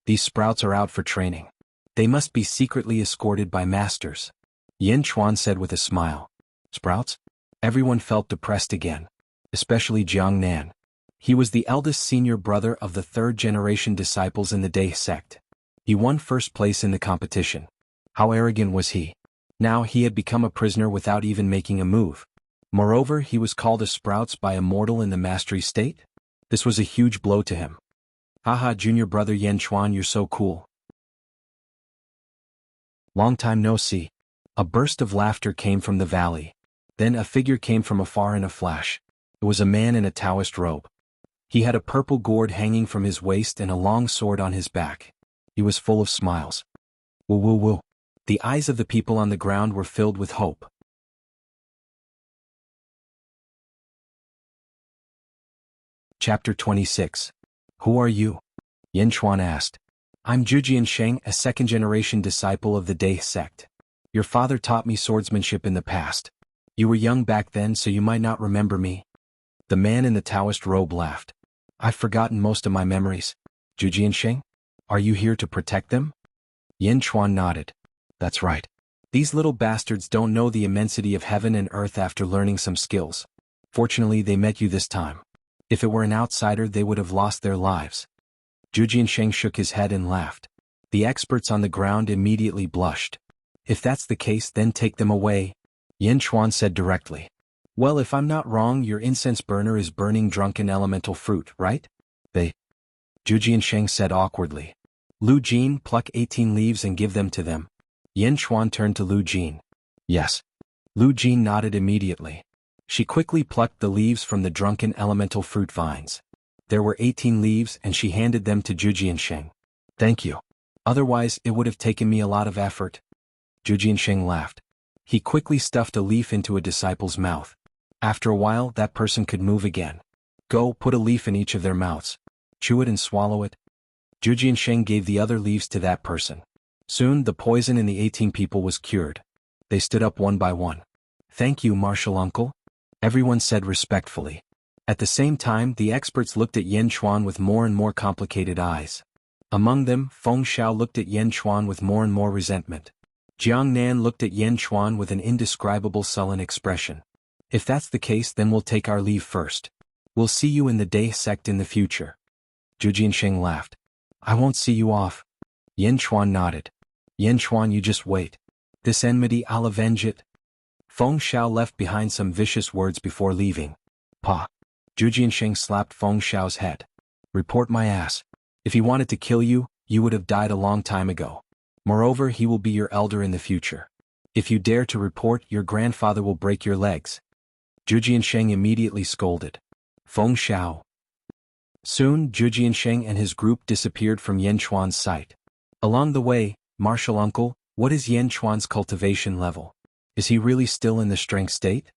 These sprouts are out for training. They must be secretly escorted by masters. Yan Chuan said with a smile. Sprouts? Everyone felt depressed again. Especially Jiang Nan. He was the eldest senior brother of the third-generation disciples in the Dai sect. He won first place in the competition. How arrogant was he? Now he had become a prisoner without even making a move. Moreover, he was called a sprouts by Immortal in the mastery state? This was a huge blow to him. Haha, junior brother Yan Chuan, you're so cool. Long time no see. A burst of laughter came from the valley. Then a figure came from afar in a flash. It was a man in a Taoist robe. He had a purple gourd hanging from his waist and a long sword on his back. He was full of smiles. Woo woo woo. The eyes of the people on the ground were filled with hope. Chapter 26. Who are you? Yan Chuan asked. I'm Zhujian Sheng, a second-generation disciple of the Dai sect. Your father taught me swordsmanship in the past. You were young back then, so you might not remember me. The man in the Taoist robe laughed. I've forgotten most of my memories. Zhujian Sheng? Are you here to protect them? Yan Chuan nodded. That's right. These little bastards don't know the immensity of heaven and earth after learning some skills. Fortunately, they met you this time. If it were an outsider, they would have lost their lives. Zhujian Sheng shook his head and laughed. The experts on the ground immediately blushed. If that's the case, then take them away. Yan Chuan said directly. Well, if I'm not wrong, your incense burner is burning drunken elemental fruit, right? They. Zhu Jiansheng said awkwardly. Lu Jin, pluck 18 leaves and give them to them. Yan Xuan turned to Lu Jin. Yes. Lu Jin nodded immediately. She quickly plucked the leaves from the drunken elemental fruit vines. There were 18 leaves and she handed them to Zhu Jiansheng. Thank you. Otherwise it would have taken me a lot of effort. Zhu Jiansheng laughed. He quickly stuffed a leaf into a disciple's mouth. After a while that person could move again. Go, put a leaf in each of their mouths. Chew it and swallow it. Zhu Jiansheng gave the other leaves to that person. Soon the poison in the 18 people was cured. They stood up one by one. Thank you, martial uncle. Everyone said respectfully. At the same time the experts looked at Yan Xuan with more and more complicated eyes. Among them, Feng Xiao looked at Yan Xuan with more and more resentment. Jiang Nan looked at Yan Xuan with an indescribable sullen expression. If that's the case, then we'll take our leave first. We'll see you in the Day sect in the future. Zhu Jiansheng laughed. I won't see you off. Yan Xuan nodded. Yan Xuan, you just wait. This enmity, I'll avenge it. Feng Xiao left behind some vicious words before leaving. Pa. Zhu Jiansheng slapped Feng Xiao's head. Report my ass. If he wanted to kill you, you would have died a long time ago. Moreover, he will be your elder in the future. If you dare to report, your grandfather will break your legs. Zhu Jiansheng immediately scolded. Feng Xiao. Soon, Zhu Jiansheng and his group disappeared from Yan Xuan's sight. Along the way, martial uncle, what is Yan Xuan's cultivation level? Is he really still in the strength state?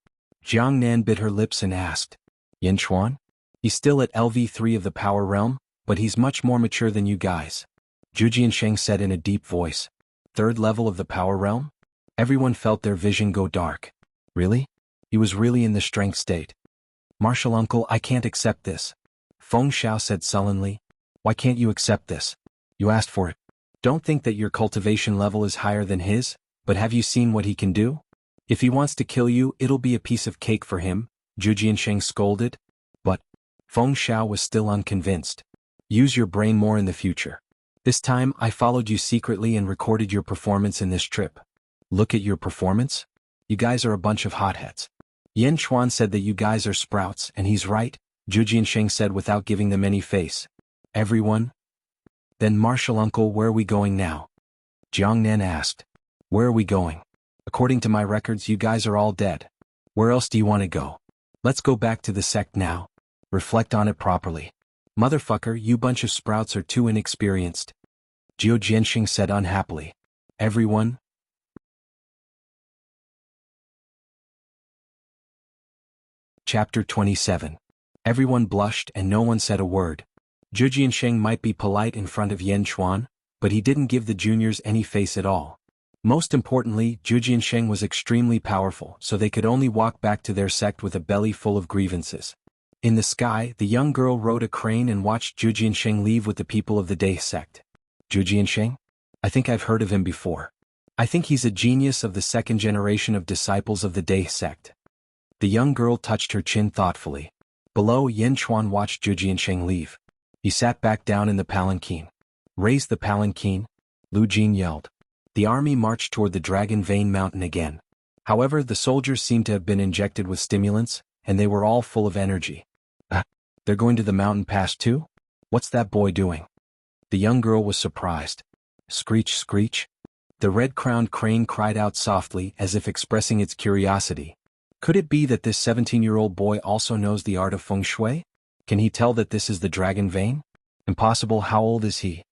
Jiang Nan bit her lips and asked. Yan Xuan? He's still at LV3 of the power realm, but he's much more mature than you guys. Zhu Jiansheng said in a deep voice. 3rd level of the power realm? Everyone felt their vision go dark. Really? He was really in the strength state. Martial uncle, I can't accept this. Feng Xiao said sullenly. Why can't you accept this? You asked for it. Don't think that your cultivation level is higher than his, but have you seen what he can do? If he wants to kill you, it'll be a piece of cake for him, Zhu Jiansheng scolded. But Feng Xiao was still unconvinced. Use your brain more in the future. This time I followed you secretly and recorded your performance in this trip. Look at your performance? You guys are a bunch of hotheads. Yan Xuan said that you guys are sprouts, and he's right, Zhu Jiansheng said without giving them any face. Everyone? Then martial uncle, where are we going now? Jiang Nan asked. Where are we going? According to my records, you guys are all dead. Where else do you want to go? Let's go back to the sect now. Reflect on it properly. Motherfucker, you bunch of sprouts are too inexperienced. Zhu Jiansheng said unhappily. Everyone? Chapter 27. Everyone blushed and no one said a word. Zhu Jiansheng might be polite in front of Yan Xuan, but he didn't give the juniors any face at all. Most importantly, Zhu Jiansheng was extremely powerful, so they could only walk back to their sect with a belly full of grievances. In the sky, the young girl rode a crane and watched Zhu Jiansheng leave with the people of the Day sect. Zhu Jiansheng? I think I've heard of him before. I think he's a genius of the 2nd generation of disciples of the Day sect. The young girl touched her chin thoughtfully. Below, Yan Xuan watched Zhu Jiansheng leave. He sat back down in the palanquin. Raise the palanquin, Lu Jin yelled. The army marched toward the Dragon Vein Mountain again. However, the soldiers seemed to have been injected with stimulants, and they were all full of energy. They're going to the mountain pass too? What's that boy doing? The young girl was surprised. Screech, screech. The red-crowned crane cried out softly as if expressing its curiosity. Could it be that this 17-year-old boy also knows the art of feng shui? Can he tell that this is the Dragon Vein? Impossible. How old is he?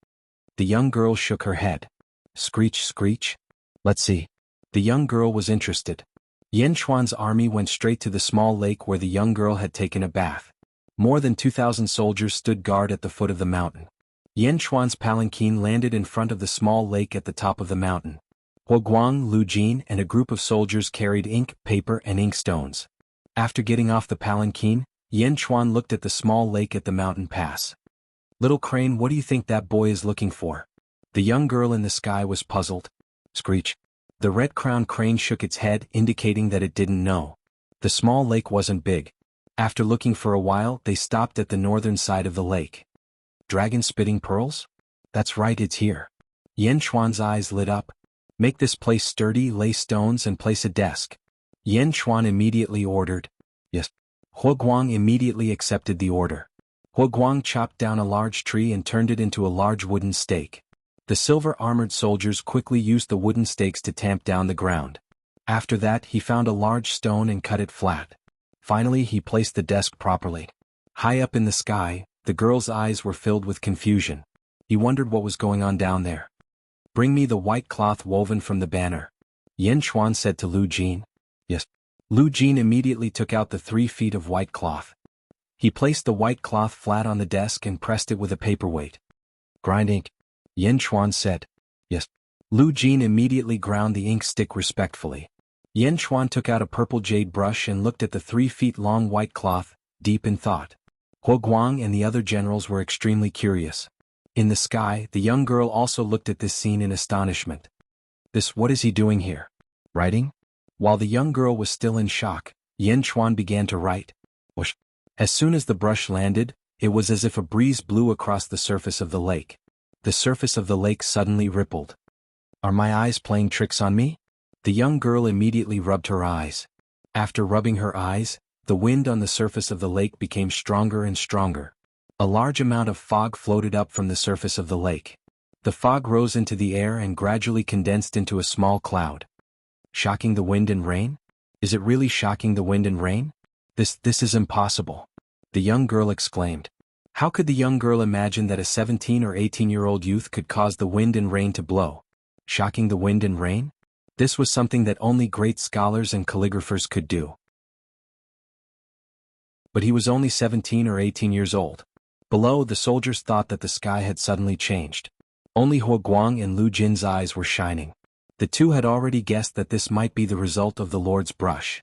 The young girl shook her head. Screech, screech. Let's see. The young girl was interested. Yan Xuan's army went straight to the small lake where the young girl had taken a bath. More than 2,000 soldiers stood guard at the foot of the mountain. Yan Xuan's palanquin landed in front of the small lake at the top of the mountain. Huoguang, Lu Jin, and a group of soldiers carried ink, paper, and ink stones. After getting off the palanquin, Yan Xuan looked at the small lake at the mountain pass. Little crane, what do you think that boy is looking for? The young girl in the sky was puzzled. Screech. The red-crowned crane shook its head, indicating that it didn't know. The small lake wasn't big. After looking for a while, they stopped at the northern side of the lake. Dragon-spitting pearls? That's right, it's here. Yan Xuan's eyes lit up. Make this place sturdy, lay stones, and place a desk. Yan Xuan immediately ordered. Yes. Huoguang immediately accepted the order. Hua Guang chopped down a large tree and turned it into a large wooden stake. The silver-armored soldiers quickly used the wooden stakes to tamp down the ground. After that he found a large stone and cut it flat. Finally he placed the desk properly. High up in the sky, the girl's eyes were filled with confusion. He wondered what was going on down there. "Bring me the white cloth woven from the banner," Yan Chuan said to Lu Jin. "Yes." Lu Jin immediately took out the 3 feet of white cloth. He placed the white cloth flat on the desk and pressed it with a paperweight. "Grind ink," Yan Chuan said. "Yes." Lu Jin immediately ground the ink stick respectfully. Yan Chuan took out a purple jade brush and looked at the 3 feet long white cloth, deep in thought. Hua Guang and the other generals were extremely curious. In the sky, the young girl also looked at this scene in astonishment. What is he doing here? Writing? While the young girl was still in shock, Yan Chuan began to write. Whoosh. As soon as the brush landed, it was as if a breeze blew across the surface of the lake. The surface of the lake suddenly rippled. "Are my eyes playing tricks on me?" The young girl immediately rubbed her eyes. After rubbing her eyes, the wind on the surface of the lake became stronger and stronger. A large amount of fog floated up from the surface of the lake. The fog rose into the air and gradually condensed into a small cloud. Shocking the wind and rain? Is it really shocking the wind and rain? This is impossible, the young girl exclaimed. How could the young girl imagine that a 17 or 18-year-old youth could cause the wind and rain to blow? Shocking the wind and rain? This was something that only great scholars and calligraphers could do. But he was only 17 or 18 years old. Below, the soldiers thought that the sky had suddenly changed. Only Hua Guang and Lu Jin's eyes were shining. The two had already guessed that this might be the result of the Lord's brush.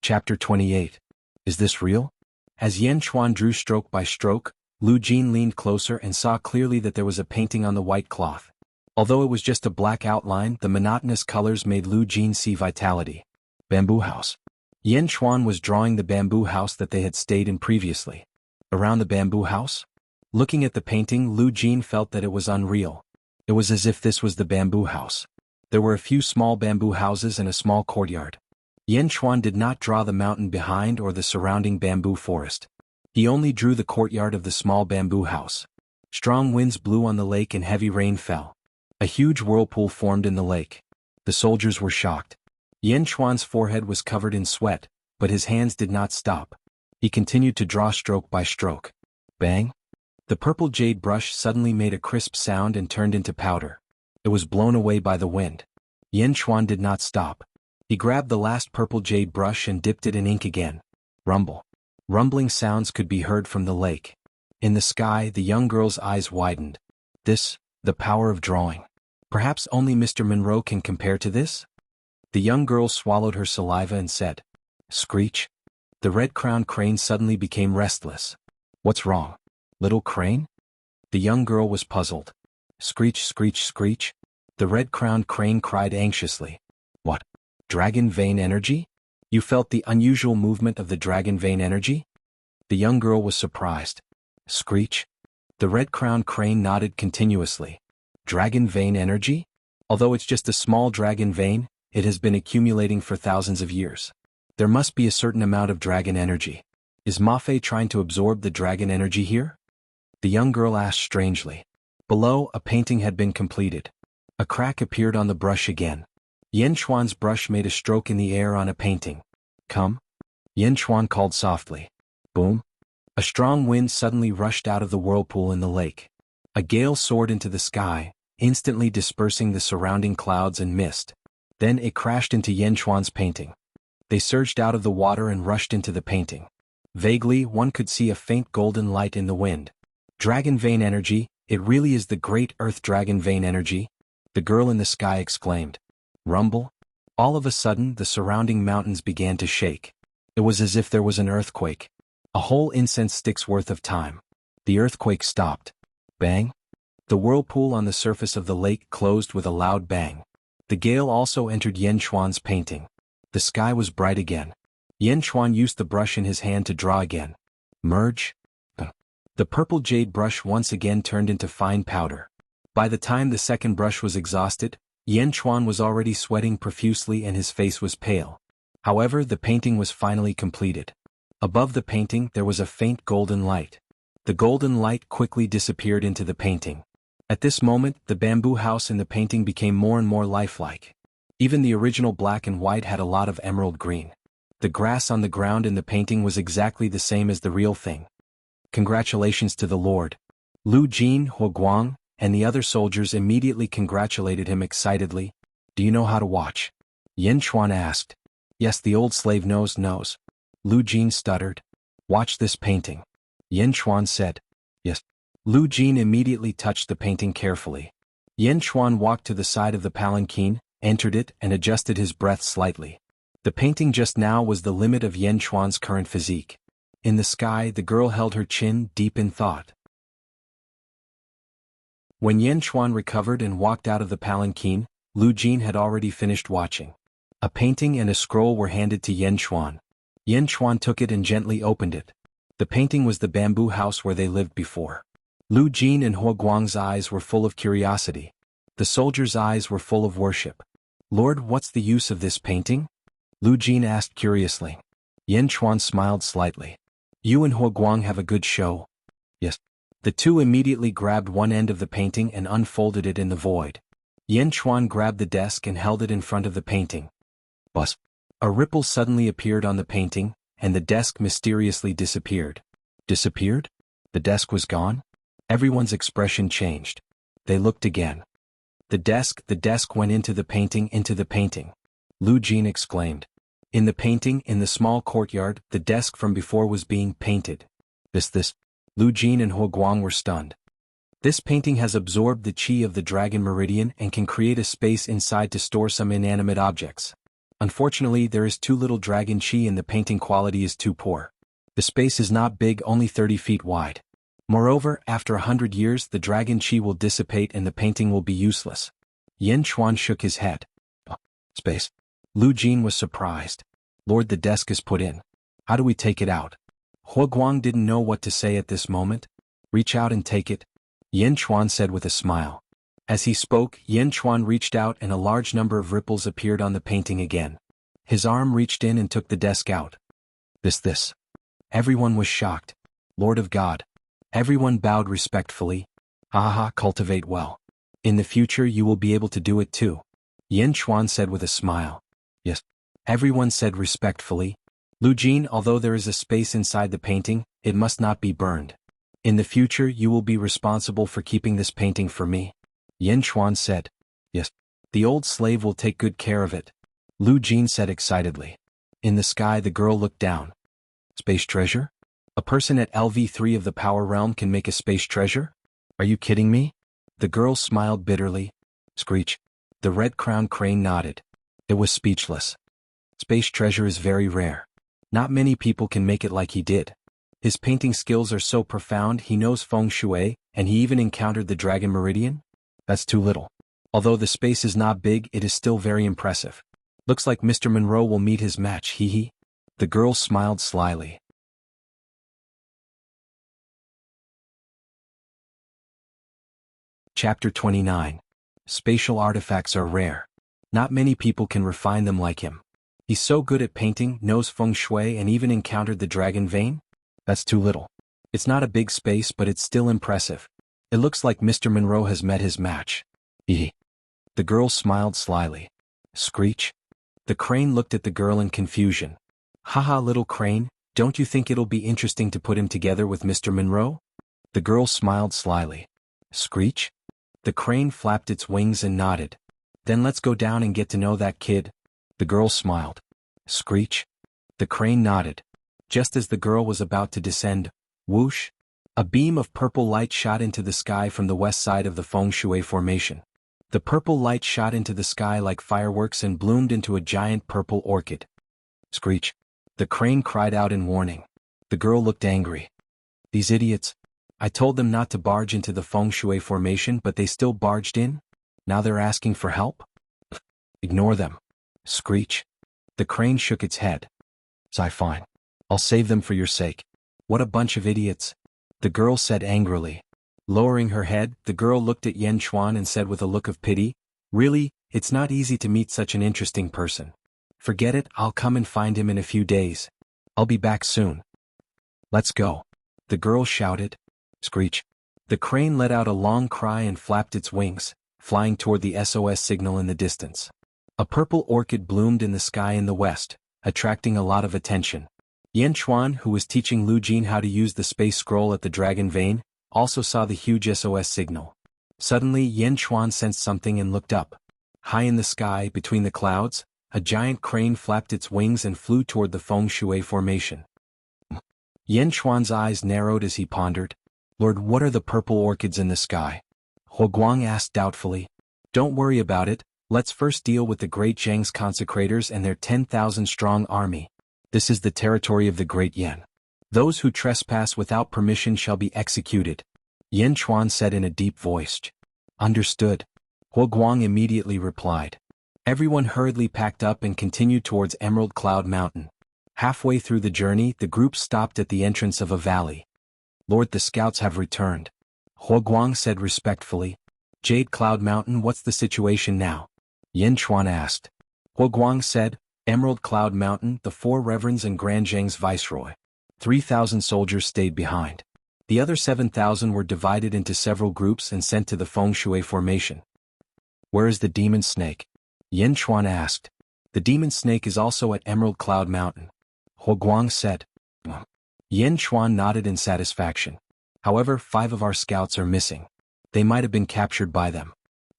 Chapter 28. Is this real? As Yan Chuan drew stroke by stroke, Lu Jin leaned closer and saw clearly that there was a painting on the white cloth. Although it was just a black outline, the monotonous colors made Lu Jin see vitality. Bamboo house. Yan Chuan was drawing the bamboo house that they had stayed in previously. Around the bamboo house? Looking at the painting, Lu Jin felt that it was unreal. It was as if this was the bamboo house. There were a few small bamboo houses and a small courtyard. Yan Chuan did not draw the mountain behind or the surrounding bamboo forest. He only drew the courtyard of the small bamboo house. Strong winds blew on the lake and heavy rain fell. A huge whirlpool formed in the lake. The soldiers were shocked. Yan Chuan's forehead was covered in sweat, but his hands did not stop. He continued to draw stroke by stroke. Bang! The purple jade brush suddenly made a crisp sound and turned into powder. It was blown away by the wind. Yan Chuan did not stop. He grabbed the last purple jade brush and dipped it in ink again. Rumble. Rumbling sounds could be heard from the lake. In the sky, the young girl's eyes widened. The power of drawing. Perhaps only Mr. Monroe can compare to this? The young girl swallowed her saliva and said, "Screech." The red-crowned crane suddenly became restless. "What's wrong, little crane?" The young girl was puzzled. "Screech, screech, screech." The red-crowned crane cried anxiously. "What? Dragon vein energy? You felt the unusual movement of the dragon vein energy?" The young girl was surprised. "Screech?" The red-crowned crane nodded continuously. "Dragon vein energy? Although it's just a small dragon vein, it has been accumulating for thousands of years. There must be a certain amount of dragon energy. Is Mafe trying to absorb the dragon energy here?" The young girl asked strangely. Below, a painting had been completed. A crack appeared on the brush again. Yan Chuan's brush made a stroke in the air on a painting. "Come." Yan Chuan called softly. Boom. A strong wind suddenly rushed out of the whirlpool in the lake. A gale soared into the sky, instantly dispersing the surrounding clouds and mist. Then it crashed into Yan Chuan's painting. They surged out of the water and rushed into the painting. Vaguely, one could see a faint golden light in the wind. Dragon vein energy, it really is the great earth dragon vein energy? The girl in the sky exclaimed. Rumble? All of a sudden, the surrounding mountains began to shake. It was as if there was an earthquake. A whole incense stick's worth of time. The earthquake stopped. Bang! The whirlpool on the surface of the lake closed with a loud bang. The gale also entered Yan Chuan's painting. The sky was bright again. Yan Chuan used the brush in his hand to draw again. Merge? The purple jade brush once again turned into fine powder. By the time the second brush was exhausted, Yan Chuan was already sweating profusely and his face was pale. However, the painting was finally completed. Above the painting there was a faint golden light. The golden light quickly disappeared into the painting. At this moment, the bamboo house in the painting became more and more lifelike. Even the original black and white had a lot of emerald green. The grass on the ground in the painting was exactly the same as the real thing. Congratulations to the Lord. Lu Jin, Huoguang, and the other soldiers immediately congratulated him excitedly. Do you know how to watch? Yin Chuan asked. Yes, the old slave knows. Lu Jin stuttered. Watch this painting. Yin Chuan said. Yes. Lu Jin immediately touched the painting carefully. Yin Chuan walked to the side of the palanquin, entered it, and adjusted his breath slightly. The painting just now was the limit of Yin Chuan's current physique. In the sky, the girl held her chin deep in thought. When Yin Chuan recovered and walked out of the palanquin, Lu Jin had already finished watching. A painting and a scroll were handed to Yin Chuan. Yin Chuan took it and gently opened it. The painting was the bamboo house where they lived before. Lu Jin and Huoguang's eyes were full of curiosity. The soldiers' eyes were full of worship. Lord, what's the use of this painting? Lu Jin asked curiously. Yin Chuan smiled slightly. You and Huoguang have a good show. Yes. The two immediately grabbed one end of the painting and unfolded it in the void. Yin Chuan grabbed the desk and held it in front of the painting. Buzz. A ripple suddenly appeared on the painting, and the desk mysteriously disappeared. Disappeared? The desk was gone? Everyone's expression changed. They looked again. The desk went into the painting. Lu Jin exclaimed. In the painting, in the small courtyard, the desk from before was being painted. This. Lu Jin and Huoguang were stunned. This painting has absorbed the chi of the dragon meridian and can create a space inside to store some inanimate objects. Unfortunately, there is too little dragon chi and the painting quality is too poor. The space is not big, only 30 feet wide. Moreover, after 100 years, the dragon chi will dissipate and the painting will be useless. Yin Chuan shook his head. Space. Lu Jin was surprised. Lord, the desk is put in. How do we take it out? Huoguang didn't know what to say at this moment. Reach out and take it. Yin Chuan said with a smile. As he spoke, Yin Chuan reached out and a large number of ripples appeared on the painting again. His arm reached in and took the desk out. This. Everyone was shocked. Lord of God. Everyone bowed respectfully. Cultivate well. In the future you will be able to do it too. Yin Chuan said with a smile. Yes. Everyone said respectfully. Lu Jin, although there is a space inside the painting, it must not be burned. In the future you will be responsible for keeping this painting for me. Yin Chuan said. Yes. The old slave will take good care of it. Lu Jin said excitedly. In the sky the girl looked down. Space treasure? A person at LV3 of the power realm can make a space treasure? Are you kidding me? The girl smiled bitterly. Screech. The red-crowned crane nodded. It was speechless. Space treasure is very rare. Not many people can make it like he did. His painting skills are so profound, he knows feng shui, and he even encountered the dragon meridian? That's too little. Although the space is not big, it is still very impressive. Looks like Mr. Monroe will meet his match, hee. The girl smiled slyly. Chapter 29. Spatial artifacts are rare. Not many people can refine them like him. He's so good at painting, knows feng shui, and even encountered the dragon vein? That's too little. It's not a big space, but it's still impressive. It looks like Mr. Monroe has met his match. Hee. The girl smiled slyly. Screech. The crane looked at the girl in confusion. Haha, little crane, don't you think it'll be interesting to put him together with Mr. Monroe? The girl smiled slyly. Screech. The crane flapped its wings and nodded. Then let's go down and get to know that kid. The girl smiled. Screech. The crane nodded. Just as the girl was about to descend, whoosh, a beam of purple light shot into the sky from the west side of the feng shui formation. The purple light shot into the sky like fireworks and bloomed into a giant purple orchid. Screech. The crane cried out in warning. The girl looked angry. These idiots. I told them not to barge into the feng shui formation, but they still barged in? Now they're asking for help? Ignore them. Screech. The crane shook its head. Fine. I'll save them for your sake. What a bunch of idiots. The girl said angrily. Lowering her head, the girl looked at Yin Chuan and said with a look of pity, Really, it's not easy to meet such an interesting person. Forget it, I'll come and find him in a few days. I'll be back soon. Let's go. The girl shouted. Screech. The crane let out a long cry and flapped its wings, flying toward the SOS signal in the distance. A purple orchid bloomed in the sky in the west, attracting a lot of attention. Yan Chuan, who was teaching Lu Jin how to use the space scroll at the Dragon Vein, also saw the huge SOS signal. Suddenly Yan Chuan sensed something and looked up. High in the sky, between the clouds, a giant crane flapped its wings and flew toward the Feng Shui formation. Yan Chuan's eyes narrowed as he pondered. Lord, what are the purple orchids in the sky? Huo Guang asked doubtfully. Don't worry about it, let's first deal with the Great Zhang's consecrators and their 10,000-strong army. This is the territory of the Great Yan. Those who trespass without permission shall be executed. Yan Chuan said in a deep voice. Understood. Huo Guang immediately replied. Everyone hurriedly packed up and continued towards Emerald Cloud Mountain. Halfway through the journey, the group stopped at the entrance of a valley. Lord, the scouts have returned. Huo Guang said respectfully. Jade Cloud Mountain, what's the situation now? Yan Chuan asked. Huo Guang said, Emerald Cloud Mountain, the 4 reverends and Grand Zhang's viceroy. 3,000 soldiers stayed behind. The other 7,000 were divided into several groups and sent to the Feng Shui formation. Where is the demon snake? Yan Chuan asked. The demon snake is also at Emerald Cloud Mountain. Huo Guang said. Yan Chuan nodded in satisfaction. However, 5 of our scouts are missing. They might have been captured by them.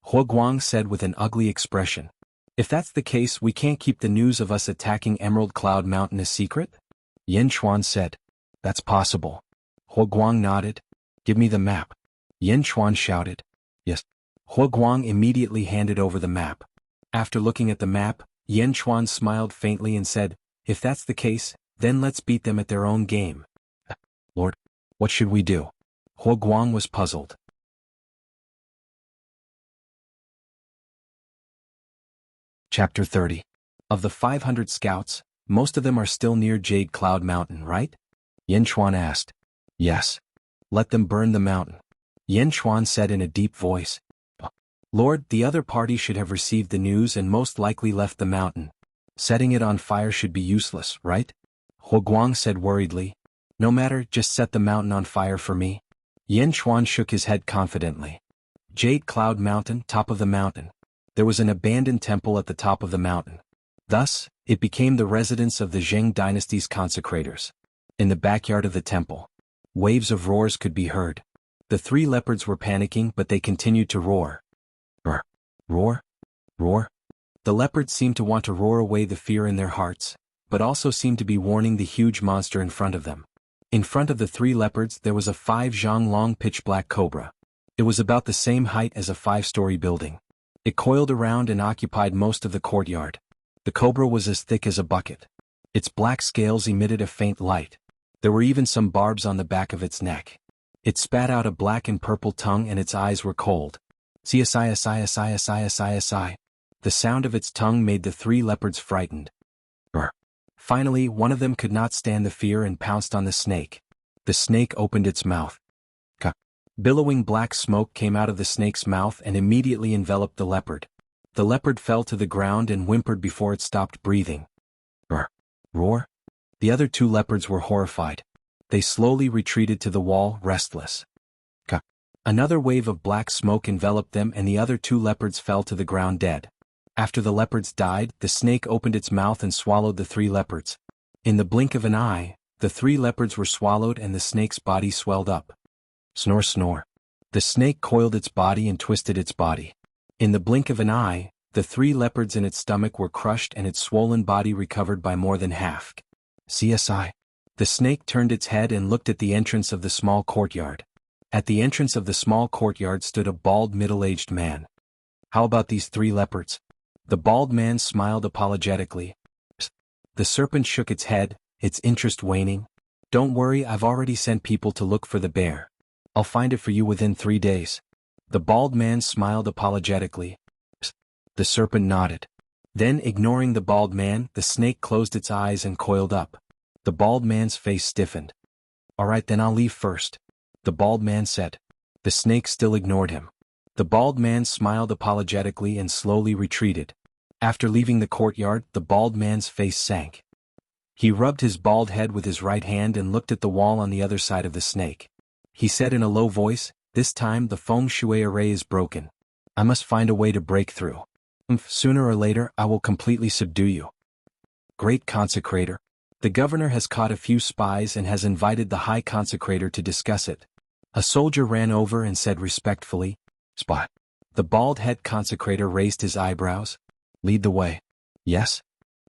Huo Guang said with an ugly expression. If that's the case, we can't keep the news of us attacking Emerald Cloud Mountain a secret? Yan Chuan said. That's possible. Huo Guang nodded. Give me the map. Yan Chuan shouted. Yes. Huo Guang immediately handed over the map. After looking at the map, Yan Chuan smiled faintly and said, if that's the case, then let's beat them at their own game. Lord, what should we do? Huo Guang was puzzled. Chapter 30. Of the 500 scouts, most of them are still near Jade Cloud Mountain, right? Yan Chuan asked. Yes. Let them burn the mountain. Yan Chuan said in a deep voice. Lord, the other party should have received the news and most likely left the mountain. Setting it on fire should be useless, right? Huo Guang said worriedly. No matter, just set the mountain on fire for me. Yan Chuan shook his head confidently. Jade Cloud Mountain, top of the mountain. There was an abandoned temple at the top of the mountain. Thus, it became the residence of the Zheng dynasty's consecrators. In the backyard of the temple, waves of roars could be heard. The 3 leopards were panicking, but they continued to roar. Roar, roar, roar. The leopards seemed to want to roar away the fear in their hearts, but also seemed to be warning the huge monster in front of them. In front of the 3 leopards there was a 5-zhang long pitch-black cobra. It was about the same height as a 5-story building. It coiled around and occupied most of the courtyard. The cobra was as thick as a bucket. Its black scales emitted a faint light. There were even some barbs on the back of its neck. It spat out a black and purple tongue and its eyes were cold. Si. The sound of its tongue made the 3 leopards frightened. Finally, one of them could not stand the fear and pounced on the snake. The snake opened its mouth. Billowing black smoke came out of the snake's mouth and immediately enveloped the leopard. The leopard fell to the ground and whimpered before it stopped breathing. Roar. The other 2 leopards were horrified. They slowly retreated to the wall, restless. Another wave of black smoke enveloped them and the other 2 leopards fell to the ground dead. After the leopards died, the snake opened its mouth and swallowed the 3 leopards. In the blink of an eye, the 3 leopards were swallowed and the snake's body swelled up. Snore, snore. The snake coiled its body and twisted its body. In the blink of an eye, the 3 leopards in its stomach were crushed and its swollen body recovered by more than half. CSI. The snake turned its head and looked at the entrance of the small courtyard. At the entrance of the small courtyard stood a bald middle-aged man. How about these 3 leopards? The bald man smiled apologetically. The serpent shook its head, its interest waning. Don't worry, I've already sent people to look for the bear. I'll find it for you within 3 days. The bald man smiled apologetically. The serpent nodded. Then, ignoring the bald man, the snake closed its eyes and coiled up. The bald man's face stiffened. All right, then I'll leave first, the bald man said. The snake still ignored him. The bald man smiled apologetically and slowly retreated. After leaving the courtyard, the bald man's face sank. He rubbed his bald head with his right hand and looked at the wall on the other side of the snake. He said in a low voice, "This time the feng shui array is broken. I must find a way to break through. Sooner or later I will completely subdue you." Great Consecrator. The governor has caught a few spies and has invited the High Consecrator to discuss it. A soldier ran over and said respectfully, "Spy." The bald head consecrator raised his eyebrows. "Lead the way." "Yes."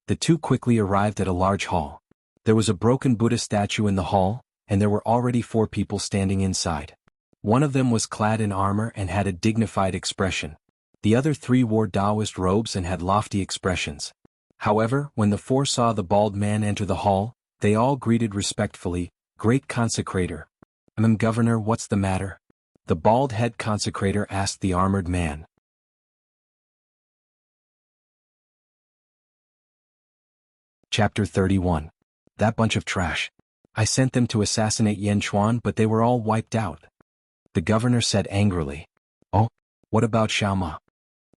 The two quickly arrived at a large hall. There was a broken Buddha statue in the hall, and there were already 4 people standing inside. One of them was clad in armor and had a dignified expression. The other 3 wore Taoist robes and had lofty expressions. However, when the 4 saw the bald man enter the hall, they all greeted respectfully, "Great Consecrator." Governor, what's the matter?" The bald head consecrator asked the armored man. Chapter 31. That bunch of trash. I sent them to assassinate Yan Chuan, but they were all wiped out. The governor said angrily. "Oh, what about Xiao Ma?"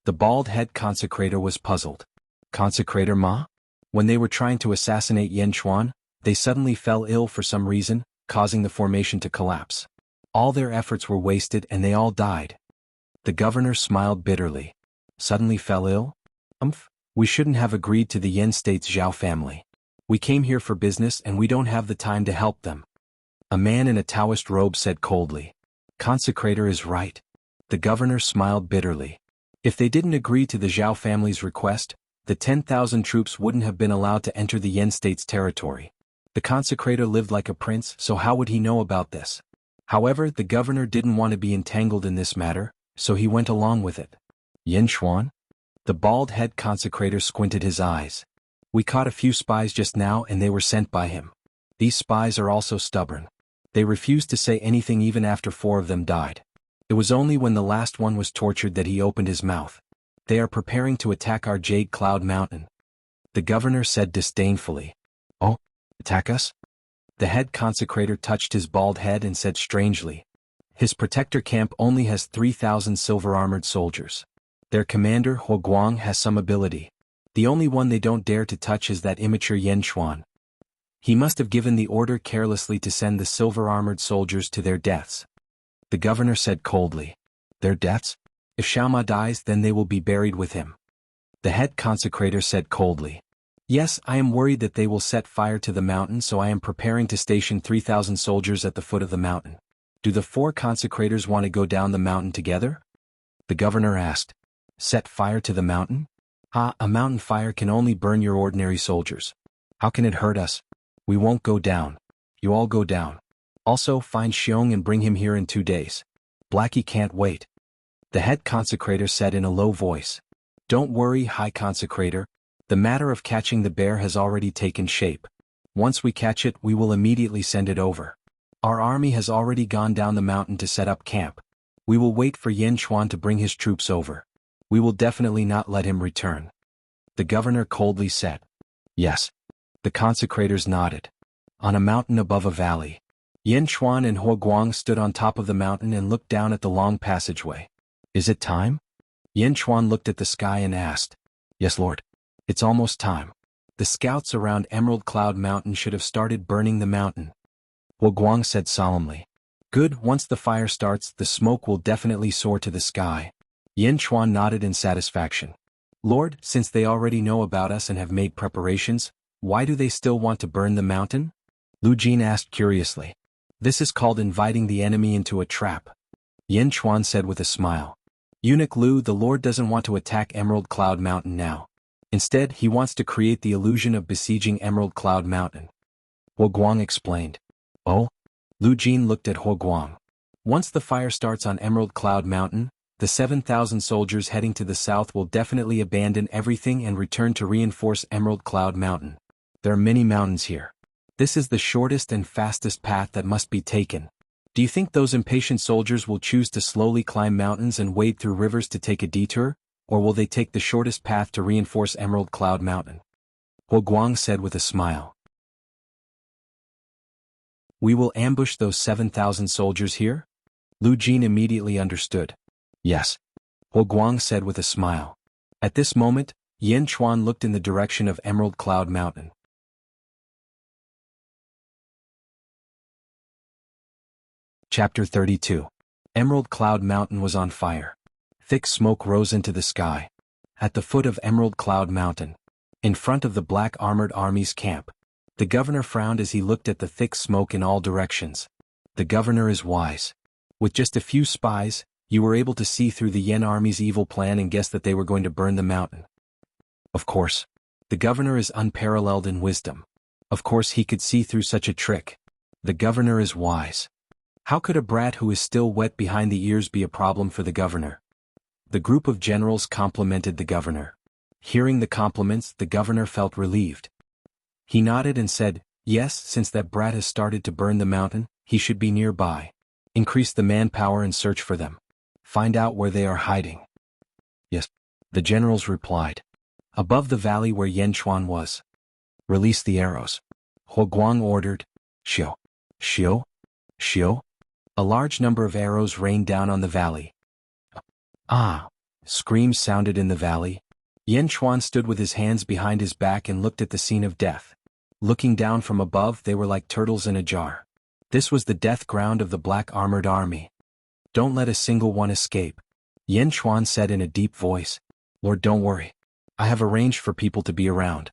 The bald head consecrator was puzzled. "Consecrator Ma?" When they were trying to assassinate Yan Chuan, they suddenly fell ill for some reason, causing the formation to collapse. All their efforts were wasted and they all died. The governor smiled bitterly. "Suddenly fell ill? We shouldn't have agreed to the Yen State's Zhao family. We came here for business and we don't have the time to help them." A man in a Taoist robe said coldly. "Consecrator is right." The governor smiled bitterly. If they didn't agree to the Zhao family's request, the 10,000 troops wouldn't have been allowed to enter the Yen State's territory. The consecrator lived like a prince, so how would he know about this? However, the governor didn't want to be entangled in this matter, so he went along with it. "Yan Chuan?" The bald head consecrator squinted his eyes. "We caught a few spies just now and they were sent by him. These spies are also stubborn. They refused to say anything even after 4 of them died. It was only when the last one was tortured that he opened his mouth. They are preparing to attack our Jade Cloud Mountain." The governor said disdainfully. "Oh, attack us?" The head consecrator touched his bald head and said strangely. "His protector camp only has 3,000 silver-armored soldiers. Their commander, Huo Guang, has some ability. The only one they don't dare to touch is that immature Yan Chuan. He must have given the order carelessly to send the silver-armored soldiers to their deaths." The governor said coldly. "Their deaths? If Xiao Ma dies, then they will be buried with him." The head consecrator said coldly. "Yes, I am worried that they will set fire to the mountain, so I am preparing to station 3,000 soldiers at the foot of the mountain. Do the 4 consecrators want to go down the mountain together?" The governor asked. "Set fire to the mountain? A mountain fire can only burn your ordinary soldiers. How can it hurt us? We won't go down. You all go down. Also, find Xiong and bring him here in 2 days. Blackie can't wait." The head consecrator said in a low voice. "Don't worry, High Consecrator. The matter of catching the bear has already taken shape. Once we catch it, we will immediately send it over. Our army has already gone down the mountain to set up camp. We will wait for Yan Chuan to bring his troops over. We will definitely not let him return." The governor coldly said. "Yes." The consecrators nodded. On a mountain above a valley, Yan Chuan and Huo Guang stood on top of the mountain and looked down at the long passageway. "Is it time?" Yan Chuan looked at the sky and asked. "Yes, Lord. It's almost time. The scouts around Emerald Cloud Mountain should have started burning the mountain." Huo Guang said solemnly. "Good, once the fire starts, the smoke will definitely soar to the sky." Yan Chuan nodded in satisfaction. "Lord, since they already know about us and have made preparations, why do they still want to burn the mountain?" Lu Jin asked curiously. "This is called inviting the enemy into a trap." Yan Chuan said with a smile. "Eunuch Lu, the Lord doesn't want to attack Emerald Cloud Mountain now. Instead, he wants to create the illusion of besieging Emerald Cloud Mountain." Huo Guang explained. "Oh?" Lu Jin looked at Huo Guang. "Once the fire starts on Emerald Cloud Mountain, the 7,000 soldiers heading to the south will definitely abandon everything and return to reinforce Emerald Cloud Mountain. There are many mountains here. This is the shortest and fastest path that must be taken. Do you think those impatient soldiers will choose to slowly climb mountains and wade through rivers to take a detour, or will they take the shortest path to reinforce Emerald Cloud Mountain?" Huo Guang said with a smile. "We will ambush those 7,000 soldiers here?" Lu Jin immediately understood. "Yes," Huo Guang said with a smile. At this moment, Yen Chuan looked in the direction of Emerald Cloud Mountain. Chapter 32. Emerald Cloud Mountain was on fire. Thick smoke rose into the sky. At the foot of Emerald Cloud Mountain, in front of the Black Armored Army's camp, the governor frowned as he looked at the thick smoke in all directions. The governor is wise. With just a few spies, you were able to see through the Yen Army's evil plan and guess that they were going to burn the mountain. Of course. The governor is unparalleled in wisdom. Of course he could see through such a trick. The governor is wise. How could a brat who is still wet behind the ears be a problem for the governor? The group of generals complimented the governor. Hearing the compliments, the governor felt relieved. He nodded and said, yes, since that brat has started to burn the mountain, he should be nearby. Increase the manpower and search for them. Find out where they are hiding. Yes, the generals replied. Above the valley where Yen Chuan was. Release the arrows. Huo Guang ordered. Xiu. Xiu. Xiu. A large number of arrows rained down on the valley. Ah! Screams sounded in the valley. Yen Chuan stood with his hands behind his back and looked at the scene of death. Looking down from above, they were like turtles in a jar. This was the death ground of the Black Armored Army. Don't let a single one escape. Yen Chuan said in a deep voice. Lord, don't worry. I have arranged for people to be around.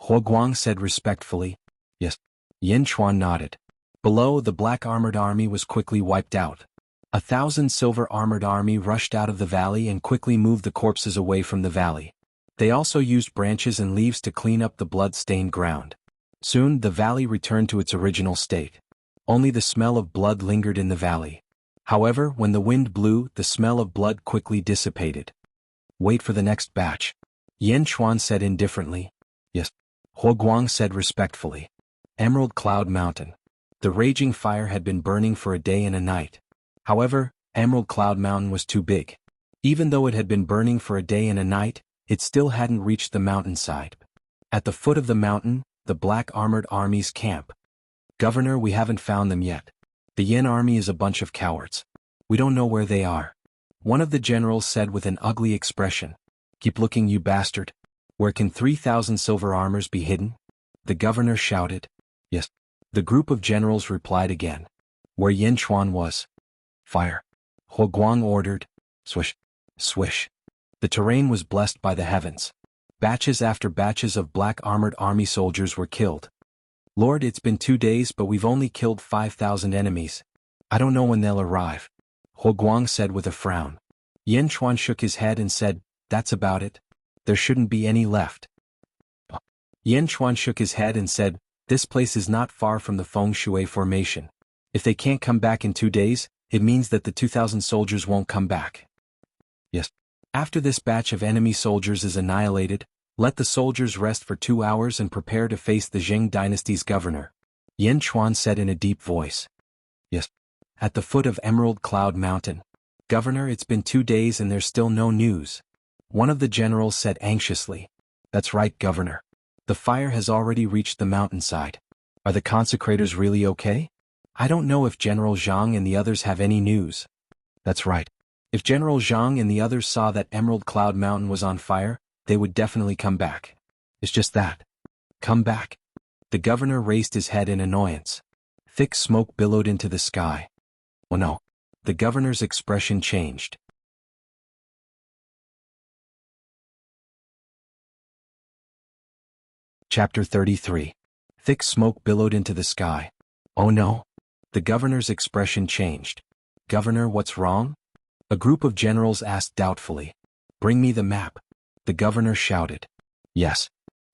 Huo Guang said respectfully. Yes. Yen Chuan nodded. Below, the Black Armored Army was quickly wiped out. 1,000 Silver Armored Army rushed out of the valley and quickly moved the corpses away from the valley. They also used branches and leaves to clean up the blood-stained ground. Soon, the valley returned to its original state. Only the smell of blood lingered in the valley. However, when the wind blew, the smell of blood quickly dissipated. Wait for the next batch. Yen Chuan said indifferently. Yes. Huo Guang said respectfully. Emerald Cloud Mountain. The raging fire had been burning for a day and a night. However, Emerald Cloud Mountain was too big. Even though it had been burning for a day and a night, it still hadn't reached the mountainside. At the foot of the mountain, the Black Armored Army's camp. Governor, we haven't found them yet. The Yen Army is a bunch of cowards. We don't know where they are. One of the generals said with an ugly expression. Keep looking, you bastard. Where can 3,000 silver armors be hidden? The governor shouted. Yes. The group of generals replied again. Where Yen Chuan was. Fire. Huo Guang ordered. Swish. Swish. The terrain was blessed by the heavens. Batches after batches of Black Armored Army soldiers were killed. Lord, it's been 2 days but we've only killed 5,000 enemies. I don't know when they'll arrive. Huo Guang said with a frown. Yen Chuan shook his head and said, that's about it. There shouldn't be any left. Yen Chuan shook his head and said, this place is not far from the Feng Shui formation. If they can't come back in 2 days, it means that the 2,000 soldiers won't come back. Yes. After this batch of enemy soldiers is annihilated, let the soldiers rest for 2 hours and prepare to face the Zheng dynasty's governor. Yen Chuan said in a deep voice. Yes. At the foot of Emerald Cloud Mountain. Governor, it's been 2 days and there's still no news. One of the generals said anxiously. That's right, Governor. The fire has already reached the mountainside. Are the consecrators really okay? I don't know if General Zhang and the others have any news. That's right. If General Zhang and the others saw that Emerald Cloud Mountain was on fire, they would definitely come back. It's just that. Come back. The governor raised his head in annoyance. Thick smoke billowed into the sky. Oh no. The governor's expression changed. Chapter 33. Thick smoke billowed into the sky. Oh no. The governor's expression changed. Governor, what's wrong? A group of generals asked doubtfully. Bring me the map. The governor shouted. Yes.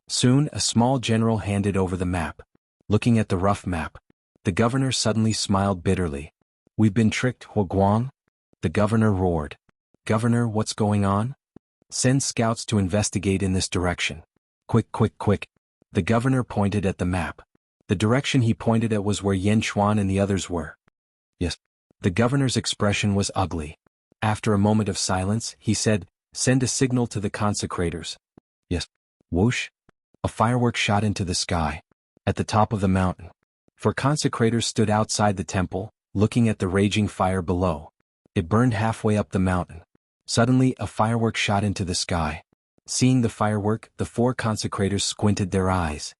Soon, a small general handed over the map. Looking at the rough map, the governor suddenly smiled bitterly. We've been tricked, Huo Guang? The governor roared. Governor, what's going on? Send scouts to investigate in this direction. Quick, quick, quick. The governor pointed at the map. The direction he pointed at was where Yen Chuan and the others were. Yes. The governor's expression was ugly. After a moment of silence, he said, send a signal to the consecrators. Yes. Whoosh. A firework shot into the sky. At the top of the mountain. 4 consecrators stood outside the temple, looking at the raging fire below. It burned halfway up the mountain. Suddenly, a firework shot into the sky. Seeing the firework, the 4 consecrators squinted their eyes.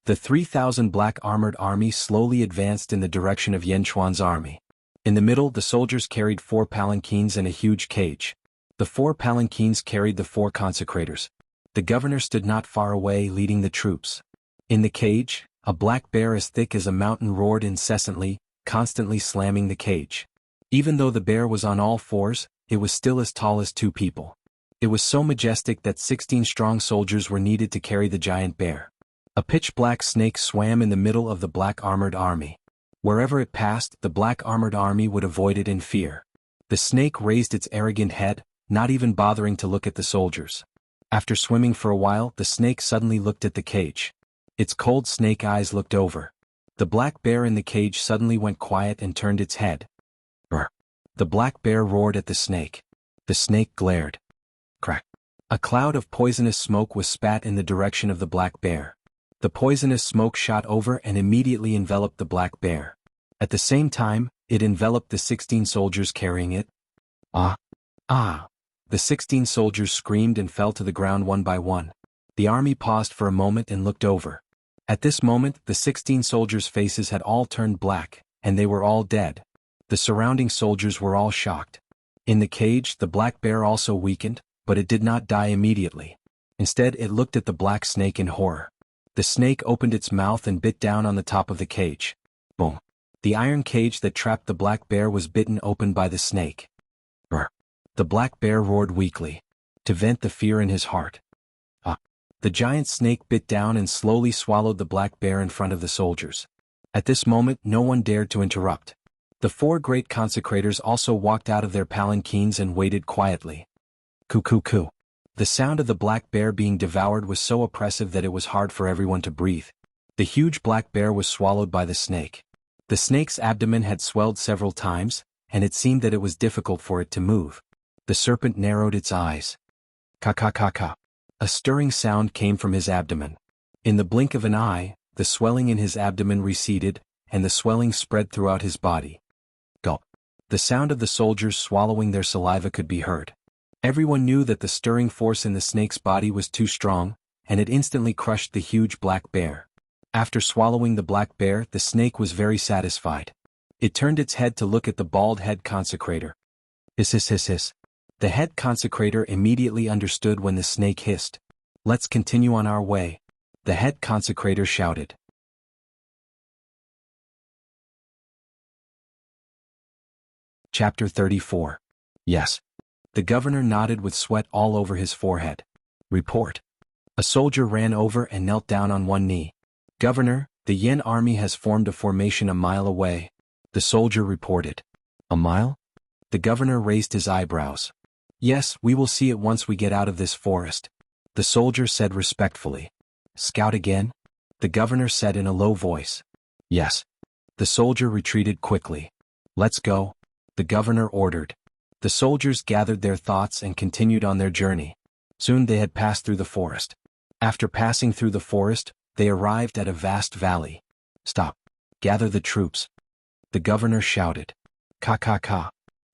The 3,000 black armored army slowly advanced in the direction of Yanchuan's army. In the middle, the soldiers carried 4 palanquins and a huge cage. The 4 palanquins carried the 4 consecrators. The governor stood not far away leading the troops. In the cage, a black bear as thick as a mountain roared incessantly, constantly slamming the cage. Even though the bear was on all fours, it was still as tall as 2 people. It was so majestic that 16 strong soldiers were needed to carry the giant bear. A pitch-black snake swam in the middle of the black armored army. Wherever it passed, the black armored army would avoid it in fear. The snake raised its arrogant head, not even bothering to look at the soldiers. After swimming for a while, the snake suddenly looked at the cage. Its cold snake eyes looked over. The black bear in the cage suddenly went quiet and turned its head. Brr. The black bear roared at the snake. The snake glared. Crack. A cloud of poisonous smoke was spat in the direction of the black bear. The poisonous smoke shot over and immediately enveloped the black bear. At the same time, it enveloped the 16 soldiers carrying it. Ah! Ah! The 16 soldiers screamed and fell to the ground one by one. The army paused for a moment and looked over. At this moment, the 16 soldiers' faces had all turned black, and they were all dead. The surrounding soldiers were all shocked. In the cage, the black bear also weakened, but it did not die immediately. Instead, it looked at the black snake in horror. The snake opened its mouth and bit down on the top of the cage. Boom! The iron cage that trapped the black bear was bitten open by the snake. Brr! The black bear roared weakly, to vent the fear in his heart. Ah! The giant snake bit down and slowly swallowed the black bear in front of the soldiers. At this moment, no one dared to interrupt. The 4 great consecrators also walked out of their palanquins and waited quietly. Coo-coo-coo. The sound of the black bear being devoured was so oppressive that it was hard for everyone to breathe. The huge black bear was swallowed by the snake. The snake's abdomen had swelled several times, and it seemed that it was difficult for it to move. The serpent narrowed its eyes. Ka-ka-ka-ka. A stirring sound came from his abdomen. In the blink of an eye, the swelling in his abdomen receded, and the swelling spread throughout his body. Gulp. The sound of the soldiers swallowing their saliva could be heard. Everyone knew that the stirring force in the snake's body was too strong, and it instantly crushed the huge black bear. After swallowing the black bear, the snake was very satisfied. It turned its head to look at the bald head consecrator. Hiss hiss hiss hiss. The head consecrator immediately understood when the snake hissed. Let's continue on our way. The head consecrator shouted. Chapter 34. Yes. The governor nodded with sweat all over his forehead. Report. A soldier ran over and knelt down on one knee. Governor, the Yen army has formed a formation a mile away. The soldier reported. A mile? The governor raised his eyebrows. Yes, we will see it once we get out of this forest. The soldier said respectfully. Scout again? The governor said in a low voice. Yes. The soldier retreated quickly. Let's go. The governor ordered. The soldiers gathered their thoughts and continued on their journey. Soon they had passed through the forest. After passing through the forest, they arrived at a vast valley. Stop. Gather the troops. The governor shouted. Ka-ka-ka.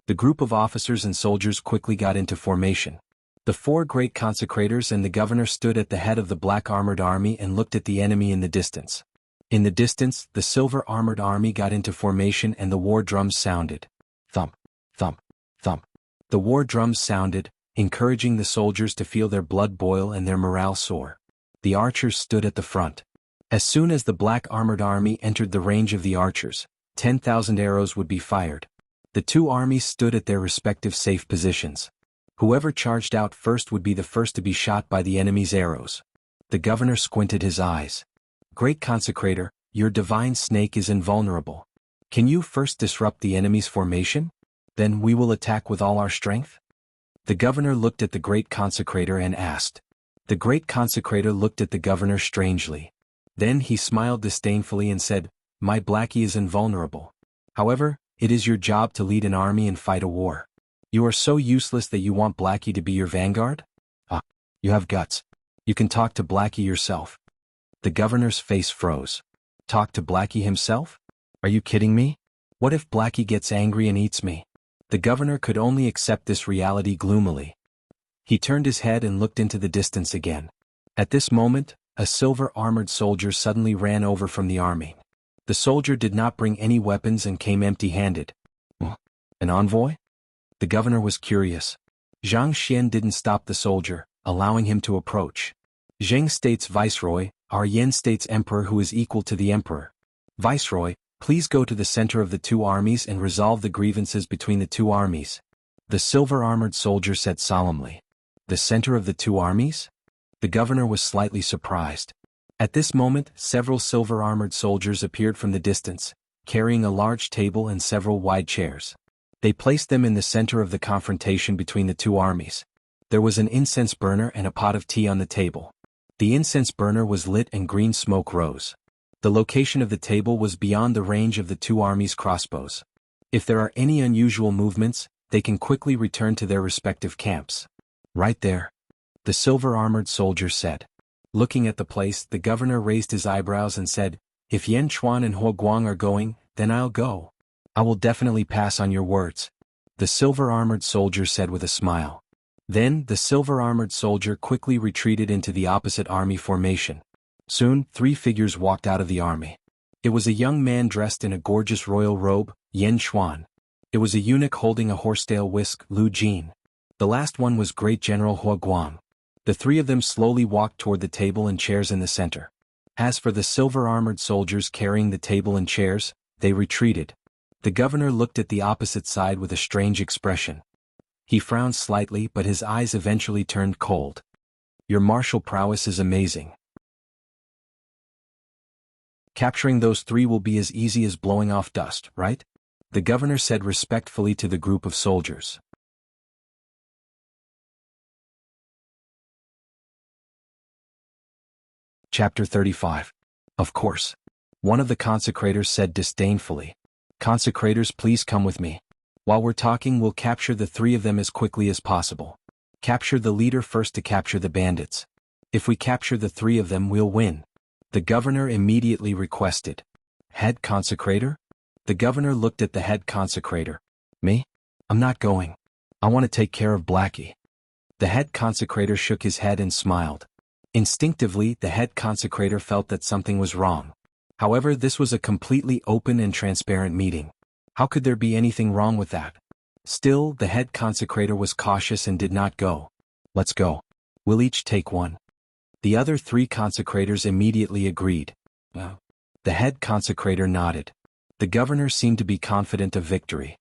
The group of officers and soldiers quickly got into formation. The 4 great consecrators and the governor stood at the head of the black armored army and looked at the enemy in the distance. In the distance, the silver armored army got into formation and the war drums sounded. Thump, thump, thump. The war drums sounded, encouraging the soldiers to feel their blood boil and their morale soar. The archers stood at the front. As soon as the black armored army entered the range of the archers, 10,000 arrows would be fired. The 2 armies stood at their respective safe positions. Whoever charged out first would be the first to be shot by the enemy's arrows. The governor squinted his eyes. Great consecrator, your divine snake is invulnerable. Can you first disrupt the enemy's formation? Then we will attack with all our strength? The governor looked at the great consecrator and asked. The great consecrator looked at the governor strangely. Then he smiled disdainfully and said, My Blackie is invulnerable. However, it is your job to lead an army and fight a war. You are so useless that you want Blackie to be your vanguard? Ah, you have guts. You can talk to Blackie yourself. The governor's face froze. Talk to Blackie himself? Are you kidding me? What if Blackie gets angry and eats me? The governor could only accept this reality gloomily. He turned his head and looked into the distance again. At this moment, a silver-armored soldier suddenly ran over from the army. The soldier did not bring any weapons and came empty-handed. An envoy? The governor was curious. Zhang Xian didn't stop the soldier, allowing him to approach. Zheng State's viceroy, our Yen State's emperor who is equal to the emperor. Viceroy, please go to the center of the two armies and resolve the grievances between the two armies. The silver-armored soldier said solemnly. The center of the two armies? The governor was slightly surprised. At this moment, several silver-armored soldiers appeared from the distance, carrying a large table and several wide chairs. They placed them in the center of the confrontation between the two armies. There was an incense burner and a pot of tea on the table. The incense burner was lit and green smoke rose. The location of the table was beyond the range of the two armies' crossbows. If there are any unusual movements, they can quickly return to their respective camps. Right there, the silver-armored soldier said. Looking at the place, the governor raised his eyebrows and said, If Yan Chuan and Huo Guang are going, then I'll go. I will definitely pass on your words. The silver-armored soldier said with a smile. Then, the silver-armored soldier quickly retreated into the opposite army formation. Soon, 3 figures walked out of the army. It was a young man dressed in a gorgeous royal robe, Yan Chuan. It was a eunuch holding a horsetail whisk, Lu Jin. The last one was Great General Huo Guang. The 3 of them slowly walked toward the table and chairs in the center. As for the silver-armored soldiers carrying the table and chairs, they retreated. The governor looked at the opposite side with a strange expression. He frowned slightly, but his eyes eventually turned cold. Your martial prowess is amazing. Capturing those 3 will be as easy as blowing off dust, right? The governor said respectfully to the group of soldiers. Chapter 35. Of course. One of the consecrators said disdainfully. Consecrators, please come with me. While we're talking, we'll capture the 3 of them as quickly as possible. Capture the leader first to capture the bandits. If we capture the 3 of them, we'll win. The governor immediately requested. Head consecrator? The governor looked at the head consecrator. Me? I'm not going. I want to take care of Blackie. The head consecrator shook his head and smiled. Instinctively, the head consecrator felt that something was wrong. However, this was a completely open and transparent meeting. How could there be anything wrong with that? Still, the head consecrator was cautious and did not go. Let's go. We'll each take one. The other 3 consecrators immediately agreed. The head consecrator nodded. The governor seemed to be confident of victory.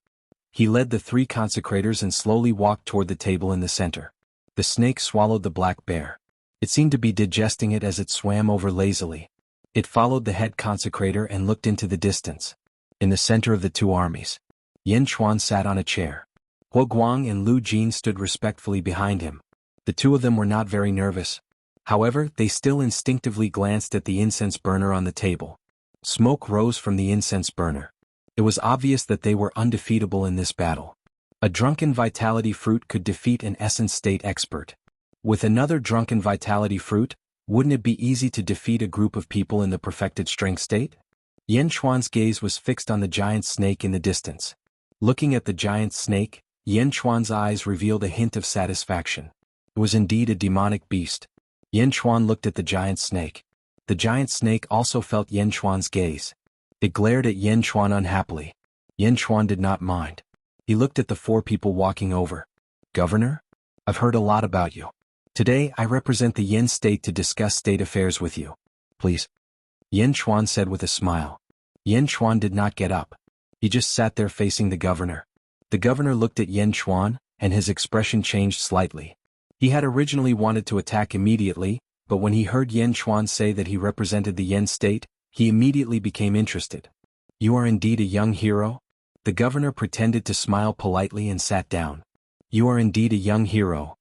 He led the 3 consecrators and slowly walked toward the table in the center. The snake swallowed the black bear. It seemed to be digesting it as it swam over lazily. It followed the head consecrator and looked into the distance. In the center of the 2 armies, Yan Chuan sat on a chair. Huo Guang and Lu Jin stood respectfully behind him. The 2 of them were not very nervous. However, they still instinctively glanced at the incense burner on the table. Smoke rose from the incense burner. It was obvious that they were undefeatable in this battle. A drunken vitality fruit could defeat an essence state expert. With another drunken vitality fruit, wouldn't it be easy to defeat a group of people in the perfected strength state? Yan Chuan's gaze was fixed on the giant snake in the distance. Looking at the giant snake, Yan Chuan's eyes revealed a hint of satisfaction. It was indeed a demonic beast. Yan Chuan looked at the giant snake. The giant snake also felt Yan Chuan's gaze. It glared at Yan Chuan unhappily. Yan Chuan did not mind. He looked at the 4 people walking over. Governor? I've heard a lot about you. Today, I represent the Yen state to discuss state affairs with you. Please. Yan Chuan said with a smile. Yan Chuan did not get up. He just sat there facing the governor. The governor looked at Yan Chuan, and his expression changed slightly. He had originally wanted to attack immediately, but when he heard Yan Chuan say that he represented the Yen state, he immediately became interested. You are indeed a young hero? The governor pretended to smile politely and sat down. You are indeed a young hero.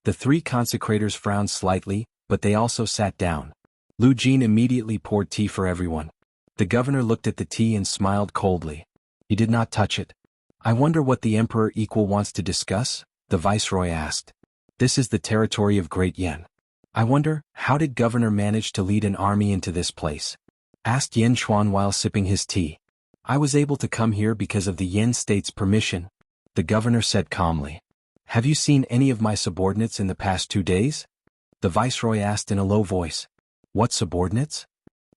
The 3 consecrators frowned slightly, but they also sat down. Lu Jin immediately poured tea for everyone. The governor looked at the tea and smiled coldly. He did not touch it. I wonder what the emperor equal wants to discuss? The viceroy asked. This is the territory of Great Yen. I wonder, how did governor manage to lead an army into this place? Asked Yan Chuan while sipping his tea. I was able to come here because of the Yen state's permission, the governor said calmly. Have you seen any of my subordinates in the past 2 days? The viceroy asked in a low voice. What subordinates?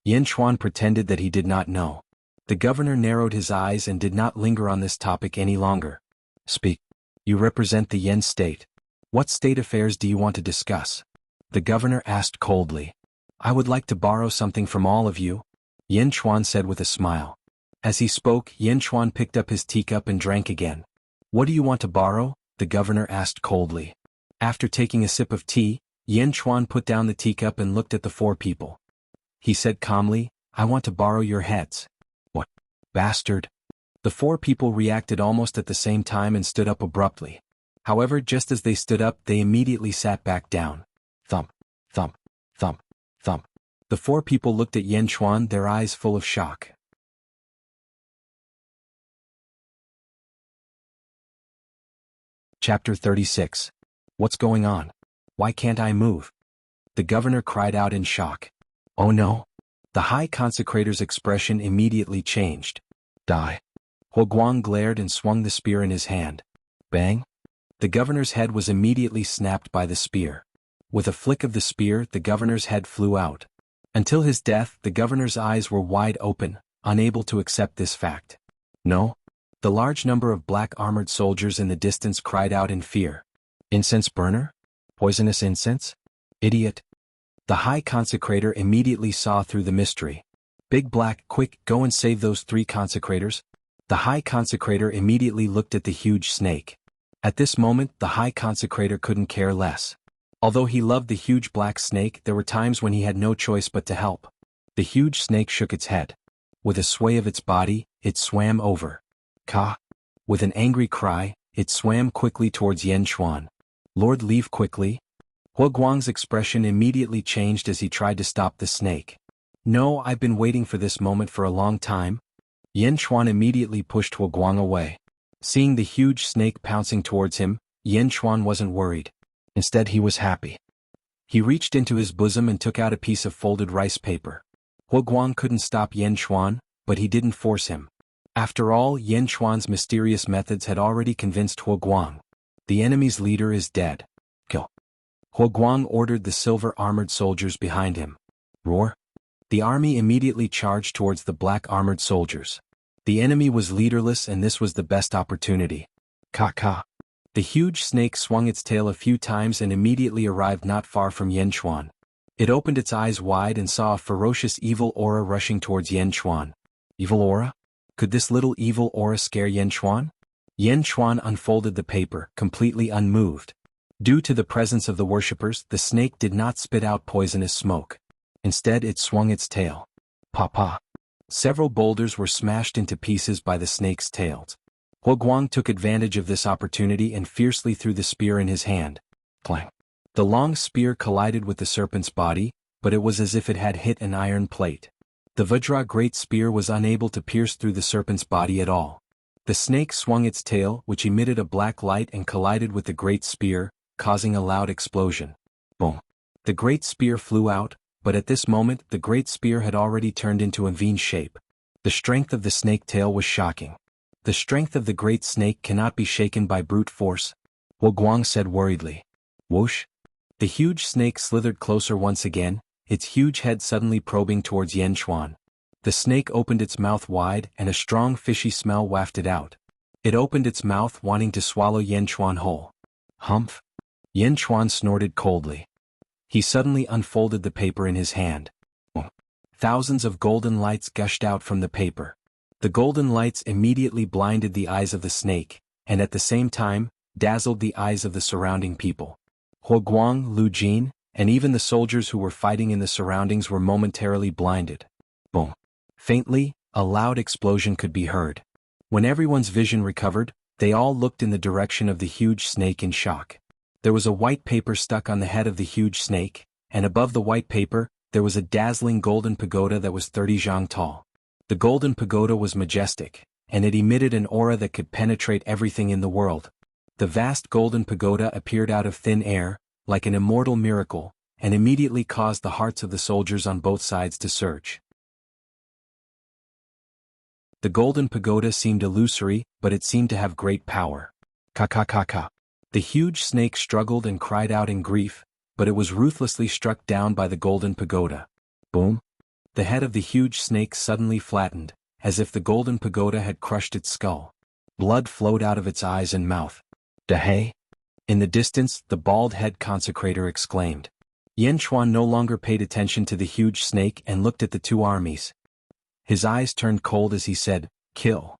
Yin Chuan pretended that he did not know. The governor narrowed his eyes and did not linger on this topic any longer. Speak. You represent the Yen state. What state affairs do you want to discuss? The governor asked coldly. I would like to borrow something from all of you, Yin Chuan said with a smile. As he spoke, Yin Chuan picked up his teacup and drank again. What do you want to borrow? The governor asked coldly. After taking a sip of tea, Yin Chuan put down the teacup and looked at the 4 people. He said calmly, I want to borrow your heads. What? Bastard. The 4 people reacted almost at the same time and stood up abruptly. However, just as they stood up, they immediately sat back down. Thump, thump, thump, thump. The 4 people looked at Yin Chuan, their eyes full of shock. Chapter 36. What's going on? Why can't I move? The governor cried out in shock. Oh no. The high consecrator's expression immediately changed. Die. Huoguang glared and swung the spear in his hand. Bang. The governor's head was immediately snapped by the spear. With a flick of the spear, the governor's head flew out. Until his death, the governor's eyes were wide open, unable to accept this fact. No. The large number of black armored soldiers in the distance cried out in fear. Incense burner? Poisonous incense? Idiot. The high consecrator immediately saw through the mystery. Big Black, quick, go and save those 3 consecrators. The high consecrator immediately looked at the huge snake. At this moment, the high consecrator couldn't care less. Although he loved the huge black snake, there were times when he had no choice but to help. The huge snake shook its head. With a sway of its body, it swam over. Ka. With an angry cry, it swam quickly towards Yin Chuan. Lord, leave quickly. Huoguang's expression immediately changed as he tried to stop the snake. No, I've been waiting for this moment for a long time. Yin Chuan immediately pushed Huoguang away. Seeing the huge snake pouncing towards him, Yin Chuan wasn't worried. Instead, he was happy. He reached into his bosom and took out a piece of folded rice paper. Huoguang couldn't stop Yin Chuan, but he didn't force him. After all, Yin Chuan's mysterious methods had already convinced Huoguang. The enemy's leader is dead. Kill. Huoguang ordered the silver-armored soldiers behind him. Roar. The army immediately charged towards the black-armored soldiers. The enemy was leaderless and this was the best opportunity. Ka-ka. The huge snake swung its tail a few times and immediately arrived not far from Yin Chuan. It opened its eyes wide and saw a ferocious evil aura rushing towards Yin Chuan. Evil aura? Could this little evil aura scare Yin Chuan? Yin Chuan unfolded the paper, completely unmoved. Due to the presence of the worshippers, the snake did not spit out poisonous smoke. Instead, it swung its tail. Pa-pa. Several boulders were smashed into pieces by the snake's tails. Huoguang took advantage of this opportunity and fiercely threw the spear in his hand. Clang. The long spear collided with the serpent's body, but it was as if it had hit an iron plate. The Vajra great spear was unable to pierce through the serpent's body at all. The snake swung its tail, which emitted a black light and collided with the great spear, causing a loud explosion. Boom. The great spear flew out, but at this moment the great spear had already turned into a V shape. The strength of the snake tail was shocking. The strength of the great snake cannot be shaken by brute force, Huoguang said worriedly. Whoosh. The huge snake slithered closer once again, its huge head suddenly probing towards Yin Chuan. The snake opened its mouth wide and a strong fishy smell wafted out. It opened its mouth wanting to swallow Yin Chuan whole. Humph. Yin Chuan snorted coldly. He suddenly unfolded the paper in his hand. Thousands of golden lights gushed out from the paper. The golden lights immediately blinded the eyes of the snake, and at the same time, dazzled the eyes of the surrounding people. Huoguang, Lu Jin, and even the soldiers who were fighting in the surroundings were momentarily blinded. Boom. Faintly, a loud explosion could be heard. When everyone's vision recovered, they all looked in the direction of the huge snake in shock. There was a white paper stuck on the head of the huge snake, and above the white paper, there was a dazzling golden pagoda that was 30 zhang tall. The golden pagoda was majestic, and it emitted an aura that could penetrate everything in the world. The vast golden pagoda appeared out of thin air, like an immortal miracle, and immediately caused the hearts of the soldiers on both sides to surge. The golden pagoda seemed illusory, but it seemed to have great power. Ka-ka-ka-ka. The huge snake struggled and cried out in grief, but it was ruthlessly struck down by the golden pagoda. Boom! The head of the huge snake suddenly flattened, as if the golden pagoda had crushed its skull. Blood flowed out of its eyes and mouth. Dahe! In the distance, the bald head consecrator exclaimed. Yan Chuan no longer paid attention to the huge snake and looked at the two armies. His eyes turned cold as he said, "Kill."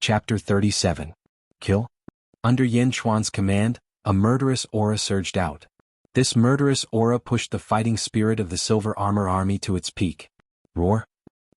Chapter 37. Kill? Under Yan Chuan's command, a murderous aura surged out. This murderous aura pushed the fighting spirit of the Silver Armor Army to its peak. Roar!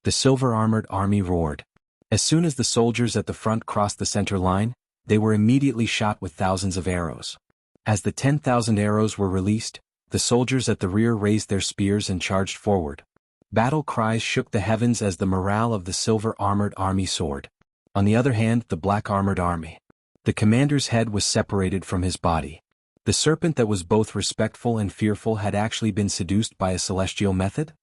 The Silver Armored Army roared. As soon as the soldiers at the front crossed the center line, they were immediately shot with thousands of arrows. As the 10,000 arrows were released, the soldiers at the rear raised their spears and charged forward. Battle cries shook the heavens as the morale of the Silver Armored Army soared. On the other hand, the Black Armored Army. The commander's head was separated from his body. The serpent that was both respectful and fearful had actually been seduced by a celestial method?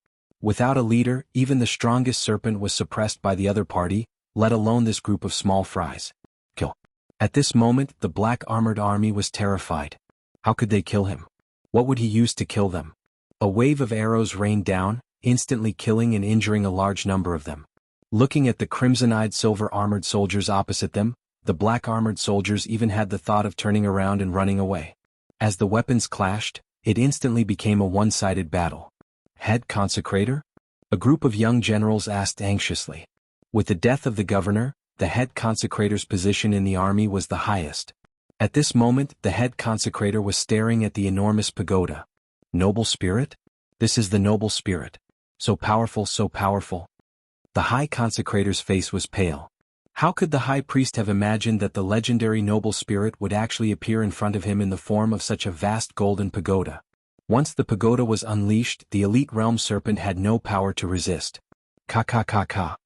Without a leader, even the strongest serpent was suppressed by the other party, let alone this group of small fries. Kill. At this moment, the Black Armored Army was terrified. How could they kill him? What would he use to kill them? A wave of arrows rained down, instantly killing and injuring a large number of them. Looking at the crimson-eyed silver-armored soldiers opposite them, the black-armored soldiers even had the thought of turning around and running away. As the weapons clashed, it instantly became a one-sided battle. Head consecrator? A group of young generals asked anxiously. With the death of the governor, the head consecrator's position in the army was the highest. At this moment, the head consecrator was staring at the enormous pagoda. Noble spirit? This is the noble spirit. So powerful, so powerful. The high consecrator's face was pale. How could the high priest have imagined that the legendary noble spirit would actually appear in front of him in the form of such a vast golden pagoda? Once the pagoda was unleashed, the elite realm serpent had no power to resist. Ka.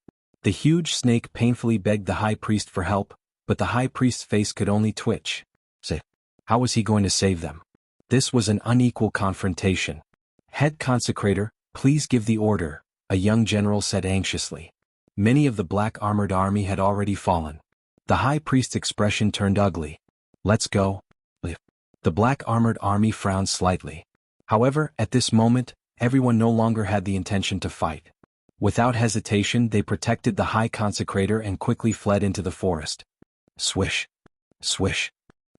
The huge snake painfully begged the high priest for help, but the high priest's face could only twitch. Say, how was he going to save them? This was an unequal confrontation. Head consecrator, please give the order, a young general said anxiously. Many of the Black Armored Army had already fallen. The high priest's expression turned ugly. Let's go. The Black Armored Army frowned slightly. However, at this moment, everyone no longer had the intention to fight. Without hesitation, they protected the high consecrator and quickly fled into the forest. Swish. Swish.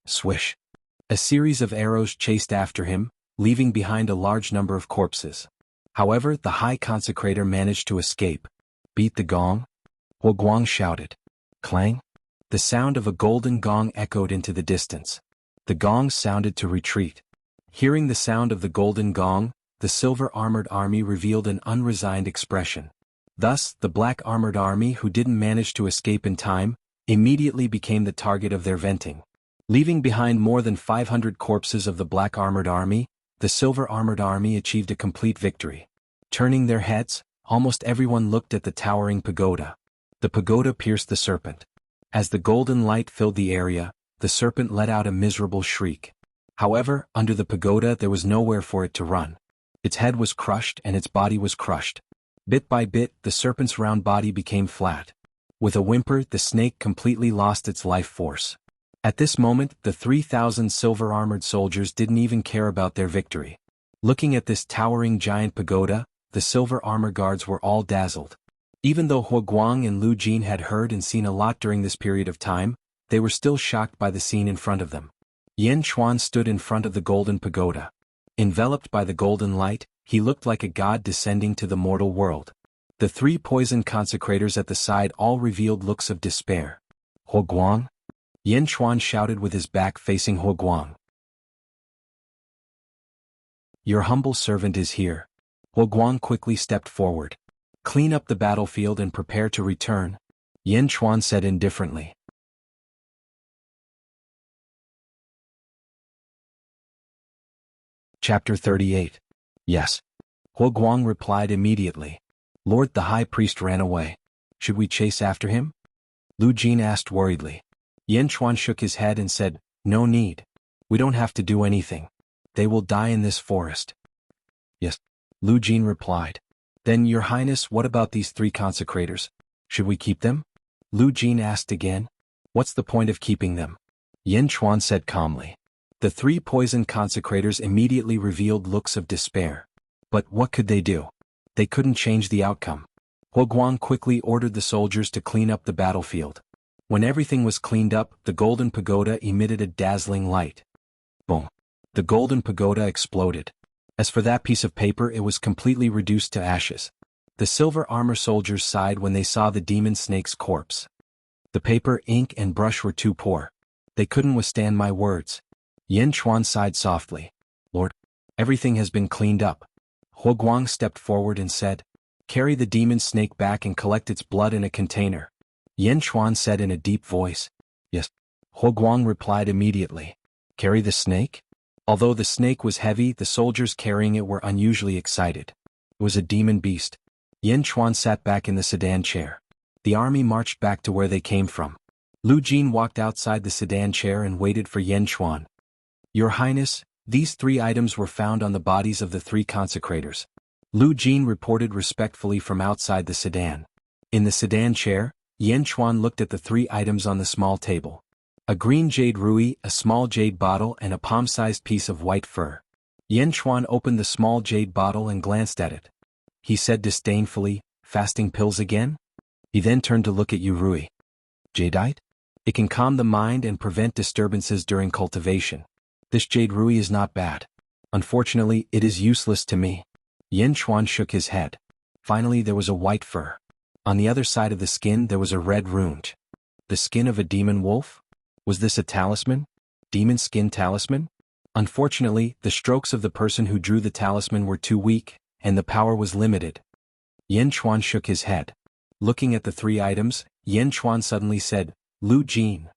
Swish. A series of arrows chased after him, leaving behind a large number of corpses. However, the high consecrator managed to escape. Beat the gong? Guang shouted. Clang? The sound of a golden gong echoed into the distance. The gong sounded to retreat. Hearing the sound of the golden gong, the Silver Armored Army revealed an unresigned expression. Thus, the Black Armored Army, who didn't manage to escape in time, immediately became the target of their venting. Leaving behind more than 500 corpses of the Black Armored Army, the Silver Armored Army achieved a complete victory. Turning their heads, almost everyone looked at the towering pagoda. The pagoda pierced the serpent. As the golden light filled the area, the serpent let out a miserable shriek. However, under the pagoda there was nowhere for it to run. Its head was crushed and its body was crushed. Bit by bit, the serpent's round body became flat. With a whimper, the snake completely lost its life force. At this moment, the 3,000 silver-armored soldiers didn't even care about their victory. Looking at this towering giant pagoda, the silver armor guards were all dazzled. Even though Guang and Lu Jin had heard and seen a lot during this period of time, they were still shocked by the scene in front of them. Yan Chuan stood in front of the golden pagoda. Enveloped by the golden light, he looked like a god descending to the mortal world. The three poison consecrators at the side all revealed looks of despair. Guang? Yan Chuan shouted with his back facing Guang. Your humble servant is here. Guang quickly stepped forward. Clean up the battlefield and prepare to return, Yan Chuan said indifferently. Chapter 38. Yes. Guang replied immediately. Lord, the high priest ran away. Should we chase after him? Lu Jin asked worriedly. Yan Chuan shook his head and said, no need. We don't have to do anything. They will die in this forest. Yes. Lu Jin replied. Then, Your Highness, what about these three consecrators? Should we keep them? Lu Jin asked again. What's the point of keeping them? Yin Chuan said calmly. The three poison consecrators immediately revealed looks of despair. But what could they do? They couldn't change the outcome. Huoguang quickly ordered the soldiers to clean up the battlefield. When everything was cleaned up, the golden pagoda emitted a dazzling light. Boom. The golden pagoda exploded. As for that piece of paper, it was completely reduced to ashes. The silver armor soldiers sighed when they saw the demon snake's corpse. The paper, ink, and brush were too poor. They couldn't withstand my words. Yin Chuan sighed softly. Lord, everything has been cleaned up. Huoguang stepped forward and said, carry the demon snake back and collect its blood in a container. Yin Chuan said in a deep voice. Yes. Huoguang replied immediately. Carry the snake? Although the snake was heavy, the soldiers carrying it were unusually excited. It was a demon beast. Yin Chuan sat back in the sedan chair. The army marched back to where they came from. Lu Jin walked outside the sedan chair and waited for Yin Chuan. Your Highness, these three items were found on the bodies of the three consecrators. Lu Jin reported respectfully from outside the sedan. In the sedan chair, Yin Chuan looked at the three items on the small table. A green jade rui, a small jade bottle, and a palm-sized piece of white fur. Yin Chuan opened the small jade bottle and glanced at it. He said disdainfully, fasting pills again? He then turned to look at Rui. Jadeite? It can calm the mind and prevent disturbances during cultivation. This jade rui is not bad. Unfortunately, it is useless to me. Yin Chuan shook his head. Finally, there was a white fur. On the other side of the skin there was a red rune. The skin of a demon wolf? Was this a talisman? Demon skin talisman? Unfortunately, the strokes of the person who drew the talisman were too weak, and the power was limited. Yin Chuan shook his head. Looking at the three items, Yin Chuan suddenly said, Lu Jin.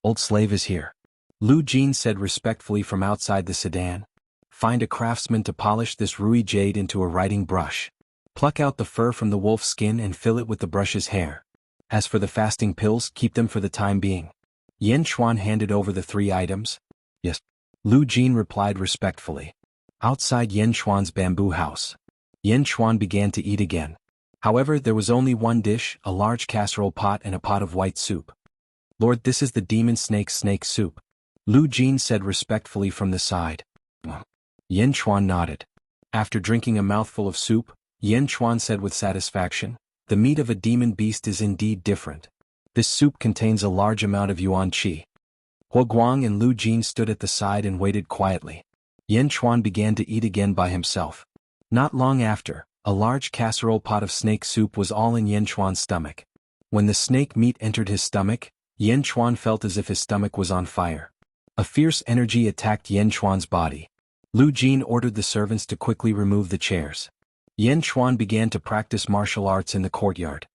Old slave is here. Lu Jin said respectfully from outside the sedan. Find a craftsman to polish this rui jade into a writing brush. Pluck out the fur from the wolf's skin and fill it with the brush's hair. As for the fasting pills, keep them for the time being. Yin Chuan handed over the three items. Yes. Lu Jin replied respectfully. Outside Yin Chuan's bamboo house, Yin Chuan began to eat again. However, there was only one dish, a large casserole pot and a pot of white soup. Lord, this is the demon snake's snake soup. Lu Jin said respectfully from the side. Yin Chuan nodded. After drinking a mouthful of soup, Yin Chuan said with satisfaction, the meat of a demon beast is indeed different. This soup contains a large amount of yuan qi. Huoguang and Lu Jin stood at the side and waited quietly. Yin Chuan began to eat again by himself. Not long after, a large casserole pot of snake soup was all in Yin Chuan's stomach. When the snake meat entered his stomach, Yin Chuan felt as if his stomach was on fire. A fierce energy attacked Yin Chuan's body. Lu Jin ordered the servants to quickly remove the chairs. Yin Chuan began to practice martial arts in the courtyard.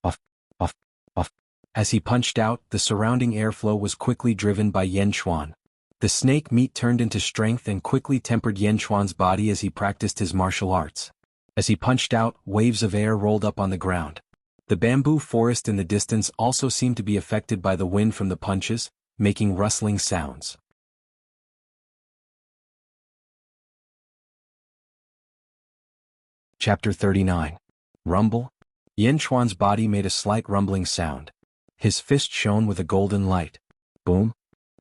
Off, off, off. As he punched out, the surrounding airflow was quickly driven by Yin Chuan. The snake meat turned into strength and quickly tempered Yin Chuan's body as he practiced his martial arts. As he punched out, waves of air rolled up on the ground. The bamboo forest in the distance also seemed to be affected by the wind from the punches, making rustling sounds. Chapter 39. Rumble? Yin Chuan's body made a slight rumbling sound. His fist shone with a golden light. Boom.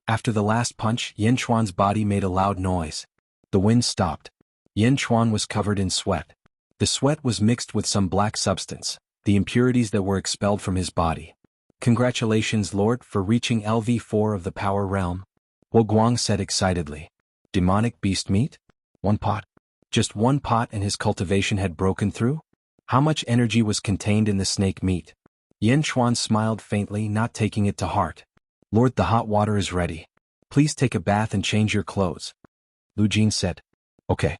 After the last punch, Yin Chuan's body made a loud noise. The wind stopped. Yin Chuan was covered in sweat. The sweat was mixed with some black substance, the impurities that were expelled from his body. Congratulations, Lord, for reaching LV4 of the Power Realm. Huoguang said excitedly. Demonic beast meat? One pot. Just one pot and his cultivation had broken through? How much energy was contained in the snake meat? Yin Chuan smiled faintly, not taking it to heart. Lord, the hot water is ready. Please take a bath and change your clothes. Lu Jin said. Okay.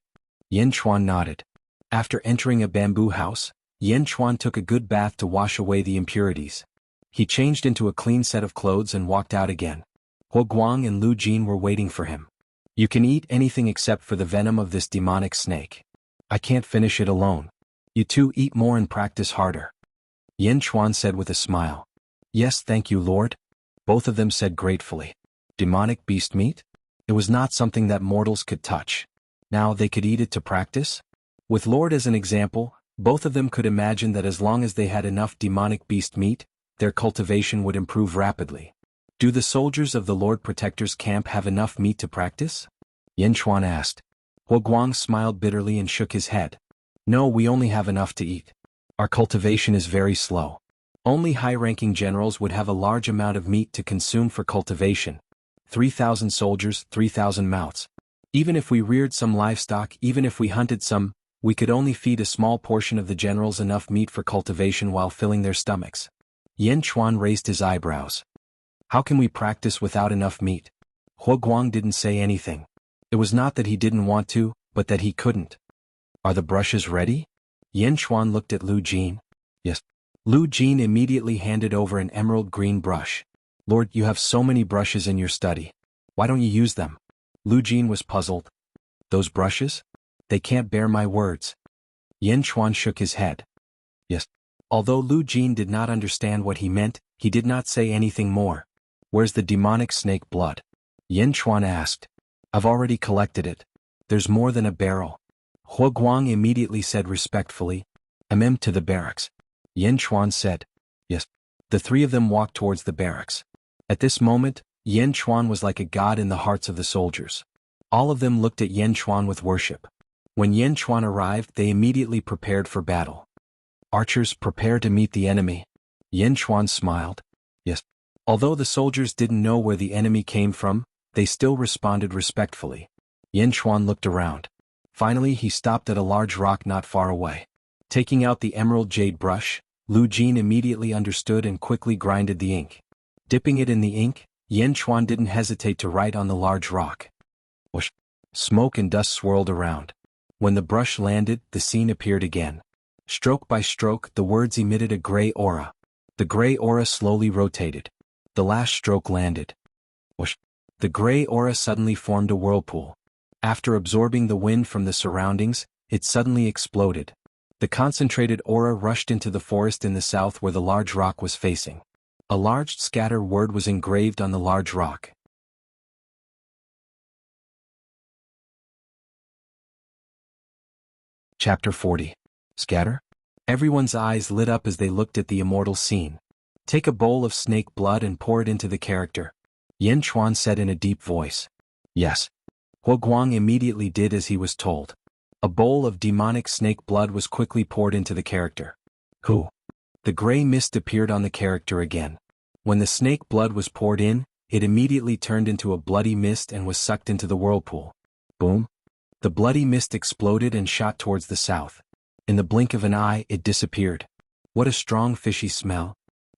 Yin Chuan nodded. After entering a bamboo house, Yin Chuan took a good bath to wash away the impurities. He changed into a clean set of clothes and walked out again. Huoguang and Lu Jin were waiting for him. You can eat anything except for the venom of this demonic snake. I can't finish it alone. You two eat more and practice harder. Yin Chuan said with a smile. Yes, thank you, Lord. Both of them said gratefully. Demonic beast meat? It was not something that mortals could touch. Now they could eat it to practice? With Lord as an example, Both of them could imagine that as long as they had enough demonic beast meat, their cultivation would improve rapidly. Do the soldiers of the Lord Protector's camp have enough meat to practice? Yan Chuan asked. Huo Guang smiled bitterly and shook his head. No, we only have enough to eat. Our cultivation is very slow. Only high-ranking generals would have a large amount of meat to consume for cultivation. 3,000 soldiers, 3,000 mouths. Even if we reared some livestock, even if we hunted some, we could only feed a small portion of the generals enough meat for cultivation while filling their stomachs. Yan Chuan raised his eyebrows. How can we practice without enough meat? Huo Guang didn't say anything. It was not that he didn't want to, but that he couldn't. Are the brushes ready? Yan Chuan looked at Lu Jin. Yes. Lu Jin immediately handed over an emerald green brush. Lord, you have so many brushes in your study. Why don't you use them? Lu Jin was puzzled. Those brushes? They can't bear my words. Yan Chuan shook his head. Yes. Although Lu Jin did not understand what he meant, he did not say anything more. Where's the demonic snake blood? Yan Chuan asked. I've already collected it. There's more than a barrel. Huo Guang immediately said respectfully, to the barracks. Yan Chuan said, yes. The three of them walked towards the barracks. At this moment, Yan Chuan was like a god in the hearts of the soldiers. All of them looked at Yan Chuan with worship. When Yan Chuan arrived, they immediately prepared for battle. Archers, prepare to meet the enemy. Yan Chuan smiled. Yes. Although the soldiers didn't know where the enemy came from, they still responded respectfully. Yan Chuan looked around. Finally, he stopped at a large rock not far away. Taking out the emerald jade brush, Lu Jin immediately understood and quickly grinded the ink. Dipping it in the ink, Yan Chuan didn't hesitate to write on the large rock. Whoosh! Smoke and dust swirled around. When the brush landed, the scene appeared again. Stroke by stroke, the words emitted a gray aura. The gray aura slowly rotated. The last stroke landed. Whoosh! The gray aura suddenly formed a whirlpool. After absorbing the wind from the surroundings, it suddenly exploded. The concentrated aura rushed into the forest in the south where the large rock was facing. A large scatter word was engraved on the large rock. Chapter 40. Scatter? Everyone's eyes lit up as they looked at the immortal scene. Take a bowl of snake blood and pour it into the character. Yan Chuan said in a deep voice. Yes. Huo Guang immediately did as he was told. A bowl of demonic snake blood was quickly poured into the character. Who? The gray mist appeared on the character again. When the snake blood was poured in, it immediately turned into a bloody mist and was sucked into the whirlpool. Boom! The bloody mist exploded and shot towards the south. In the blink of an eye, it disappeared. What a strong fishy smell!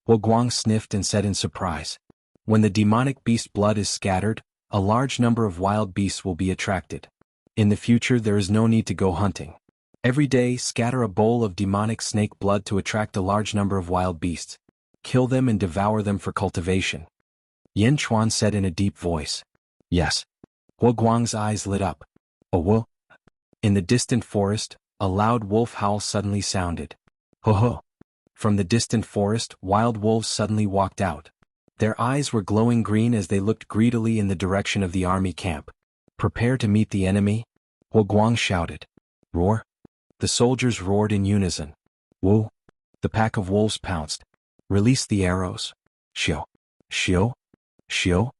Huo Guang sniffed and said in surprise. When the demonic beast blood is scattered, a large number of wild beasts will be attracted. In the future there is no need to go hunting. Every day scatter a bowl of demonic snake blood to attract a large number of wild beasts. Kill them and devour them for cultivation. Yan Chuan said in a deep voice. Yes. Huo Guang's eyes lit up. Oh wo! In the distant forest, a loud wolf howl suddenly sounded. Ho ho! From the distant forest, wild wolves suddenly walked out. Their eyes were glowing green as they looked greedily in the direction of the army camp. Prepare to meet the enemy? Huo Guang shouted. Roar! The soldiers roared in unison. Woo! The pack of wolves pounced. Release the arrows. Xiu! Xiu! Xiu!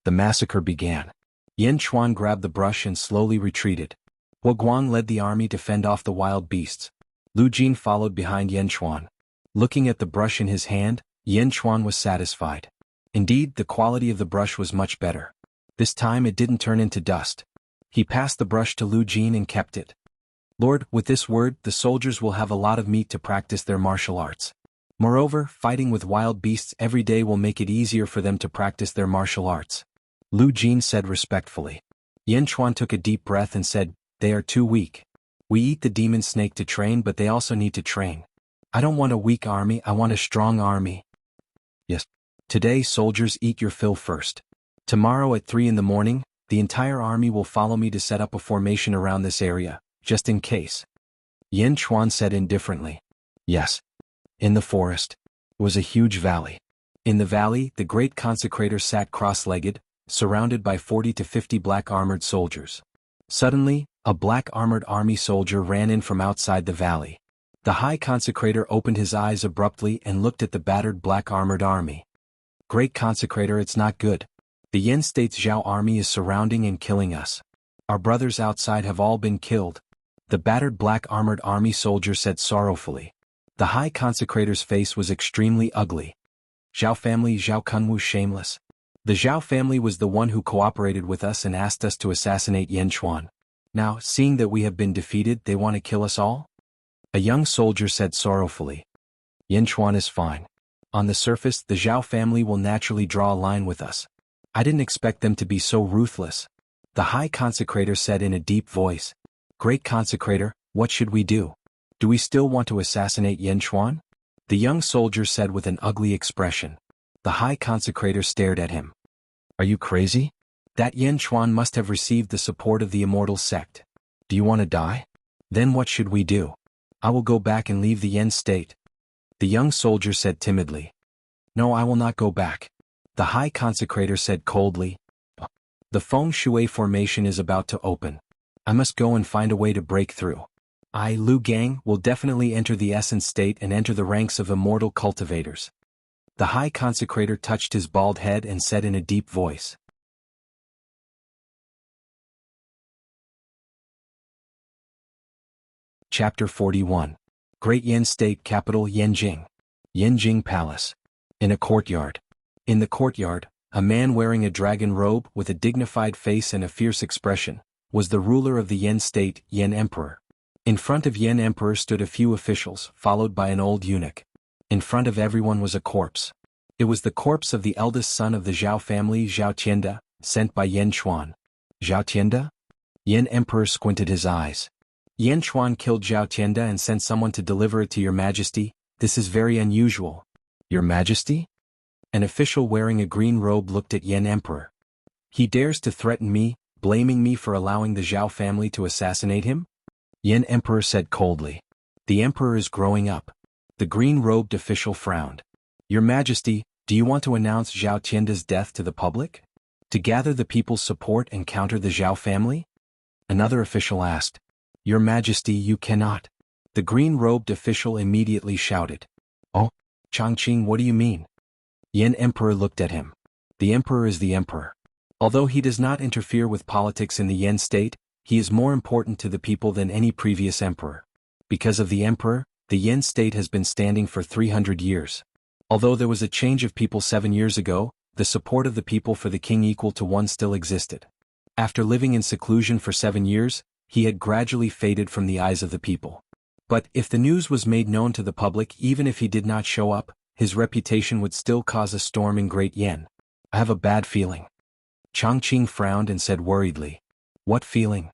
The massacre began. Yan Chuan grabbed the brush and slowly retreated. Huo Guang led the army to fend off the wild beasts. Lu Jin followed behind Yan Chuan. Looking at the brush in his hand, Yan Chuan was satisfied. Indeed, the quality of the brush was much better. This time it didn't turn into dust. He passed the brush to Lu Jin and kept it. Lord, with this word, the soldiers will have a lot of meat to practice their martial arts. Moreover, fighting with wild beasts every day will make it easier for them to practice their martial arts. Lu Jin said respectfully. Yan Chuan took a deep breath and said, They are too weak. We eat the demon snake to train, but they also need to train. I don't want a weak army, I want a strong army. Yes. Today, soldiers, eat your fill first. Tomorrow at 3 in the morning, the entire army will follow me to set up a formation around this area, just in case. Yan Chuan said indifferently. Yes. In the forest was a huge valley. In the valley, the great consecrator sat cross-legged, surrounded by 40 to 50 black armored soldiers. Suddenly, a black armored army soldier ran in from outside the valley. The High Consecrator opened his eyes abruptly and looked at the battered black-armored army. Great Consecrator, it's not good. The Yin State's Zhao army is surrounding and killing us. Our brothers outside have all been killed. The battered black-armored army soldier said sorrowfully. The High Consecrator's face was extremely ugly. Zhao family, Zhao Kunwu, shameless. The Zhao family was the one who cooperated with us and asked us to assassinate Yen Chuan. Now, seeing that we have been defeated, they want to kill us all? A young soldier said sorrowfully. Yen Chuan is fine. On the surface, the Zhao family will naturally draw a line with us. I didn't expect them to be so ruthless. The High Consecrator said in a deep voice. Great Consecrator, what should we do? Do we still want to assassinate Yen Chuan? The young soldier said with an ugly expression. The High Consecrator stared at him. Are you crazy? That Yen Chuan must have received the support of the Immortal sect. Do you want to die? Then what should we do? I will go back and leave the Yen state. The young soldier said timidly. No, I will not go back. The High Consecrator said coldly. The Feng Shui formation is about to open. I must go and find a way to break through. I, Lu Gang, will definitely enter the Essence state and enter the ranks of immortal cultivators. The High Consecrator touched his bald head and said in a deep voice. Chapter 41. Great Yen State Capital Yanjing. Yanjing Palace. In a courtyard. In the courtyard, a man wearing a dragon robe with a dignified face and a fierce expression, was the ruler of the Yen State, Yen Emperor. In front of Yen Emperor stood a few officials, followed by an old eunuch. In front of everyone was a corpse. It was the corpse of the eldest son of the Zhao family, Zhao Tianda, sent by Yen Chuan. Zhao Tianda? Yen Emperor squinted his eyes. Yen Chuan killed Zhao Tianda and sent someone to deliver it to your majesty. This is very unusual. Your majesty? An official wearing a green robe looked at Yen Emperor. He dares to threaten me, blaming me for allowing the Zhao family to assassinate him? Yen Emperor said coldly. The emperor is growing up. The green-robed official frowned. Your majesty, do you want to announce Zhao Tianda's death to the public? To gather the people's support and counter the Zhao family? Another official asked. Your majesty, you cannot. The green-robed official immediately shouted. Oh, Chongqing, what do you mean? Yen Emperor looked at him. The emperor is the emperor. Although he does not interfere with politics in the Yen state, he is more important to the people than any previous emperor. Because of the emperor, the Yen state has been standing for 300 years. Although there was a change of people 7 years ago, the support of the people for the king equal to one still existed. After living in seclusion for 7 years, he had gradually faded from the eyes of the people. But if the news was made known to the public, even if he did not show up, his reputation would still cause a storm in Great Yen. I have a bad feeling. Chongqing frowned and said worriedly. What feeling?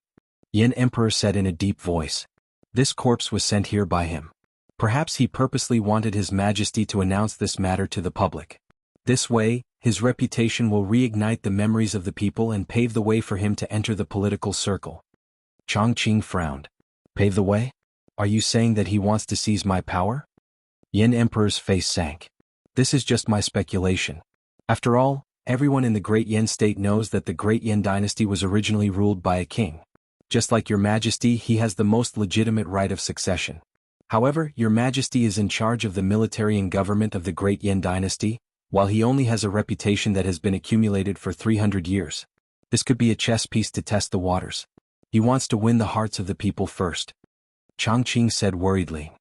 Yen Emperor said in a deep voice. This corpse was sent here by him. Perhaps he purposely wanted His Majesty to announce this matter to the public. This way, his reputation will reignite the memories of the people and pave the way for him to enter the political circle. Chongqing frowned. Pave the way? Are you saying that he wants to seize my power? Yen Emperor's face sank. This is just my speculation. After all, everyone in the Great Yen state knows that the Great Yen dynasty was originally ruled by a king. Just like your majesty, he has the most legitimate right of succession. However, your majesty is in charge of the military and government of the Great Yen dynasty, while he only has a reputation that has been accumulated for 300 years. This could be a chess piece to test the waters. He wants to win the hearts of the people first. Chongqing said worriedly.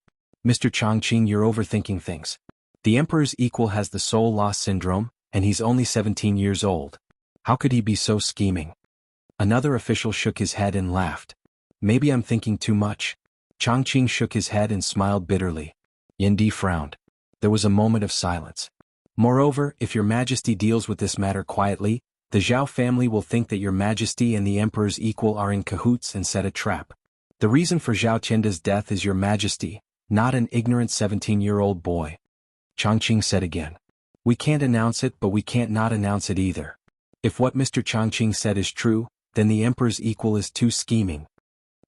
Mr. Chongqing, you're overthinking things. The emperor's equal has the soul loss syndrome, and he's only 17 years old. How could he be so scheming? Another official shook his head and laughed. Maybe I'm thinking too much. Chongqing shook his head and smiled bitterly. Yendi frowned. There was a moment of silence. Moreover, if your majesty deals with this matter quietly, the Zhao family will think that your majesty and the emperor's equal are in cahoots and set a trap. The reason for Zhao Tianda's death is your majesty, not an ignorant 17-year-old boy. Chongqing said again. We can't announce it, but we can't not announce it either. If what Mr. Chongqing said is true, then the emperor's equal is too scheming.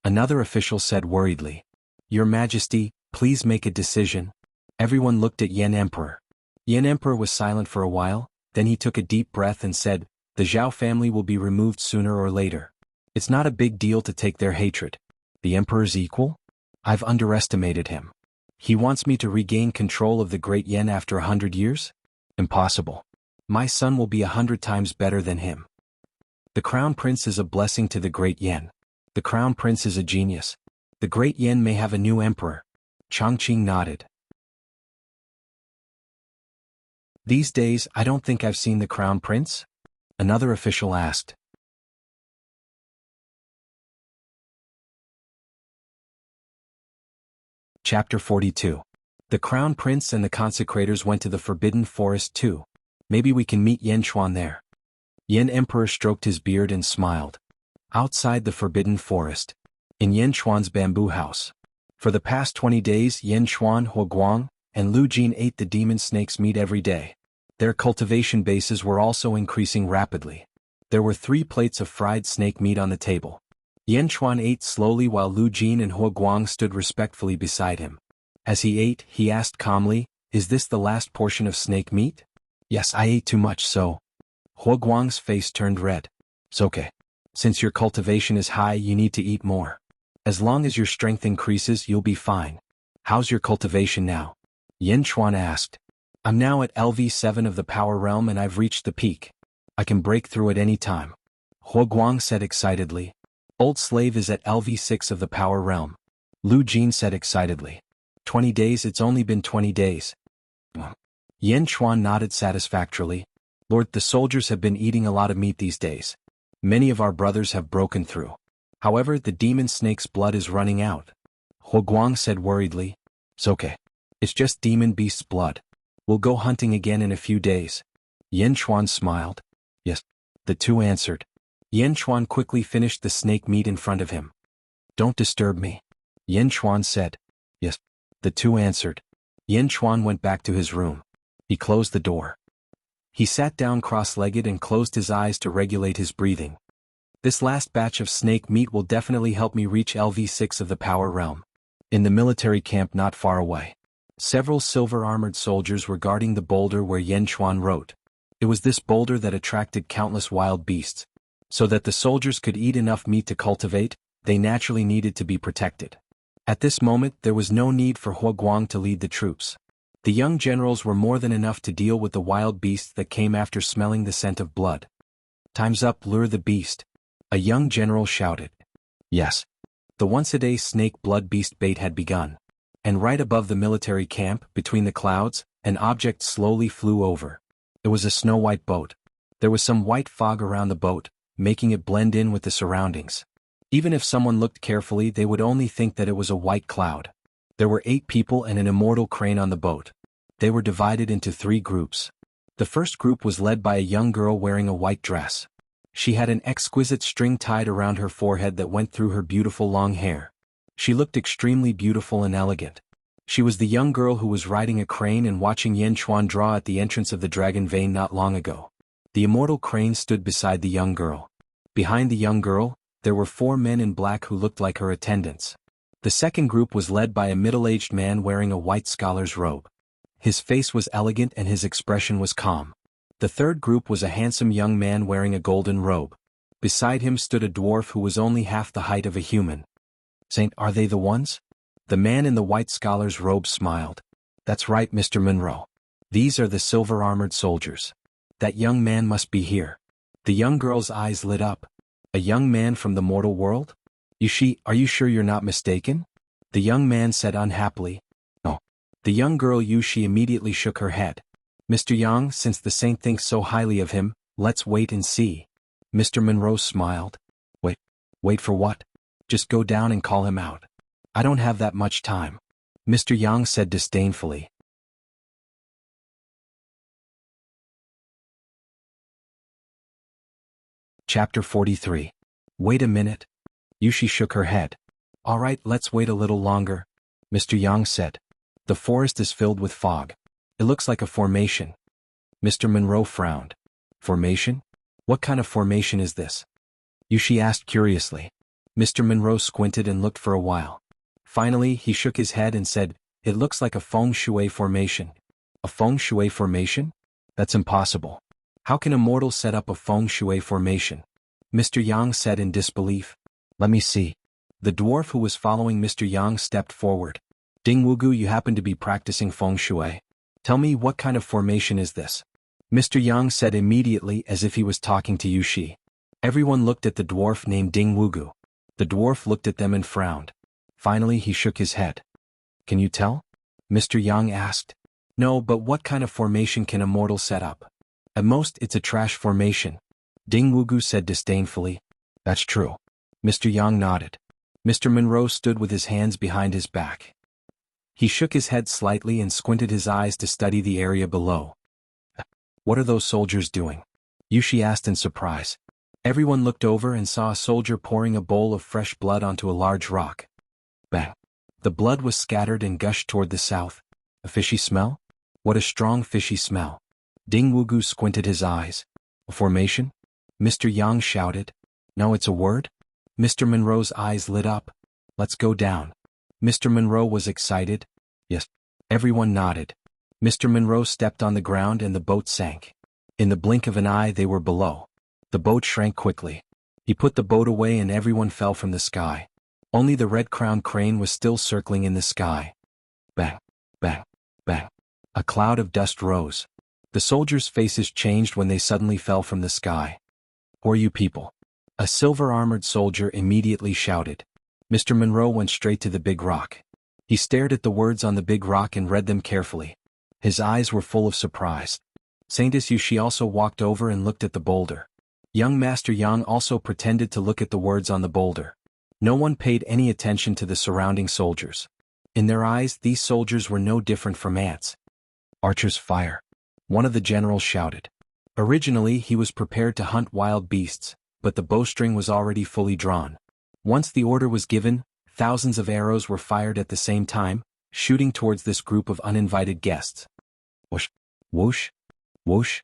Another official said worriedly. Your majesty, please make a decision. Everyone looked at Yen Emperor. Yen Emperor was silent for a while, then he took a deep breath and said, the Zhao family will be removed sooner or later. It's not a big deal to take their hatred. The emperor's equal? I've underestimated him. He wants me to regain control of the great Yen after 100 years? Impossible. My son will be 100 times better than him. The Crown Prince is a blessing to the great Yen. The Crown Prince is a genius. The great Yen may have a new emperor. Chongqing nodded. These days, I don't think I've seen the Crown Prince? Another official asked. Chapter 42. The Crown Prince and the consecrators went to the Forbidden Forest too. Maybe we can meet Yen Chuan there. Yen Emperor stroked his beard and smiled. Outside the Forbidden Forest. In Yen Chuan's bamboo house. For the past 20 days Yen Chuan, Huoguang, and Lu Jin ate the demon snake's meat every day. Their cultivation bases were also increasing rapidly. There were 3 plates of fried snake meat on the table. Yen Chuan ate slowly while Lu Jin and Huoguang stood respectfully beside him. As he ate, he asked calmly, "Is this the last portion of snake meat?" "Yes, I ate too much so." Huoguang's face turned red. "It's okay. Since your cultivation is high, you need to eat more. As long as your strength increases, you'll be fine." "How's your cultivation now?" Yen Chuan asked. "I'm now at LV7 of the Power Realm and I've reached the peak. I can break through at any time." Huoguang said excitedly. "Old slave is at LV6 of the Power Realm." Lu Jin said excitedly. 20 days, it's only been 20 days. Yen Chuan nodded satisfactorily. "Lord, the soldiers have been eating a lot of meat these days. Many of our brothers have broken through. However, the demon snake's blood is running out." Huoguang said worriedly. "It's okay. It's just demon beast's blood. We'll go hunting again in a few days." Yen Chuan smiled. "Yes." The two answered. Yen Chuan quickly finished the snake meat in front of him. "Don't disturb me." Yen Chuan said. "Yes." The two answered. Yen Chuan went back to his room. He closed the door. He sat down cross-legged and closed his eyes to regulate his breathing. "This last batch of snake meat will definitely help me reach LV6 of the Power Realm." In the military camp not far away, several silver-armored soldiers were guarding the boulder where Yen Chuan wrote. It was this boulder that attracted countless wild beasts. So that the soldiers could eat enough meat to cultivate, they naturally needed to be protected. At this moment there was no need for Huoguang to lead the troops. The young generals were more than enough to deal with the wild beasts that came after smelling the scent of blood. "Time's up, lure the beast," a young general shouted. Yes. The once-a-day snake blood beast bait had begun. And right above the military camp, between the clouds, an object slowly flew over. It was a snow-white boat. There was some white fog around the boat, making it blend in with the surroundings. Even if someone looked carefully, they would only think that it was a white cloud. There were 8 people and an immortal crane on the boat. They were divided into 3 groups. The first group was led by a young girl wearing a white dress. She had an exquisite string tied around her forehead that went through her beautiful long hair. She looked extremely beautiful and elegant. She was the young girl who was riding a crane and watching Yen Chuan draw at the entrance of the Dragon Vein not long ago. The immortal crane stood beside the young girl. Behind the young girl, there were 4 men in black who looked like her attendants. The second group was led by a middle-aged man wearing a white scholar's robe. His face was elegant and his expression was calm. The third group was a handsome young man wearing a golden robe. Beside him stood a dwarf who was only half the height of a human. "Saint, are they the ones?" The man in the white scholar's robe smiled. "That's right, Mr. Monroe. These are the silver-armored soldiers. That young man must be here." The young girl's eyes lit up. "A young man from the mortal world? Yushi, are you sure you're not mistaken?" The young man said unhappily. "No." The young girl Yushi immediately shook her head. "Mr. Yang, since the saint thinks so highly of him, let's wait and see." Mr. Monroe smiled. Wait. Wait for what? Just go down and call him out." "I don't have that much time," Mr. Yang said disdainfully. Chapter 43. Wait a minute. Yushi shook her head. "All right, let's wait a little longer," Mr. Yang said. "The forest is filled with fog. It looks like a formation." Mr. Monroe frowned. "Formation? What kind of formation is this?" Yushi asked curiously. Mr. Monroe squinted and looked for a while. Finally, he shook his head and said, "It looks like a feng shui formation." "A feng shui formation? That's impossible. How can a mortal set up a feng shui formation?" Mr. Yang said in disbelief. "Let me see." The dwarf who was following Mr. Yang stepped forward. Ding Wugu, you happen to be practicing feng shui? Tell me, what kind of formation is this? Mr. Yang said immediately, as if he was talking to Yushi. Everyone looked at the dwarf named Ding Wugu. The dwarf looked at them and frowned. Finally he shook his head. Can you tell? Mr. Yang asked. No, but what kind of formation can Immortal set up? At most it's a trash formation. Ding Wugu said disdainfully. That's true. Mr. Yang nodded. Mr. Monroe stood with his hands behind his back. He shook his head slightly and squinted his eyes to study the area below. What are those soldiers doing? Yushi asked in surprise. Everyone looked over and saw a soldier pouring a bowl of fresh blood onto a large rock. Bang! The blood was scattered and gushed toward the south. A fishy smell? What a strong fishy smell. Ding Wugu squinted his eyes. A formation? Mr. Yang shouted. No, it's a word? Mr. Monroe's eyes lit up. Let's go down. Mr. Monroe was excited. Yes. Everyone nodded. Mr. Monroe stepped on the ground and the boat sank. In the blink of an eye they were below. The boat shrank quickly. He put the boat away and everyone fell from the sky. Only the red-crowned crane was still circling in the sky. Bang, bang, bang. A cloud of dust rose. The soldiers' faces changed when they suddenly fell from the sky. Who are you people? A silver-armored soldier immediately shouted. Mr. Monroe went straight to the big rock. He stared at the words on the big rock and read them carefully. His eyes were full of surprise. Saintess Yushi also walked over and looked at the boulder. Young Master Yang also pretended to look at the words on the boulder. No one paid any attention to the surrounding soldiers. In their eyes, these soldiers were no different from ants. Archers, fire! One of the generals shouted. Originally, he was prepared to hunt wild beasts, but the bowstring was already fully drawn. Once the order was given, thousands of arrows were fired at the same time, shooting towards this group of uninvited guests. Whoosh! Whoosh! Whoosh!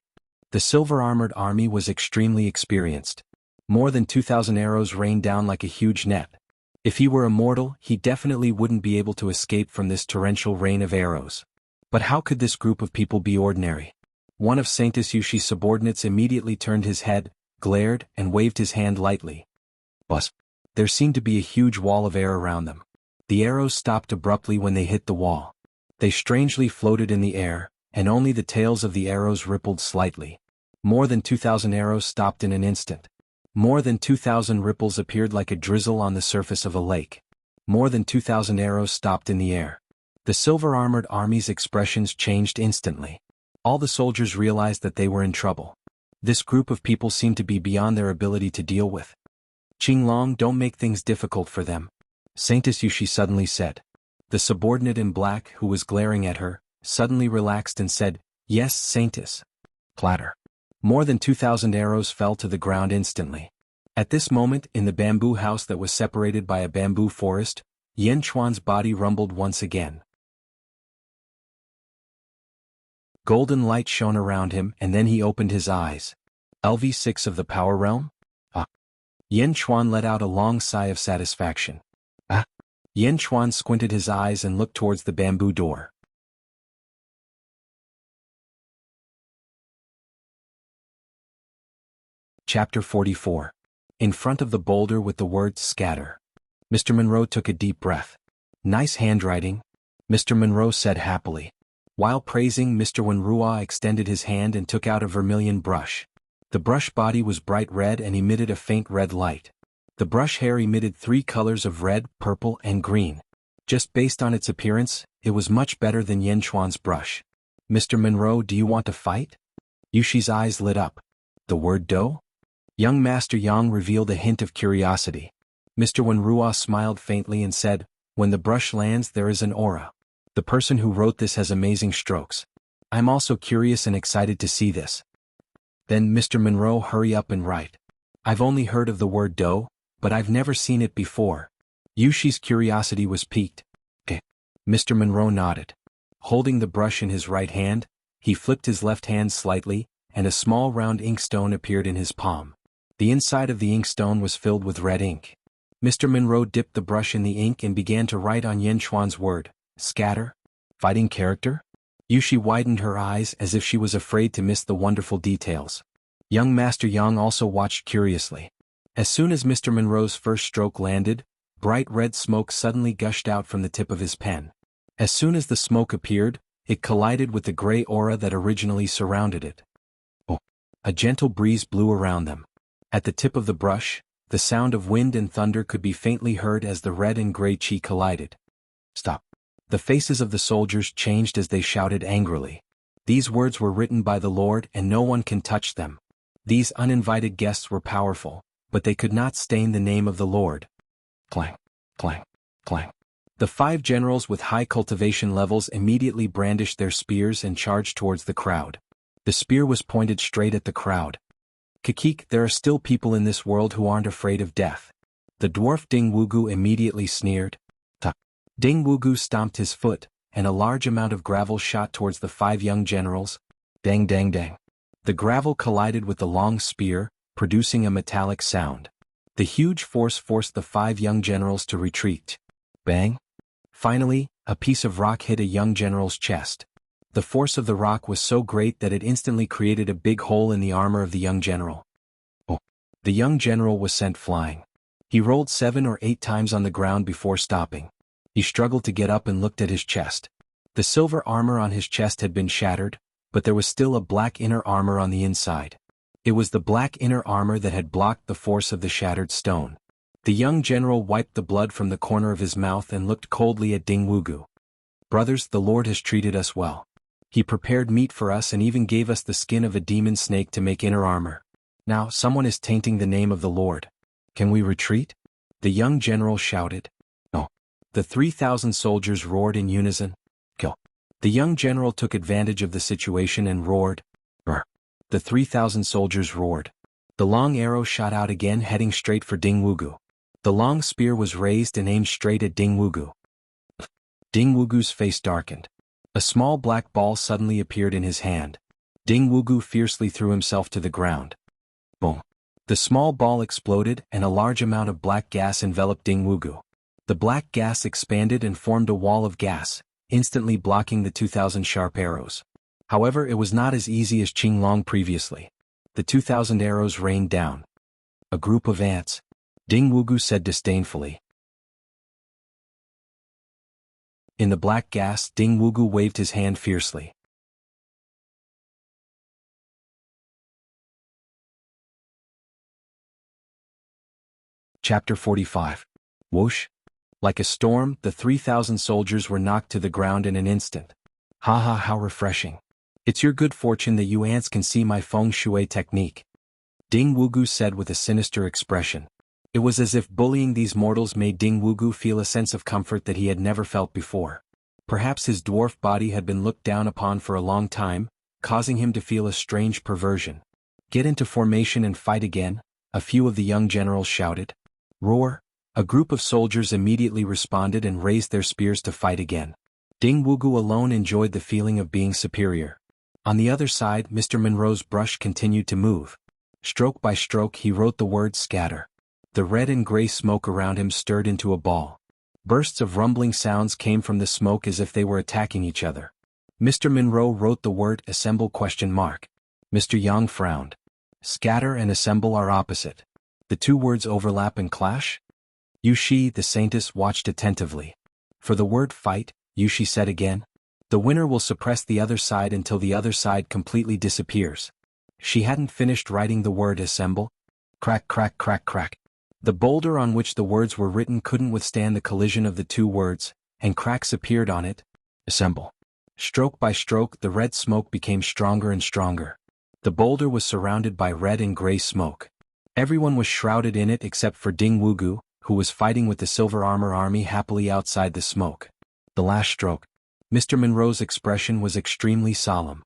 The silver-armored army was extremely experienced. More than 2,000 arrows rained down like a huge net. If he were immortal, he definitely wouldn't be able to escape from this torrential rain of arrows. But how could this group of people be ordinary? One of Saintess Yushi's subordinates immediately turned his head, glared, and waved his hand lightly. Buzz! There seemed to be a huge wall of air around them. The arrows stopped abruptly when they hit the wall. They strangely floated in the air, and only the tails of the arrows rippled slightly. More than 2,000 arrows stopped in an instant. More than 2,000 ripples appeared like a drizzle on the surface of a lake. More than 2,000 arrows stopped in the air. The silver-armored army's expressions changed instantly. All the soldiers realized that they were in trouble. This group of people seemed to be beyond their ability to deal with. Qinglong, don't make things difficult for them. Saintess Yushi suddenly said. The subordinate in black, who was glaring at her, suddenly relaxed and said, Yes, Saintess. Clatter. More than 2,000 arrows fell to the ground instantly. At this moment, in the bamboo house that was separated by a bamboo forest, Yan Chuan's body rumbled once again. Golden light shone around him and then he opened his eyes. LV6 of the Power Realm? Ah. Yan Chuan let out a long sigh of satisfaction. Ah. Yan Chuan squinted his eyes and looked towards the bamboo door. Chapter 44. In front of the boulder with the words scatter. Mr. Monroe took a deep breath. Nice handwriting, Mr. Monroe said happily. While praising, Mr. Wenrua extended his hand and took out a vermilion brush. The brush body was bright red and emitted a faint red light. The brush hair emitted 3 colors of red, purple, and green. Just based on its appearance, it was much better than Yan Chuan's brush. Mr. Monroe, do you want to fight? Yushi's eyes lit up. The word do? Young Master Yang revealed a hint of curiosity. Mr. Wenrua smiled faintly and said, When the brush lands there is an aura. The person who wrote this has amazing strokes. I'm also curious and excited to see this. Then Mr. Monroe, hurry up and write. I've only heard of the word do, but I've never seen it before. Yushi's curiosity was piqued. Okay. Mr. Monroe nodded. Holding the brush in his right hand, he flipped his left hand slightly, and a small round inkstone appeared in his palm. The inside of the inkstone was filled with red ink. Mr. Monroe dipped the brush in the ink and began to write on Yan Chuan's word, scatter? Fighting character? Yushi widened her eyes as if she was afraid to miss the wonderful details. Young Master Yang also watched curiously. As soon as Mr. Monroe's first stroke landed, bright red smoke suddenly gushed out from the tip of his pen. As soon as the smoke appeared, it collided with the gray aura that originally surrounded it. Oh! A gentle breeze blew around them. At the tip of the brush, the sound of wind and thunder could be faintly heard as the red and gray chi collided. Stop! The faces of the soldiers changed as they shouted angrily. These words were written by the Lord and no one can touch them. These uninvited guests were powerful, but they could not stain the name of the Lord. Clang! Clang! Clang! The 5 generals with high cultivation levels immediately brandished their spears and charged towards the crowd. The spear was pointed straight at the crowd. Kikik, there are still people in this world who aren't afraid of death. The dwarf Ding Wugu immediately sneered. Ta! Ding Wugu stomped his foot, and a large amount of gravel shot towards the 5 young generals. Dang dang dang. The gravel collided with the long spear, producing a metallic sound. The huge force forced the 5 young generals to retreat. Bang! Finally, a piece of rock hit a young general's chest. The force of the rock was so great that it instantly created a big hole in the armor of the young general. Oh! The young general was sent flying. He rolled 7 or 8 times on the ground before stopping. He struggled to get up and looked at his chest. The silver armor on his chest had been shattered, but there was still a black inner armor on the inside. It was the black inner armor that had blocked the force of the shattered stone. The young general wiped the blood from the corner of his mouth and looked coldly at Ding Wugu. Brothers, the Lord has treated us well. He prepared meat for us and even gave us the skin of a demon snake to make inner armor. Now, someone is tainting the name of the Lord. Can we retreat? The young general shouted. No. The 3,000 soldiers roared in unison. Kill. The young general took advantage of the situation and roared. Brr. The 3,000 soldiers roared. The long arrow shot out again, heading straight for Ding Wugu. The long spear was raised and aimed straight at Ding Wugu. Ding Wugu's face darkened. A small black ball suddenly appeared in his hand. Ding Wugu fiercely threw himself to the ground. Boom! The small ball exploded and a large amount of black gas enveloped Ding Wugu. The black gas expanded and formed a wall of gas, instantly blocking the 2,000 sharp arrows. However, it was not as easy as Qinglong previously. The 2,000 arrows rained down. A group of ants, Ding Wugu said disdainfully. In the black gas, Ding Wugu waved his hand fiercely. Chapter 45. Whoosh! Like a storm, the 3,000 soldiers were knocked to the ground in an instant. Ha ha, how refreshing. It's your good fortune that you ants can see my feng shui technique. Ding Wugu said with a sinister expression. It was as if bullying these mortals made Ding Wugu feel a sense of comfort that he had never felt before. Perhaps his dwarf body had been looked down upon for a long time, causing him to feel a strange perversion. Get into formation and fight again, a few of the young generals shouted. Roar! A group of soldiers immediately responded and raised their spears to fight again. Ding Wugu alone enjoyed the feeling of being superior. On the other side, Mr. Monroe's brush continued to move. Stroke by stroke he wrote the word scatter. The red and gray smoke around him stirred into a ball. Bursts of rumbling sounds came from the smoke as if they were attacking each other. Mr. Monroe wrote the word assemble ? Mr. Yang frowned. Scatter and assemble are opposite. The two words overlap and clash? Yushi, the saintess, watched attentively. For the word fight, Yushi said again. The winner will suppress the other side until the other side completely disappears. She hadn't finished writing the word assemble. Crack crack crack crack. The boulder on which the words were written couldn't withstand the collision of the two words, and cracks appeared on it. Assemble. Stroke by stroke the red smoke became stronger and stronger. The boulder was surrounded by red and gray smoke. Everyone was shrouded in it except for Ding Wugu, who was fighting with the Silver Armor Army happily outside the smoke. The last stroke. Mr. Monroe's expression was extremely solemn.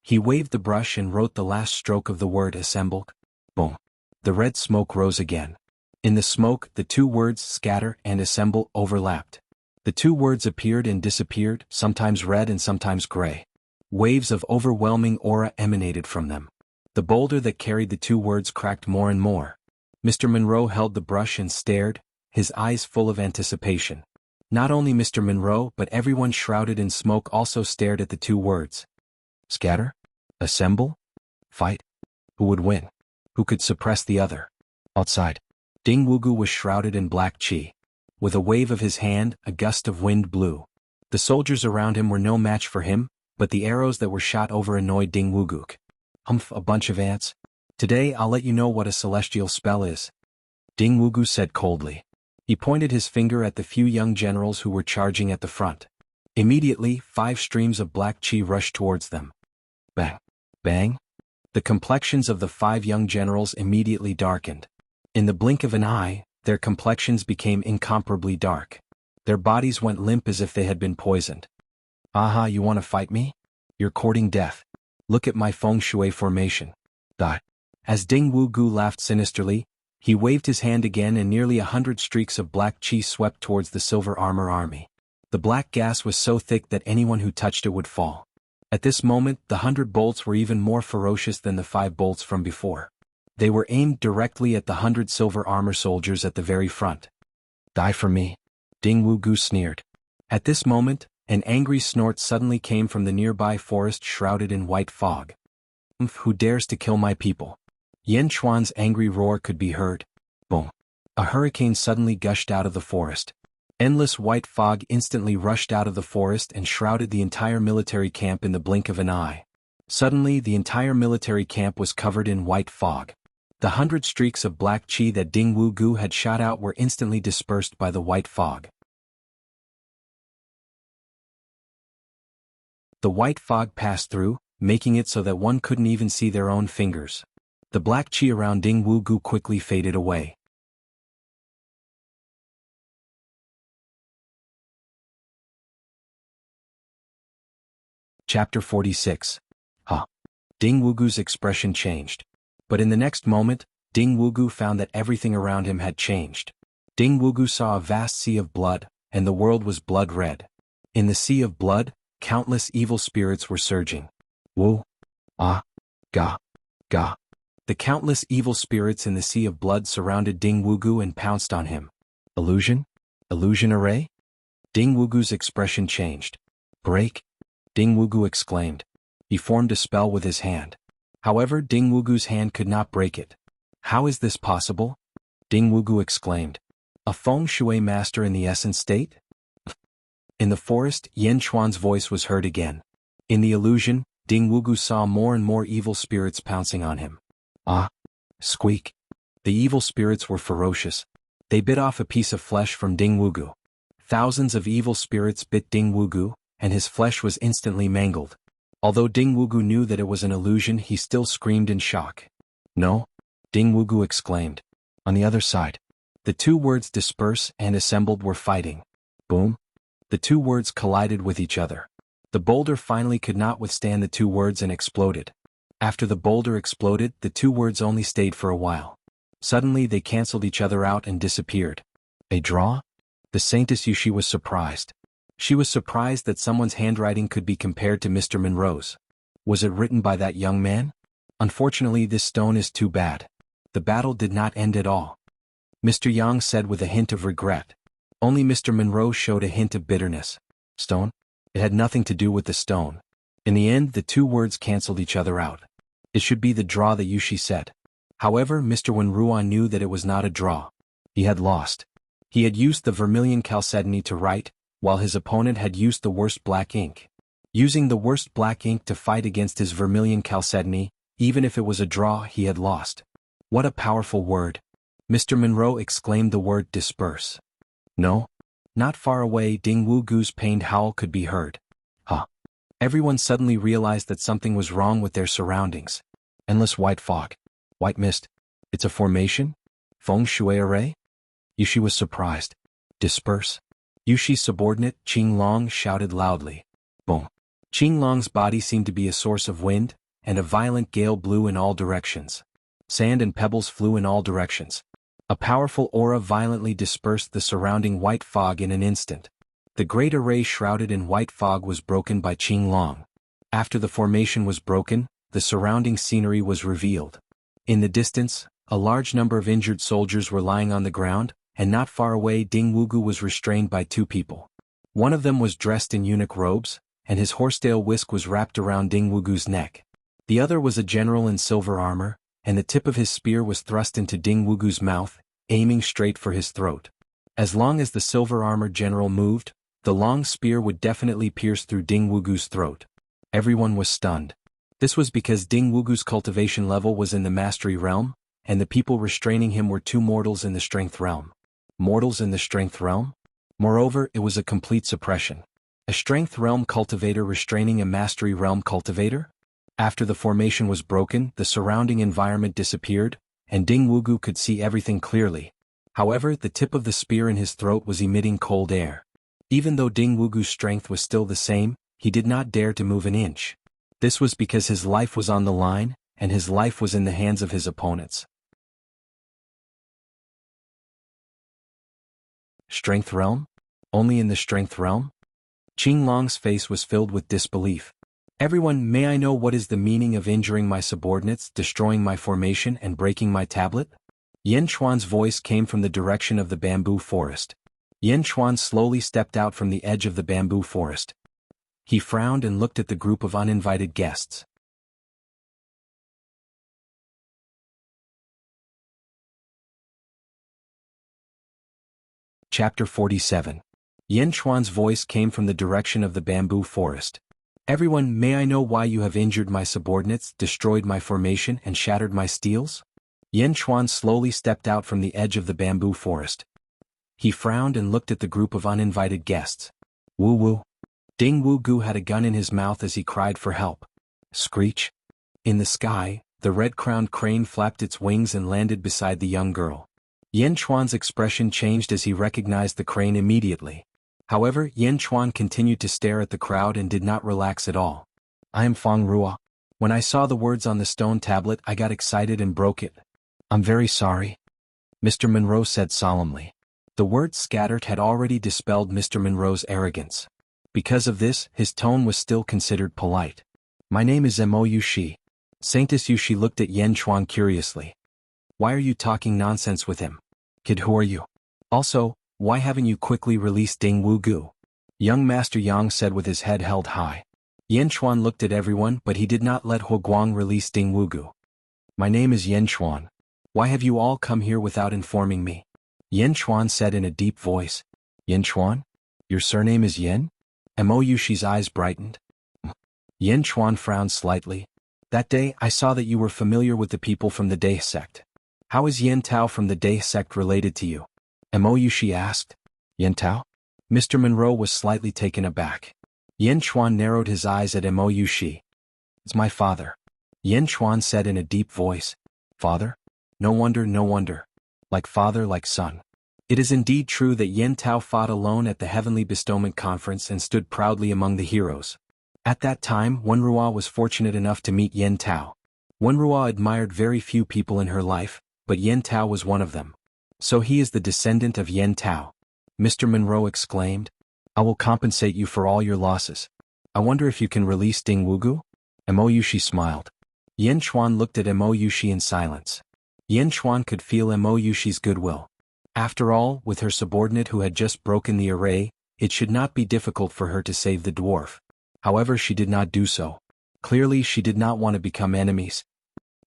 He waved the brush and wrote the last stroke of the word assemble. Boom. The red smoke rose again. In the smoke, the two words scatter and assemble overlapped. The two words appeared and disappeared, sometimes red and sometimes gray. Waves of overwhelming aura emanated from them. The boulder that carried the two words cracked more and more. Mr. Monroe held the brush and stared, his eyes full of anticipation. Not only Mr. Monroe but everyone shrouded in smoke also stared at the two words. Scatter? Assemble? Fight? Who would win? Who could suppress the other? Outside, Ding Wugu was shrouded in black chi. With a wave of his hand, a gust of wind blew. The soldiers around him were no match for him, but the arrows that were shot over annoyed Ding Wuguk. Humph, a bunch of ants. Today I'll let you know what a celestial spell is. Ding Wugu said coldly. He pointed his finger at the few young generals who were charging at the front. Immediately, 5 streams of black chi rushed towards them. Bang! Bang! The complexions of the 5 young generals immediately darkened. In the blink of an eye, their complexions became incomparably dark. Their bodies went limp as if they had been poisoned. Aha, you want to fight me? You're courting death. Look at my feng shui formation. Die. As Ding Wugu laughed sinisterly, he waved his hand again and nearly 100 streaks of black chi swept towards the silver armor army. The black gas was so thick that anyone who touched it would fall. At this moment, the 100 bolts were even more ferocious than the 5 bolts from before. They were aimed directly at the 100 silver armor soldiers at the very front. Die for me. Ding Wugu sneered. At this moment, an angry snort suddenly came from the nearby forest shrouded in white fog. Who dares to kill my people? Yen Chuan's angry roar could be heard. Boom. A hurricane suddenly gushed out of the forest. Endless white fog instantly rushed out of the forest and shrouded the entire military camp in the blink of an eye. Suddenly, the entire military camp was covered in white fog. The 100 streaks of black chi that Ding Wugu had shot out were instantly dispersed by the white fog. The white fog passed through, making it so that one couldn't even see their own fingers. The black chi around Ding Wugu quickly faded away. Chapter 46. Ding Wugu's expression changed. But in the next moment, Ding Wugu found that everything around him had changed. Ding Wugu saw a vast sea of blood, and the world was blood red. In the sea of blood, countless evil spirits were surging. Wu, ah, ga, ga. The countless evil spirits in the sea of blood surrounded Ding Wugu and pounced on him. Illusion? Illusion array? Ding Wugu's expression changed. Break? Ding Wugu exclaimed. He formed a spell with his hand. However, Ding Wugu's hand could not break it. How is this possible? Ding Wugu exclaimed. A feng shui master in the essence state? In the forest, Yen Chuan's voice was heard again. In the illusion, Ding Wugu saw more and more evil spirits pouncing on him. Ah! Squeak! The evil spirits were ferocious. They bit off a piece of flesh from Ding Wugu. Thousands of evil spirits bit Ding Wugu, and his flesh was instantly mangled. Although Ding Wugu knew that it was an illusion, he still screamed in shock. No! Ding Wugu exclaimed. On the other side. The 2 words disperse and assembled were fighting. Boom! The 2 words collided with each other. The boulder finally could not withstand the 2 words and exploded. After the boulder exploded, the 2 words only stayed for a while. Suddenly they cancelled each other out and disappeared. A draw? The Saintess Yushi was surprised. She was surprised that someone's handwriting could be compared to Mr. Monroe's. Was it written by that young man? Unfortunately, this stone is too bad. The battle did not end at all. Mr. Yang said with a hint of regret. Only Mr. Monroe showed a hint of bitterness. Stone? It had nothing to do with the stone. In the end, the 2 words cancelled each other out. It should be the draw that Yushi said. However, Mr. Wenruan knew that it was not a draw. He had lost. He had used the vermilion chalcedony to write, while his opponent had used the worst black ink. Using the worst black ink to fight against his vermilion chalcedony, even if it was a draw, he had lost. What a powerful word! Mr. Monroe exclaimed the word disperse. No? Not far away, Ding Wugu's pained howl could be heard. Everyone suddenly realized that something was wrong with their surroundings. Endless white fog. White mist. It's a formation? Feng shui array? Yushi was surprised. Disperse? Yushi's subordinate, Qing Long, shouted loudly. Boom. Qing Long's body seemed to be a source of wind, and a violent gale blew in all directions. Sand and pebbles flew in all directions. A powerful aura violently dispersed the surrounding white fog in an instant. The great array shrouded in white fog was broken by Qing Long. After the formation was broken, the surrounding scenery was revealed. In the distance, a large number of injured soldiers were lying on the ground, and not far away Ding Wugu was restrained by 2 people. One of them was dressed in eunuch robes, and his horsetail whisk was wrapped around Ding Wugu's neck. The other was a general in silver armor, and the tip of his spear was thrust into Ding Wugu's mouth, aiming straight for his throat. As long as the silver armor general moved, the long spear would definitely pierce through Ding Wugu's throat. Everyone was stunned. This was because Ding Wugu's cultivation level was in the mastery realm, and the people restraining him were two mortals in the strength realm. Mortals in the strength realm? Moreover, it was a complete suppression. A strength realm cultivator restraining a mastery realm cultivator? After the formation was broken, the surrounding environment disappeared, and Ding Wugu could see everything clearly. However, the tip of the spear in his throat was emitting cold air. Even though Ding Wugu's strength was still the same, he did not dare to move an inch. This was because his life was on the line, and his life was in the hands of his opponents. Strength realm? Only in the strength realm? Qinglong's face was filled with disbelief. Everyone, may I know what is the meaning of injuring my subordinates, destroying my formation and breaking my tablet? Yen Chuan's voice came from the direction of the bamboo forest. Yen Chuan slowly stepped out from the edge of the bamboo forest. He frowned and looked at the group of uninvited guests. Chapter 47. Yen Chuan's voice came from the direction of the bamboo forest. Everyone, may I know why you have injured my subordinates, destroyed my formation and shattered my steels? Yen Chuan slowly stepped out from the edge of the bamboo forest. He frowned and looked at the group of uninvited guests. Woo woo. Ding Wugu had a gun in his mouth as he cried for help. Screech. In the sky, the red-crowned crane flapped its wings and landed beside the young girl. Yen Chuan's expression changed as he recognized the crane immediately. However, Yen Chuan continued to stare at the crowd and did not relax at all. I am Feng Ruo. When I saw the words on the stone tablet, I got excited and broke it. I'm very sorry, Mr. Monroe said solemnly. The words scattered had already dispelled Mr. Monroe's arrogance. Because of this, his tone was still considered polite. My name is Mo Yushi. Saintess Yushi looked at Yen Chuan curiously. Why are you talking nonsense with him? Kid, who are you? Also, why haven't you quickly released Ding Wugu? Young Master Yang said with his head held high. Yen Chuan looked at everyone, but he did not let He Guang release Ding Wugu. My name is Yen Chuan. Why have you all come here without informing me? Yen Chuan said in a deep voice. Yen Chuan? Your surname is Yen? Mo Yushi's eyes brightened. Yen Chuan frowned slightly. That day, I saw that you were familiar with the people from the Dai sect. How is Yen Tao from the Dai sect related to you? Mo Yushi asked. Yen Tao? Mr. Monroe was slightly taken aback. Yen Chuan narrowed his eyes at Mo Yushi. It's my father. Yen Chuan said in a deep voice. Father? No wonder, no wonder. Like father, like son. It is indeed true that Yen Tao fought alone at the Heavenly Bestowment Conference and stood proudly among the heroes. At that time, Wenruo was fortunate enough to meet Yen Tao. Wenruo admired very few people in her life, but Yen Tao was one of them. So he is the descendant of Yen Tao. Mr. Monroe exclaimed. I will compensate you for all your losses. I wonder if you can release Ding Wugu? Mo Yushi smiled. Yen Chuan looked at Mo Yushi in silence. Yen Chuan could feel Mo Yushi's goodwill. After all, with her subordinate who had just broken the array, it should not be difficult for her to save the dwarf. However, she did not do so. Clearly, she did not want to become enemies.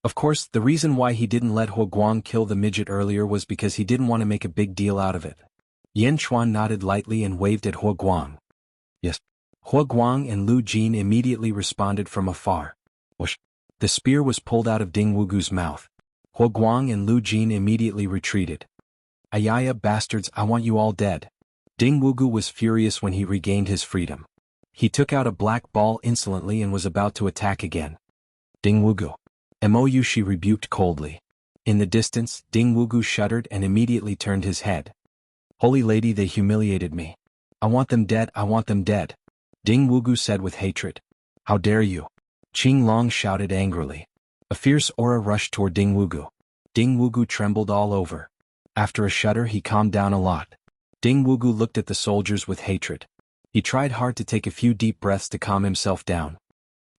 Of course, the reason why he didn't let He Guang kill the midget earlier was because he didn't want to make a big deal out of it. Yen Chuan nodded lightly and waved at He Guang. Yes. He Guang and Lu Jin immediately responded from afar. Whoosh. The spear was pulled out of Ding Wugu's mouth. He Guang and Lu Jin immediately retreated. Ayaya bastards, I want you all dead. Ding Wugu was furious when he regained his freedom. He took out a black ball insolently and was about to attack again. Ding Wugu. Mo Yushi rebuked coldly. In the distance, Ding Wugu shuddered and immediately turned his head. Holy lady, they humiliated me. I want them dead, I want them dead. Ding Wugu said with hatred. How dare you? Qing Long shouted angrily. A fierce aura rushed toward Ding Wugu. Ding Wugu trembled all over. After a shudder, he calmed down a lot. Ding Wugu looked at the soldiers with hatred. He tried hard to take a few deep breaths to calm himself down.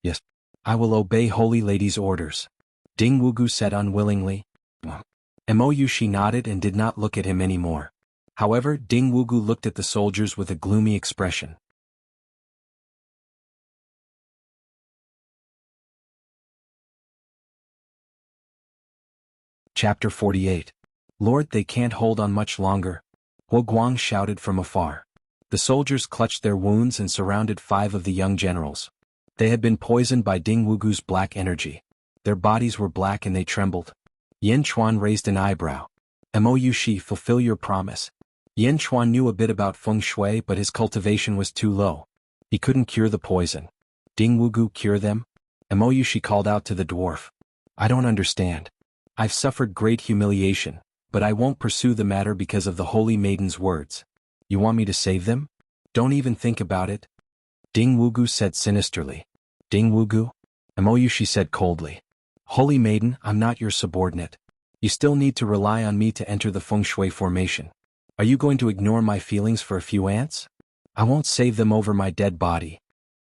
Yes, I will obey Holy Lady's orders. Ding Wugu said unwillingly. Mo Yushi nodded and did not look at him anymore. However, Ding Wugu looked at the soldiers with a gloomy expression. Chapter 48. Lord, they can't hold on much longer. He Guang shouted from afar. The soldiers clutched their wounds and surrounded 5 of the young generals. They had been poisoned by Ding Wugu's black energy. Their bodies were black and they trembled. Yen Chuan raised an eyebrow. Mo Yushi, fulfill your promise. Yen Chuan knew a bit about feng shui, but his cultivation was too low. He couldn't cure the poison. Ding Wugu cure them? Mo Yushi called out to the dwarf. I don't understand. I've suffered great humiliation, but I won't pursue the matter because of the holy maiden's words. You want me to save them? Don't even think about it. Ding Wugu said sinisterly. Ding Wugu? Mo Yushi said coldly. Holy maiden, I'm not your subordinate. You still need to rely on me to enter the feng shui formation. Are you going to ignore my feelings for a few ants? I won't save them over my dead body.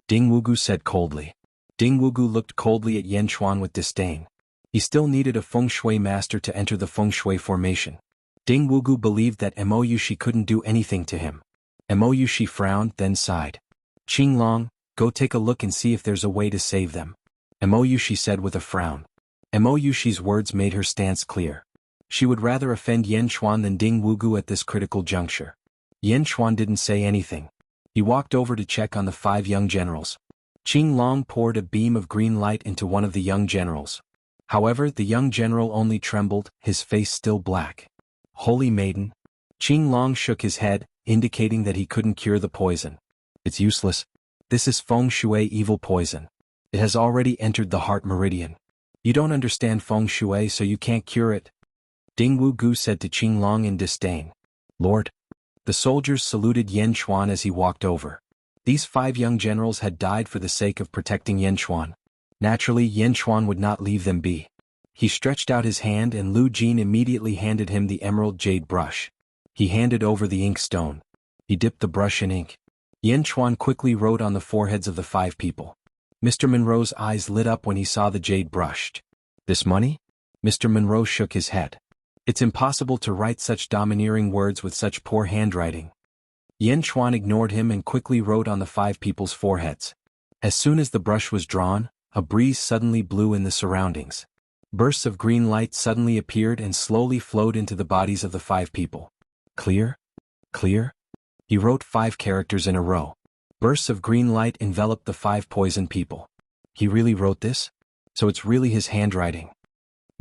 Ding Wugu said coldly. Ding Wugu looked coldly at Yen Chuan with disdain. He still needed a feng shui master to enter the feng shui formation. Ding Wugu believed that Mo Yushi couldn't do anything to him. Mo Yushi frowned, then sighed. Qinglong, go take a look and see if there's a way to save them. Mo Yushi said with a frown. Mo Yushi's words made her stance clear. She would rather offend Yen Chuan than Ding Wugu at this critical juncture. Yen Chuan didn't say anything. He walked over to check on the 5 young generals. Qinglong poured a beam of green light into one of the young generals. However, the young general only trembled, his face still black. Holy maiden. Qinglong shook his head, indicating that he couldn't cure the poison. It's useless. This is feng shui evil poison. It has already entered the heart meridian. You don't understand feng shui, so you can't cure it. Ding Wugu said to Qinglong in disdain. Lord. The soldiers saluted Yen Chuan as he walked over. These 5 young generals had died for the sake of protecting Yen Chuan. Naturally, Yen Chuan would not leave them be. He stretched out his hand and Lu Jin immediately handed him the emerald jade brush. He handed over the ink stone. He dipped the brush in ink. Yen Chuan quickly wrote on the foreheads of the 5 people. Mr. Monroe's eyes lit up when he saw the jade brush. This money? Mr. Monroe shook his head. It's impossible to write such domineering words with such poor handwriting. Yen Chuan ignored him and quickly wrote on the 5 people's foreheads. As soon as the brush was drawn, a breeze suddenly blew in the surroundings. Bursts of green light suddenly appeared and slowly flowed into the bodies of the 5 people. Clear? Clear? He wrote 5 characters in a row. Bursts of green light enveloped the 5 poisoned people. He really wrote this? So it's really his handwriting.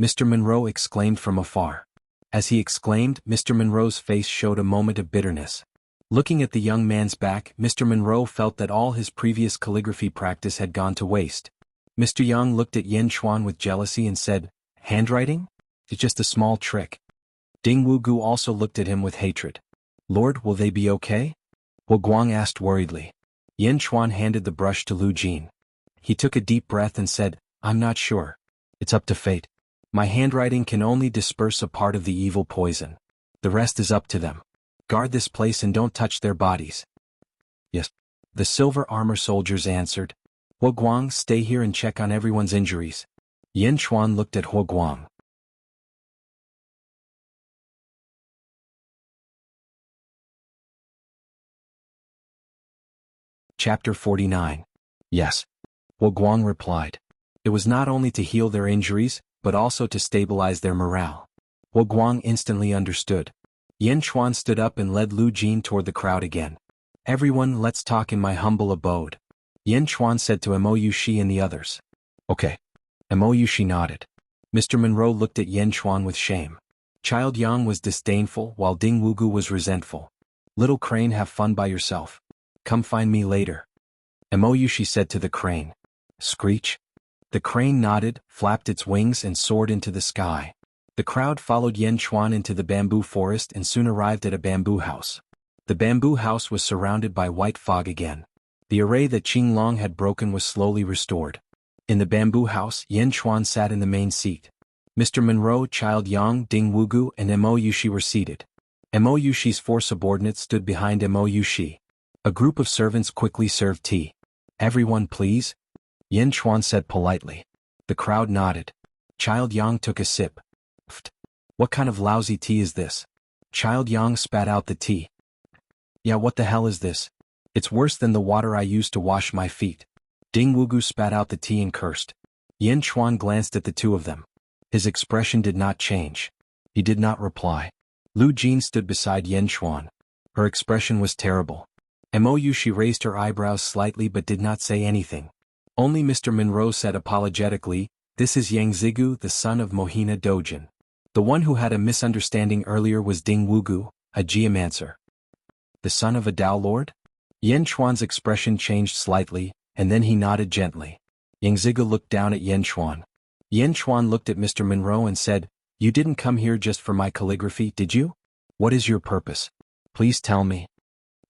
Mr. Monroe exclaimed from afar. As he exclaimed, Mr. Monroe's face showed a moment of bitterness. Looking at the young man's back, Mr. Monroe felt that all his previous calligraphy practice had gone to waste. Mr. Yang looked at Yen Chuan with jealousy and said, Handwriting? It's just a small trick. Ding Wugu also looked at him with hatred. Lord, will they be okay? Wu Guang asked worriedly. Yen Chuan handed the brush to Lu Jin. He took a deep breath and said, I'm not sure. It's up to fate. My handwriting can only disperse a part of the evil poison. The rest is up to them. Guard this place and don't touch their bodies. Yes. The silver armor soldiers answered. Wu Guang, stay here and check on everyone's injuries. Yen Chuan looked at Wu Guang. Chapter 49. Yes. Wu Guang replied. It was not only to heal their injuries, but also to stabilize their morale. Wu Guang instantly understood. Yen Chuan stood up and led Lu Jin toward the crowd again. Everyone, let's talk in my humble abode. Yen Chuan said to Mo Yushi and the others. Okay. Mo Yushi nodded. Mr. Monroe looked at Yen Chuan with shame. Child Yang was disdainful while Ding Wugu was resentful. Little crane, have fun by yourself. Come find me later. Mo Yushi said to the crane. Screech. The crane nodded, flapped its wings and soared into the sky. The crowd followed Yen Chuan into the bamboo forest and soon arrived at a bamboo house. The bamboo house was surrounded by white fog again. The array that Qinglong had broken was slowly restored. In the bamboo house, Yen Chuan sat in the main seat. Mr. Monroe, Child Yang, Ding Wugu and Mo Yushi were seated. Mo Yushi's 4 subordinates stood behind Mo Yushi. A group of servants quickly served tea. Everyone please? Yen Chuan said politely. The crowd nodded. Child Yang took a sip. Pfft. What kind of lousy tea is this? Child Yang spat out the tea. Yeah, what the hell is this? It's worse than the water I used to wash my feet. Ding Wugu spat out the tea and cursed. Yen Chuan glanced at the 2 of them. His expression did not change. He did not reply. Lu Jin stood beside Yen Chuan. Her expression was terrible. Mou she raised her eyebrows slightly but did not say anything. Only Mr. Monroe said apologetically, "This is Yang Zigu, the son of Mohina Dojin. The one who had a misunderstanding earlier was Ding Wugu, a geomancer." "The son of a Dao Lord?" Yan Chuan's expression changed slightly, and then he nodded gently. Yang Zigu looked down at Yan Chuan. Yan Chuan looked at Mr. Monroe and said, "You didn't come here just for my calligraphy, did you? What is your purpose? Please tell me."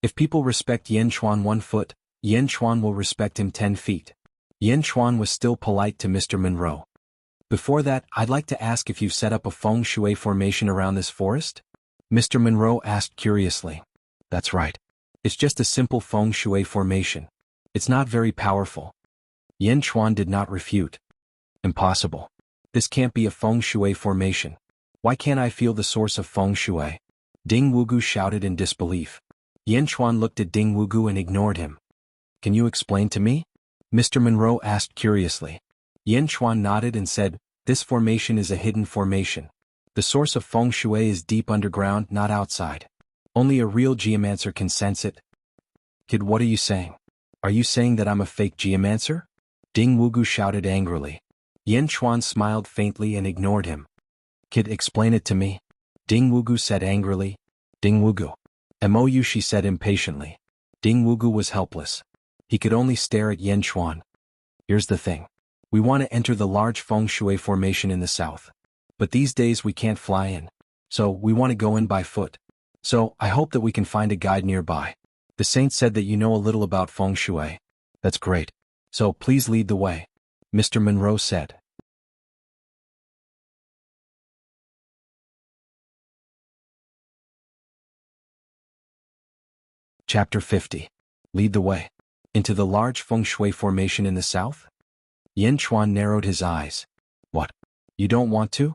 If people respect Yan Chuan 1 foot, Yan Chuan will respect him 10 feet. Yan Chuan was still polite to Mr. Monroe. "Before that, I'd like to ask if you've set up a feng shui formation around this forest?" Mr. Monroe asked curiously. "That's right. It's just a simple feng shui formation. It's not very powerful." Yan Chuan did not refute. "Impossible. This can't be a feng shui formation. Why can't I feel the source of feng shui?" Ding Wugu shouted in disbelief. Yan Chuan looked at Ding Wugu and ignored him. "Can you explain to me?" Mr. Monroe asked curiously. Yan Chuan nodded and said, "This formation is a hidden formation. The source of feng shui is deep underground, not outside. Only a real geomancer can sense it." "Kid, what are you saying? Are you saying that I'm a fake geomancer?" Ding Wugu shouted angrily. Yan Chuan smiled faintly and ignored him. "Kid, explain it to me," Ding Wugu said angrily. "Ding Wugu." "Mou," she said impatiently. Ding Wugu was helpless. He could only stare at Yan Chuan. "Here's the thing. We want to enter the large feng shui formation in the south. But these days we can't fly in. So we want to go in by foot. So I hope that we can find a guide nearby. The saint said that you know a little about feng shui." "That's great. So please lead the way," Mr. Monroe said. Chapter 50. Lead the way. Into the large feng shui formation in the south? Yan Chuan narrowed his eyes. "What? You don't want to?"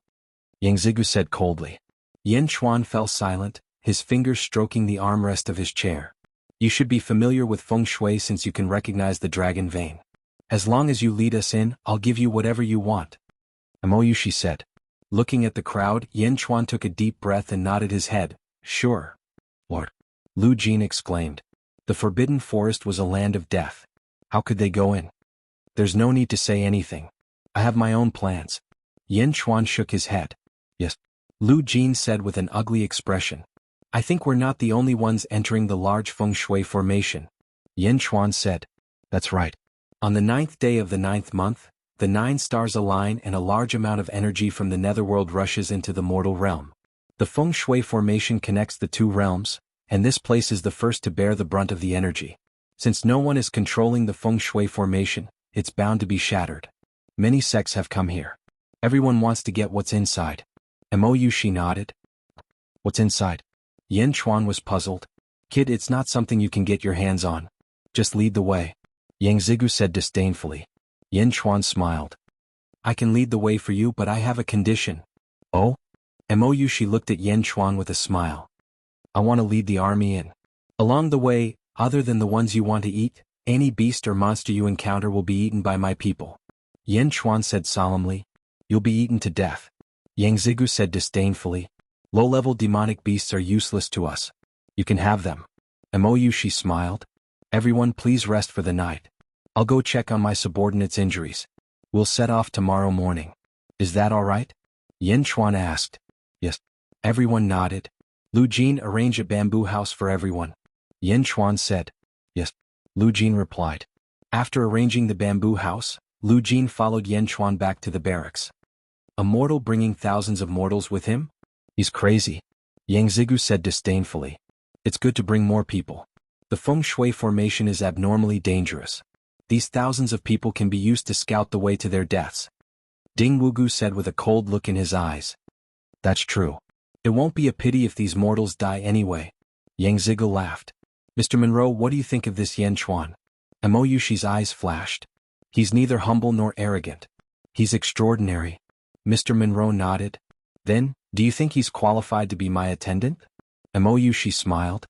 Yang Zigu said coldly. Yan Chuan fell silent, his fingers stroking the armrest of his chair. "You should be familiar with feng shui since you can recognize the dragon vein. As long as you lead us in, I'll give you whatever you want." "Mou," she said. Looking at the crowd, Yan Chuan took a deep breath and nodded his head. "Sure, Lord." Lu Jin exclaimed. The forbidden forest was a land of death. How could they go in? "There's no need to say anything. I have my own plans." Yan Chuan shook his head. "Yes," Lu Jin said with an ugly expression. "I think we're not the only ones entering the large feng shui formation." Yan Chuan said. "That's right. On the 9th day of the 9th month, the 9 stars align and a large amount of energy from the netherworld rushes into the mortal realm. The feng shui formation connects the 2 realms, and this place is the first to bear the brunt of the energy. Since no one is controlling the feng shui formation, it's bound to be shattered. Many sects have come here. Everyone wants to get what's inside." Mou she nodded. "What's inside?" Yan Chuan was puzzled. "Kid, it's not something you can get your hands on. Just lead the way," Yang Zigu said disdainfully. Yan Chuan smiled. "I can lead the way for you, but I have a condition." "Oh?" Mou she looked at Yan Chuan with a smile. "I want to lead the army in. Along the way, other than the ones you want to eat, any beast or monster you encounter will be eaten by my people." Yan Chuan said solemnly. "You'll be eaten to death." Yang Zigu said disdainfully. "Low-level demonic beasts are useless to us. You can have them." Mou she smiled. "Everyone please rest for the night. I'll go check on my subordinates' injuries. We'll set off tomorrow morning. Is that all right?" Yan Chuan asked. "Yes." Everyone nodded. Lu Jin, arrange a bamboo house for everyone." Yan Chuan said. "Yes." Lu Jin replied. After arranging the bamboo house, Lu Jin followed Yan Chuan back to the barracks. "A mortal bringing thousands of mortals with him? He's crazy," Yang Zigu said disdainfully. "It's good to bring more people. The feng shui formation is abnormally dangerous. These thousands of people can be used to scout the way to their deaths." Ding Wugu said with a cold look in his eyes. "That's true. It won't be a pity if these mortals die anyway." Yang Zigu laughed. "Mr. Monroe, what do you think of this Yan Chuan?" Mou she's eyes flashed. "He's neither humble nor arrogant. He's extraordinary." Mr. Monroe nodded. "Then, do you think he's qualified to be my attendant?" Mou she smiled.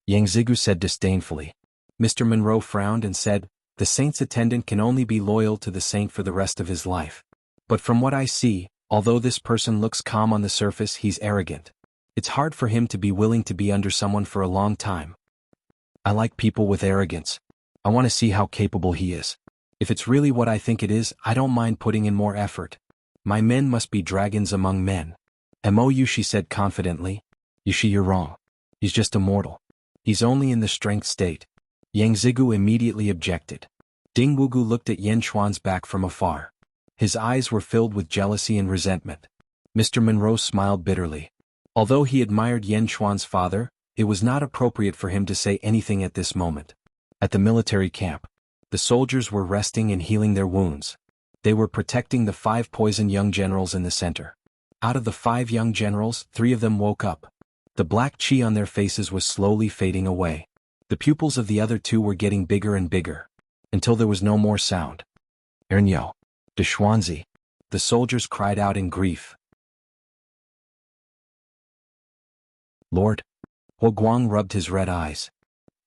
Yang Zigu said disdainfully. Mr. Monroe frowned and said, "The saint's attendant can only be loyal to the saint for the rest of his life. But from what I see, although this person looks calm on the surface, he's arrogant. It's hard for him to be willing to be under someone for a long time." I like people with arrogance. I want to see how capable he is. If it's really what I think it is, I don't mind putting in more effort. My men must be dragons among men. Mo, she said confidently. Yushi, you're wrong. He's just a mortal. He's only in the strength state. Yang Zigu immediately objected. Ding Wugu looked at Yan Xuan's back from afar. His eyes were filled with jealousy and resentment. Mr. Monroe smiled bitterly. Although he admired Yan Xuan's father, it was not appropriate for him to say anything at this moment. At the military camp, the soldiers were resting and healing their wounds. They were protecting the 5 poisoned young generals in the center. Out of the 5 young generals, 3 of them woke up. The black chi on their faces was slowly fading away. The pupils of the other 2 were getting bigger and bigger, until there was no more sound. Ernyo, de Xuanzi, the soldiers cried out in grief. Lord. Huo Guang rubbed his red eyes.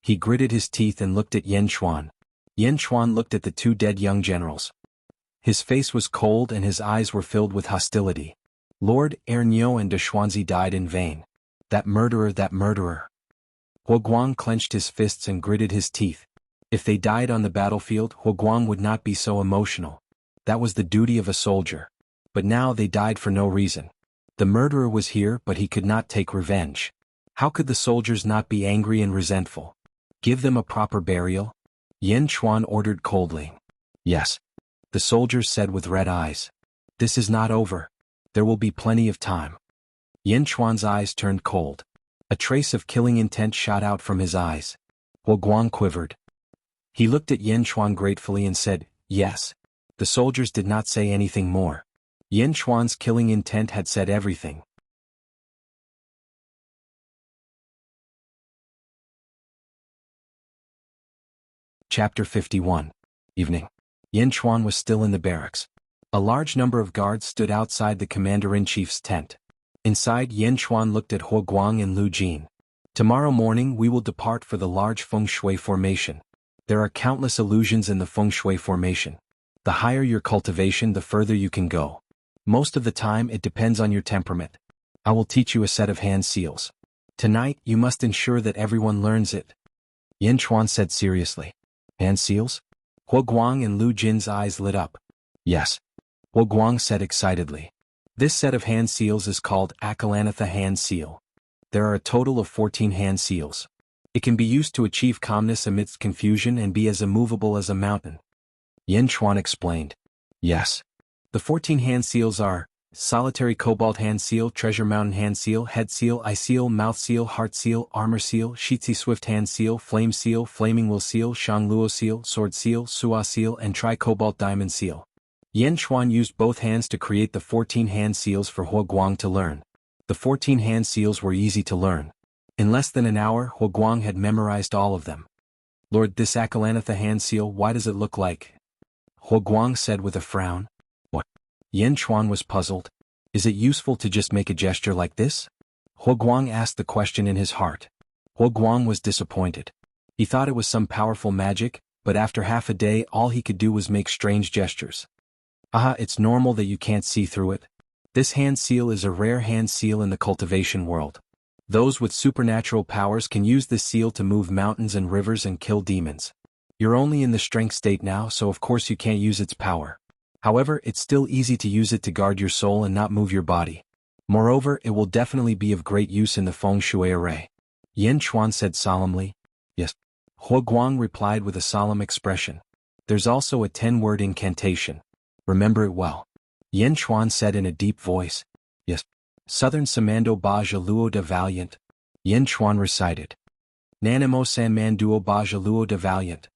He gritted his teeth and looked at Yan Xuan. Yan Xuan looked at the 2 dead young generals. His face was cold and his eyes were filled with hostility. Lord Ernyo and de Xuanzi died in vain. That murderer. Huo Guang clenched his fists and gritted his teeth. If they died on the battlefield, Huo Guang would not be so emotional. That was the duty of a soldier. But now they died for no reason. The murderer was here, but he could not take revenge. How could the soldiers not be angry and resentful? Give them a proper burial? Yan Xuan ordered coldly. Yes. The soldiers said with red eyes. This is not over. There will be plenty of time. Yan Xuan's eyes turned cold. A trace of killing intent shot out from his eyes. Huo Guang quivered. He looked at Yan Xuan gratefully and said, yes. The soldiers did not say anything more. Yan Xuan's killing intent had said everything. Chapter 51. Evening. Yan Xuan was still in the barracks. A large number of guards stood outside the commander-in-chief's tent. Inside, Yan Xuan looked at Huo Guang and Lu Jin. Tomorrow morning we will depart for the large feng shui formation. There are countless illusions in the feng shui formation. The higher your cultivation, the further you can go. Most of the time it depends on your temperament. I will teach you a set of hand seals. Tonight you must ensure that everyone learns it. Yan Xuan said seriously. Hand seals? Huo Guang and Lu Jin's eyes lit up. Yes. Huo Guang said excitedly. This set of hand seals is called Akalanatha hand seal. There are a total of 14 hand seals. It can be used to achieve calmness amidst confusion and be as immovable as a mountain. Yan Xuan explained. Yes. The 14 hand seals are Solitary Cobalt Hand Seal, Treasure Mountain Hand Seal, Head Seal, Eye Seal, Mouth Seal, Heart Seal, Armor Seal, Shitzi Swift Hand Seal, Flame Seal, Flaming Will Seal, Shang Luo Seal, Sword Seal, Sua Seal, and Tri-Cobalt Diamond Seal. Yan Xuan used both hands to create the 14 hand seals for Huo Guang to learn. The 14 hand seals were easy to learn. In less than an hour, Huo Guang had memorized all of them. Lord, this Akalanatha hand seal, why does it look like? Huo Guang said with a frown. What? Yan Xuan was puzzled. Is it useful to just make a gesture like this? Huo Guang asked the question in his heart. Huo Guang was disappointed. He thought it was some powerful magic, but after half a day all he could do was make strange gestures. Aha, it's normal that you can't see through it. This hand seal is a rare hand seal in the cultivation world. Those with supernatural powers can use this seal to move mountains and rivers and kill demons. You're only in the strength state now, so of course you can't use its power. However, it's still easy to use it to guard your soul and not move your body. Moreover, it will definitely be of great use in the feng shui array. Yan Xuan said solemnly. Yes. Huo Guang replied with a solemn expression. There's also a 10-word incantation. Remember it well. Yan Xuan said in a deep voice. Yes. Southern Samando Baja Luo de Valiant. Yan Xuan recited. Nanimo San Manduo Baja Luo de Valiant.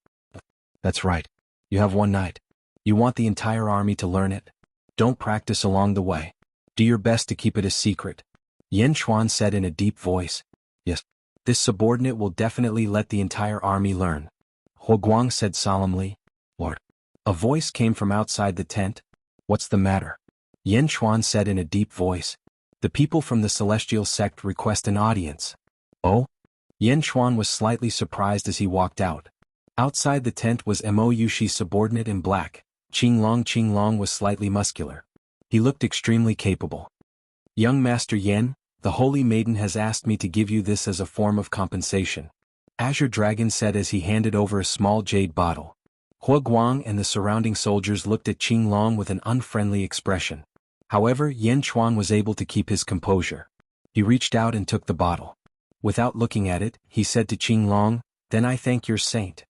That's right. You have one night. You want the entire army to learn it? Don't practice along the way. Do your best to keep it a secret. Yan Xuan said in a deep voice. Yes. This subordinate will definitely let the entire army learn. Huo Guang said solemnly. Lord. A voice came from outside the tent. What's the matter? Yan Xuan said in a deep voice. The people from the celestial sect request an audience. Oh? Yan Xuan was slightly surprised as he walked out. Outside the tent was Mo Yushi's subordinate in black. Qinglong was slightly muscular. He looked extremely capable. Young Master Yan, the Holy Maiden has asked me to give you this as a form of compensation. Azure Dragon said as he handed over a small jade bottle. Hua Guang and the surrounding soldiers looked at Qing Long with an unfriendly expression. However, Yan Chuan was able to keep his composure. He reached out and took the bottle. Without looking at it, he said to Qing Long, "Then I thank your saint."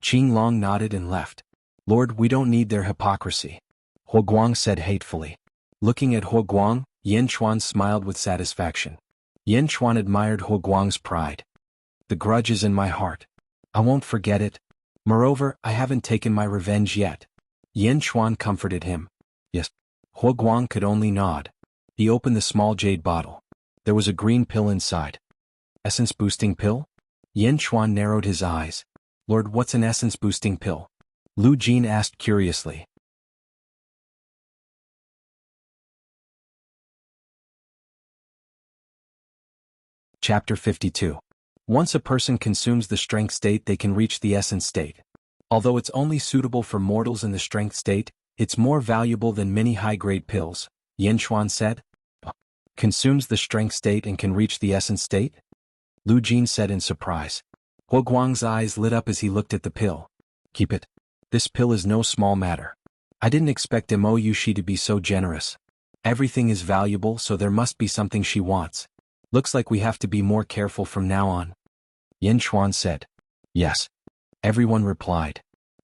Qing Long nodded and left. "Lord, we don't need their hypocrisy," Hua Guang said hatefully. Looking at Hua Guang, Yan Chuan smiled with satisfaction. Yan Chuan admired Hua Guang's pride. "The grudge is in my heart. I won't forget it. Moreover, I haven't taken my revenge yet." Yan Chuan comforted him. "Yes." Hua Guang could only nod. He opened the small jade bottle. There was a green pill inside. Essence-boosting pill? Yan Chuan narrowed his eyes. "Lord, what's an essence-boosting pill?" Lu Jin asked curiously. Chapter 52. Once a person consumes the strength state, they can reach the essence state. Although it's only suitable for mortals in the strength state, it's more valuable than many high-grade pills, Yan Chuan said. "Consumes the strength state and can reach the essence state?" Lu Jin said in surprise. Hua Guang's eyes lit up as he looked at the pill. "Keep it. This pill is no small matter. I didn't expect Mo Yushi to be so generous. Everything is valuable, so there must be something she wants. Looks like we have to be more careful from now on." Yan Chuan said. "Yes." Everyone replied.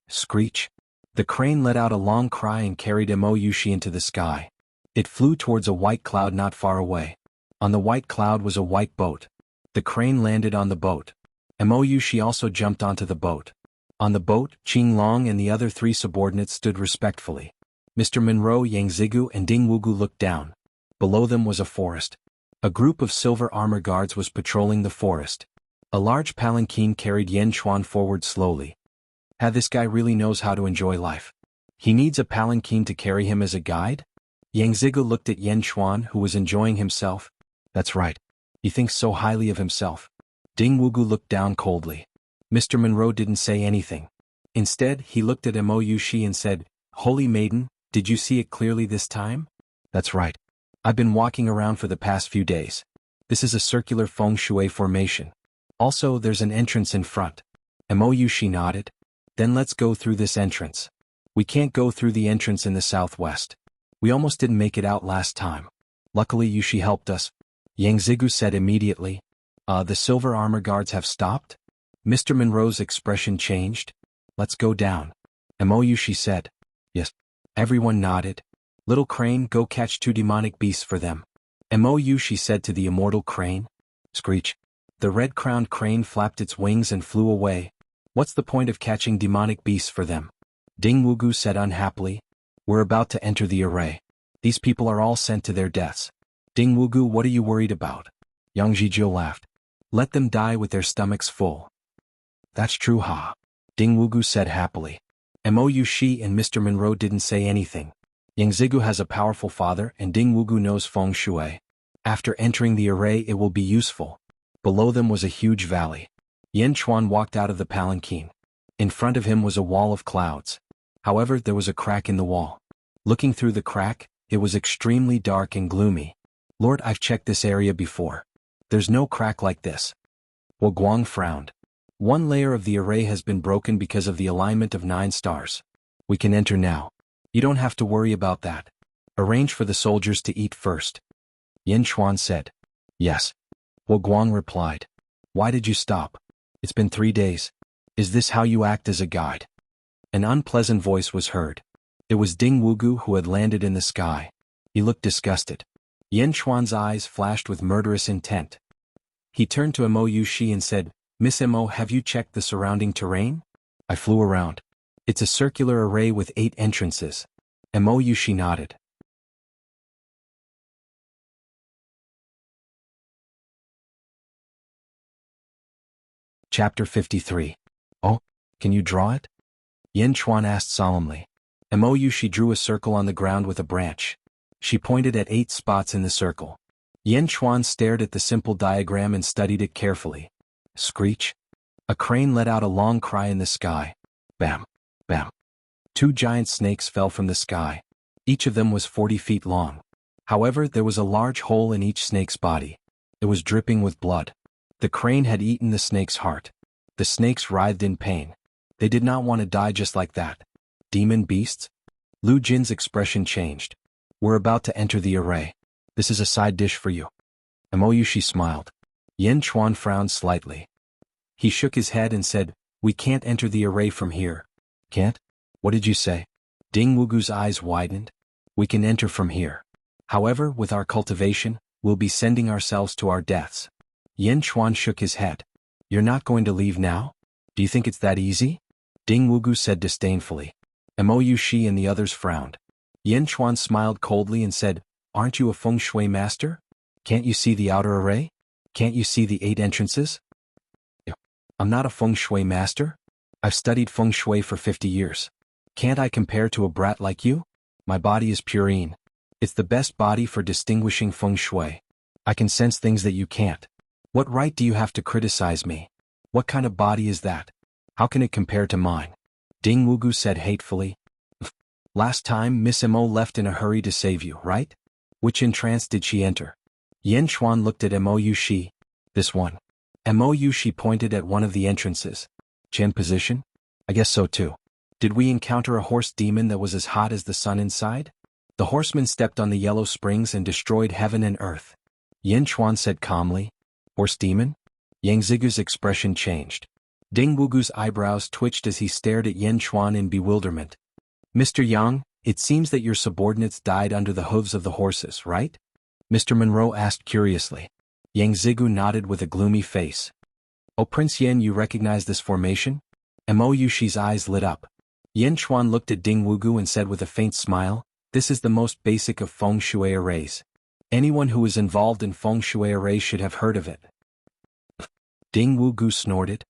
Screech. The crane let out a long cry and carried Mo Yushi into the sky. It flew towards a white cloud not far away. On the white cloud was a white boat. The crane landed on the boat. Mo Yushi also jumped onto the boat. On the boat, Qing Long and the other three subordinates stood respectfully. Mr. Monroe, Yang Zigu and Ding Wugu looked down. Below them was a forest. A group of silver armor guards was patrolling the forest. A large palanquin carried Yan Chuan forward slowly. This guy really knows how to enjoy life. He needs a palanquin to carry him as a guide? Yang Zigu looked at Yan Chuan, who was enjoying himself. That's right. He thinks so highly of himself. Ding Wugu looked down coldly. Mr. Monroe didn't say anything. Instead, he looked at Mo Yushi and said, "Holy maiden, did you see it clearly this time?" "That's right. I've been walking around for the past few days. This is a circular feng shui formation. Also, there's an entrance in front." Mo Yushi nodded. "Then let's go through this entrance. We can't go through the entrance in the southwest. We almost didn't make it out last time. Luckily Yushi helped us." Yang Zigu said immediately. The silver armor guards have stopped?" Mr. Monroe's expression changed. "Let's go down." Mo Yushi said. "Yes." Everyone nodded. "Little crane, go catch 2 demonic beasts for them." Mo Yushi said to the immortal crane. Screech. The red-crowned crane flapped its wings and flew away. "What's the point of catching demonic beasts for them?" Ding Wugu said unhappily. "We're about to enter the array. These people are all sent to their deaths." Ding Wugu, what are you worried about? Yang Zhijiu laughed. "Let them die with their stomachs full." That's true, ha. Ding Wugu said happily. Mo Yushi and Mr. Monroe didn't say anything. Yang Zigu has a powerful father and Ding Wugu knows feng shui. After entering the array it will be useful. Below them was a huge valley. Yan Chuan walked out of the palanquin. In front of him was a wall of clouds. However, there was a crack in the wall. Looking through the crack, it was extremely dark and gloomy. "Lord, I've checked this area before. There's no crack like this." Hua Guang frowned. "One layer of the array has been broken because of the alignment of 9 stars. We can enter now. You don't have to worry about that. Arrange for the soldiers to eat first." Yan Chuan said. "Yes." Hua Guang replied. "Why did you stop? It's been 3 days. Is this how you act as a guide?" An unpleasant voice was heard. It was Ding Wugu who had landed in the sky. He looked disgusted. Yan Chuan's eyes flashed with murderous intent. He turned to Mo Yushi and said, "Miss Mo, have you checked the surrounding terrain?" "I flew around. It's a circular array with 8 entrances." Mo Yushi nodded. Chapter 53. "Oh, can you draw it?" Yan Chuan asked solemnly. Mo Yushi drew a circle on the ground with a branch. She pointed at 8 spots in the circle. Yan Chuan stared at the simple diagram and studied it carefully. Screech. A crane let out a long cry in the sky. Bam, bam. 2 giant snakes fell from the sky. Each of them was 40 feet long. However, there was a large hole in each snake's body. It was dripping with blood. The crane had eaten the snake's heart. The snakes writhed in pain. They did not want to die just like that. Demon beasts? Lu Jin's expression changed. We're about to enter the array. This is a side dish for you. Moyushi smiled. Yan Chuan frowned slightly. He shook his head and said, we can't enter the array from here. Can't? What did you say? Ding Wugu's eyes widened. We can enter from here. However, with our cultivation, we'll be sending ourselves to our deaths. Yan Chuan shook his head. You're not going to leave now? Do you think it's that easy? Ding Wugu said disdainfully. Moyushi and the others frowned. Yan Chuan smiled coldly and said, aren't you a feng shui master? Can't you see the outer array? Can't you see the 8 entrances? I'm not a feng shui master. I've studied feng shui for 50 years. Can't I compare to a brat like you? My body is purine. It's the best body for distinguishing feng shui. I can sense things that you can't. What right do you have to criticize me? What kind of body is that? How can it compare to mine? Ding Wugu said hatefully. Last time Miss Mo left in a hurry to save you, right? Which entrance did she enter? Yan Chuan looked at Moyushi. This one. Moyushi pointed at one of the entrances. Chen position? I guess so too. Did we encounter a horse demon that was as hot as the sun inside? The horseman stepped on the yellow springs and destroyed heaven and earth. Yan Chuan said calmly. Horse demon? Yang Zigu's expression changed. Ding Wugu's eyebrows twitched as he stared at Yan Chuan in bewilderment. Mr. Yang, it seems that your subordinates died under the hooves of the horses, right? Mr. Monroe asked curiously. Yang Zigu nodded with a gloomy face. Oh Prince Yan, you recognize this formation? Moyushi's eyes lit up. Yan Chuan looked at Ding Wugu and said with a faint smile, this is the most basic of feng shui arrays. Anyone who is involved in feng shui arrays should have heard of it. Ding Wugu snorted.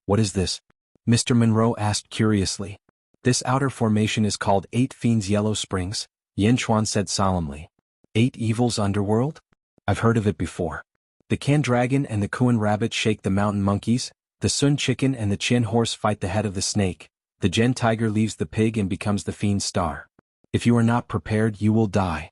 What is this? Mr. Monroe asked curiously. This outer formation is called 8 Fiends Yellow Springs, Yan Chuan said solemnly. 8 Evils Underworld? I've heard of it before. The Kan Dragon and the Kuan Rabbit shake the mountain monkeys, the Sun Chicken and the Chin Horse fight the head of the snake, the Gen Tiger leaves the pig and becomes the Fiend Star. If you are not prepared, you will die.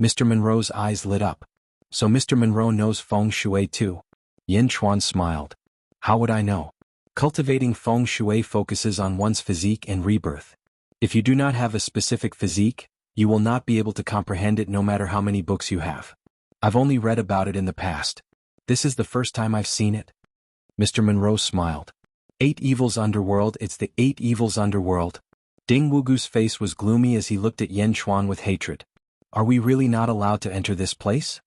Mr. Monroe's eyes lit up. So Mr. Monroe knows feng shui too. Yan Chuan smiled. How would I know? Cultivating feng shui focuses on one's physique and rebirth. If you do not have a specific physique, you will not be able to comprehend it no matter how many books you have. I've only read about it in the past. This is the first time I've seen it. Mr. Monroe smiled. 8 Evils Underworld, it's the 8 Evils Underworld. Ding Wugu's face was gloomy as he looked at Yan Chuan with hatred. Are we really not allowed to enter this place?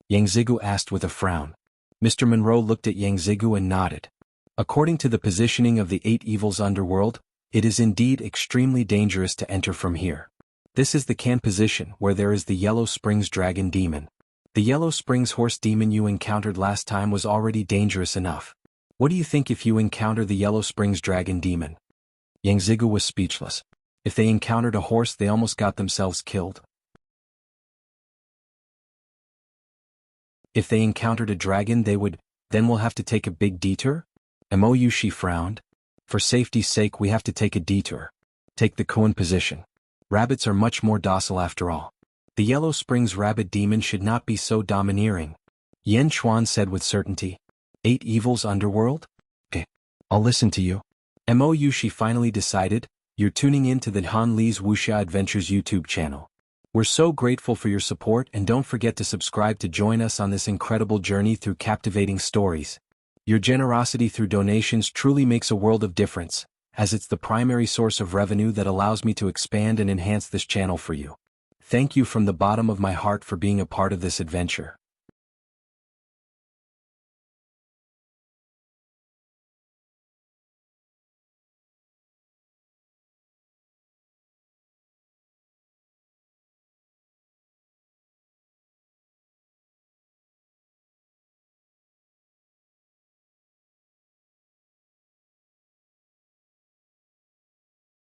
Yang Zigu asked with a frown. Mr. Monroe looked at Yang Zigu and nodded. According to the positioning of the 8 Evils Underworld, it is indeed extremely dangerous to enter from here. This is the Kan position where there is the Yellow Springs Dragon Demon. The Yellow Springs Horse Demon you encountered last time was already dangerous enough. What do you think if you encounter the Yellow Springs Dragon Demon? Yang Zigu was speechless. If they encountered a horse, they almost got themselves killed. If they encountered a dragon, then we'll have to take a big detour? Moyushi frowned. For safety's sake, we have to take a detour. Take the Kuan position. Rabbits are much more docile after all. The Yellow Springs Rabbit Demon should not be so domineering. Yan Chuan said with certainty. 8 Evils Underworld? Okay, I'll listen to you. Moyushi finally decided, you're tuning in to the Han Li's Wuxia Adventures YouTube channel. We're so grateful for your support and don't forget to subscribe to join us on this incredible journey through captivating stories. Your generosity through donations truly makes a world of difference, as it's the primary source of revenue that allows me to expand and enhance this channel for you. Thank you from the bottom of my heart for being a part of this adventure.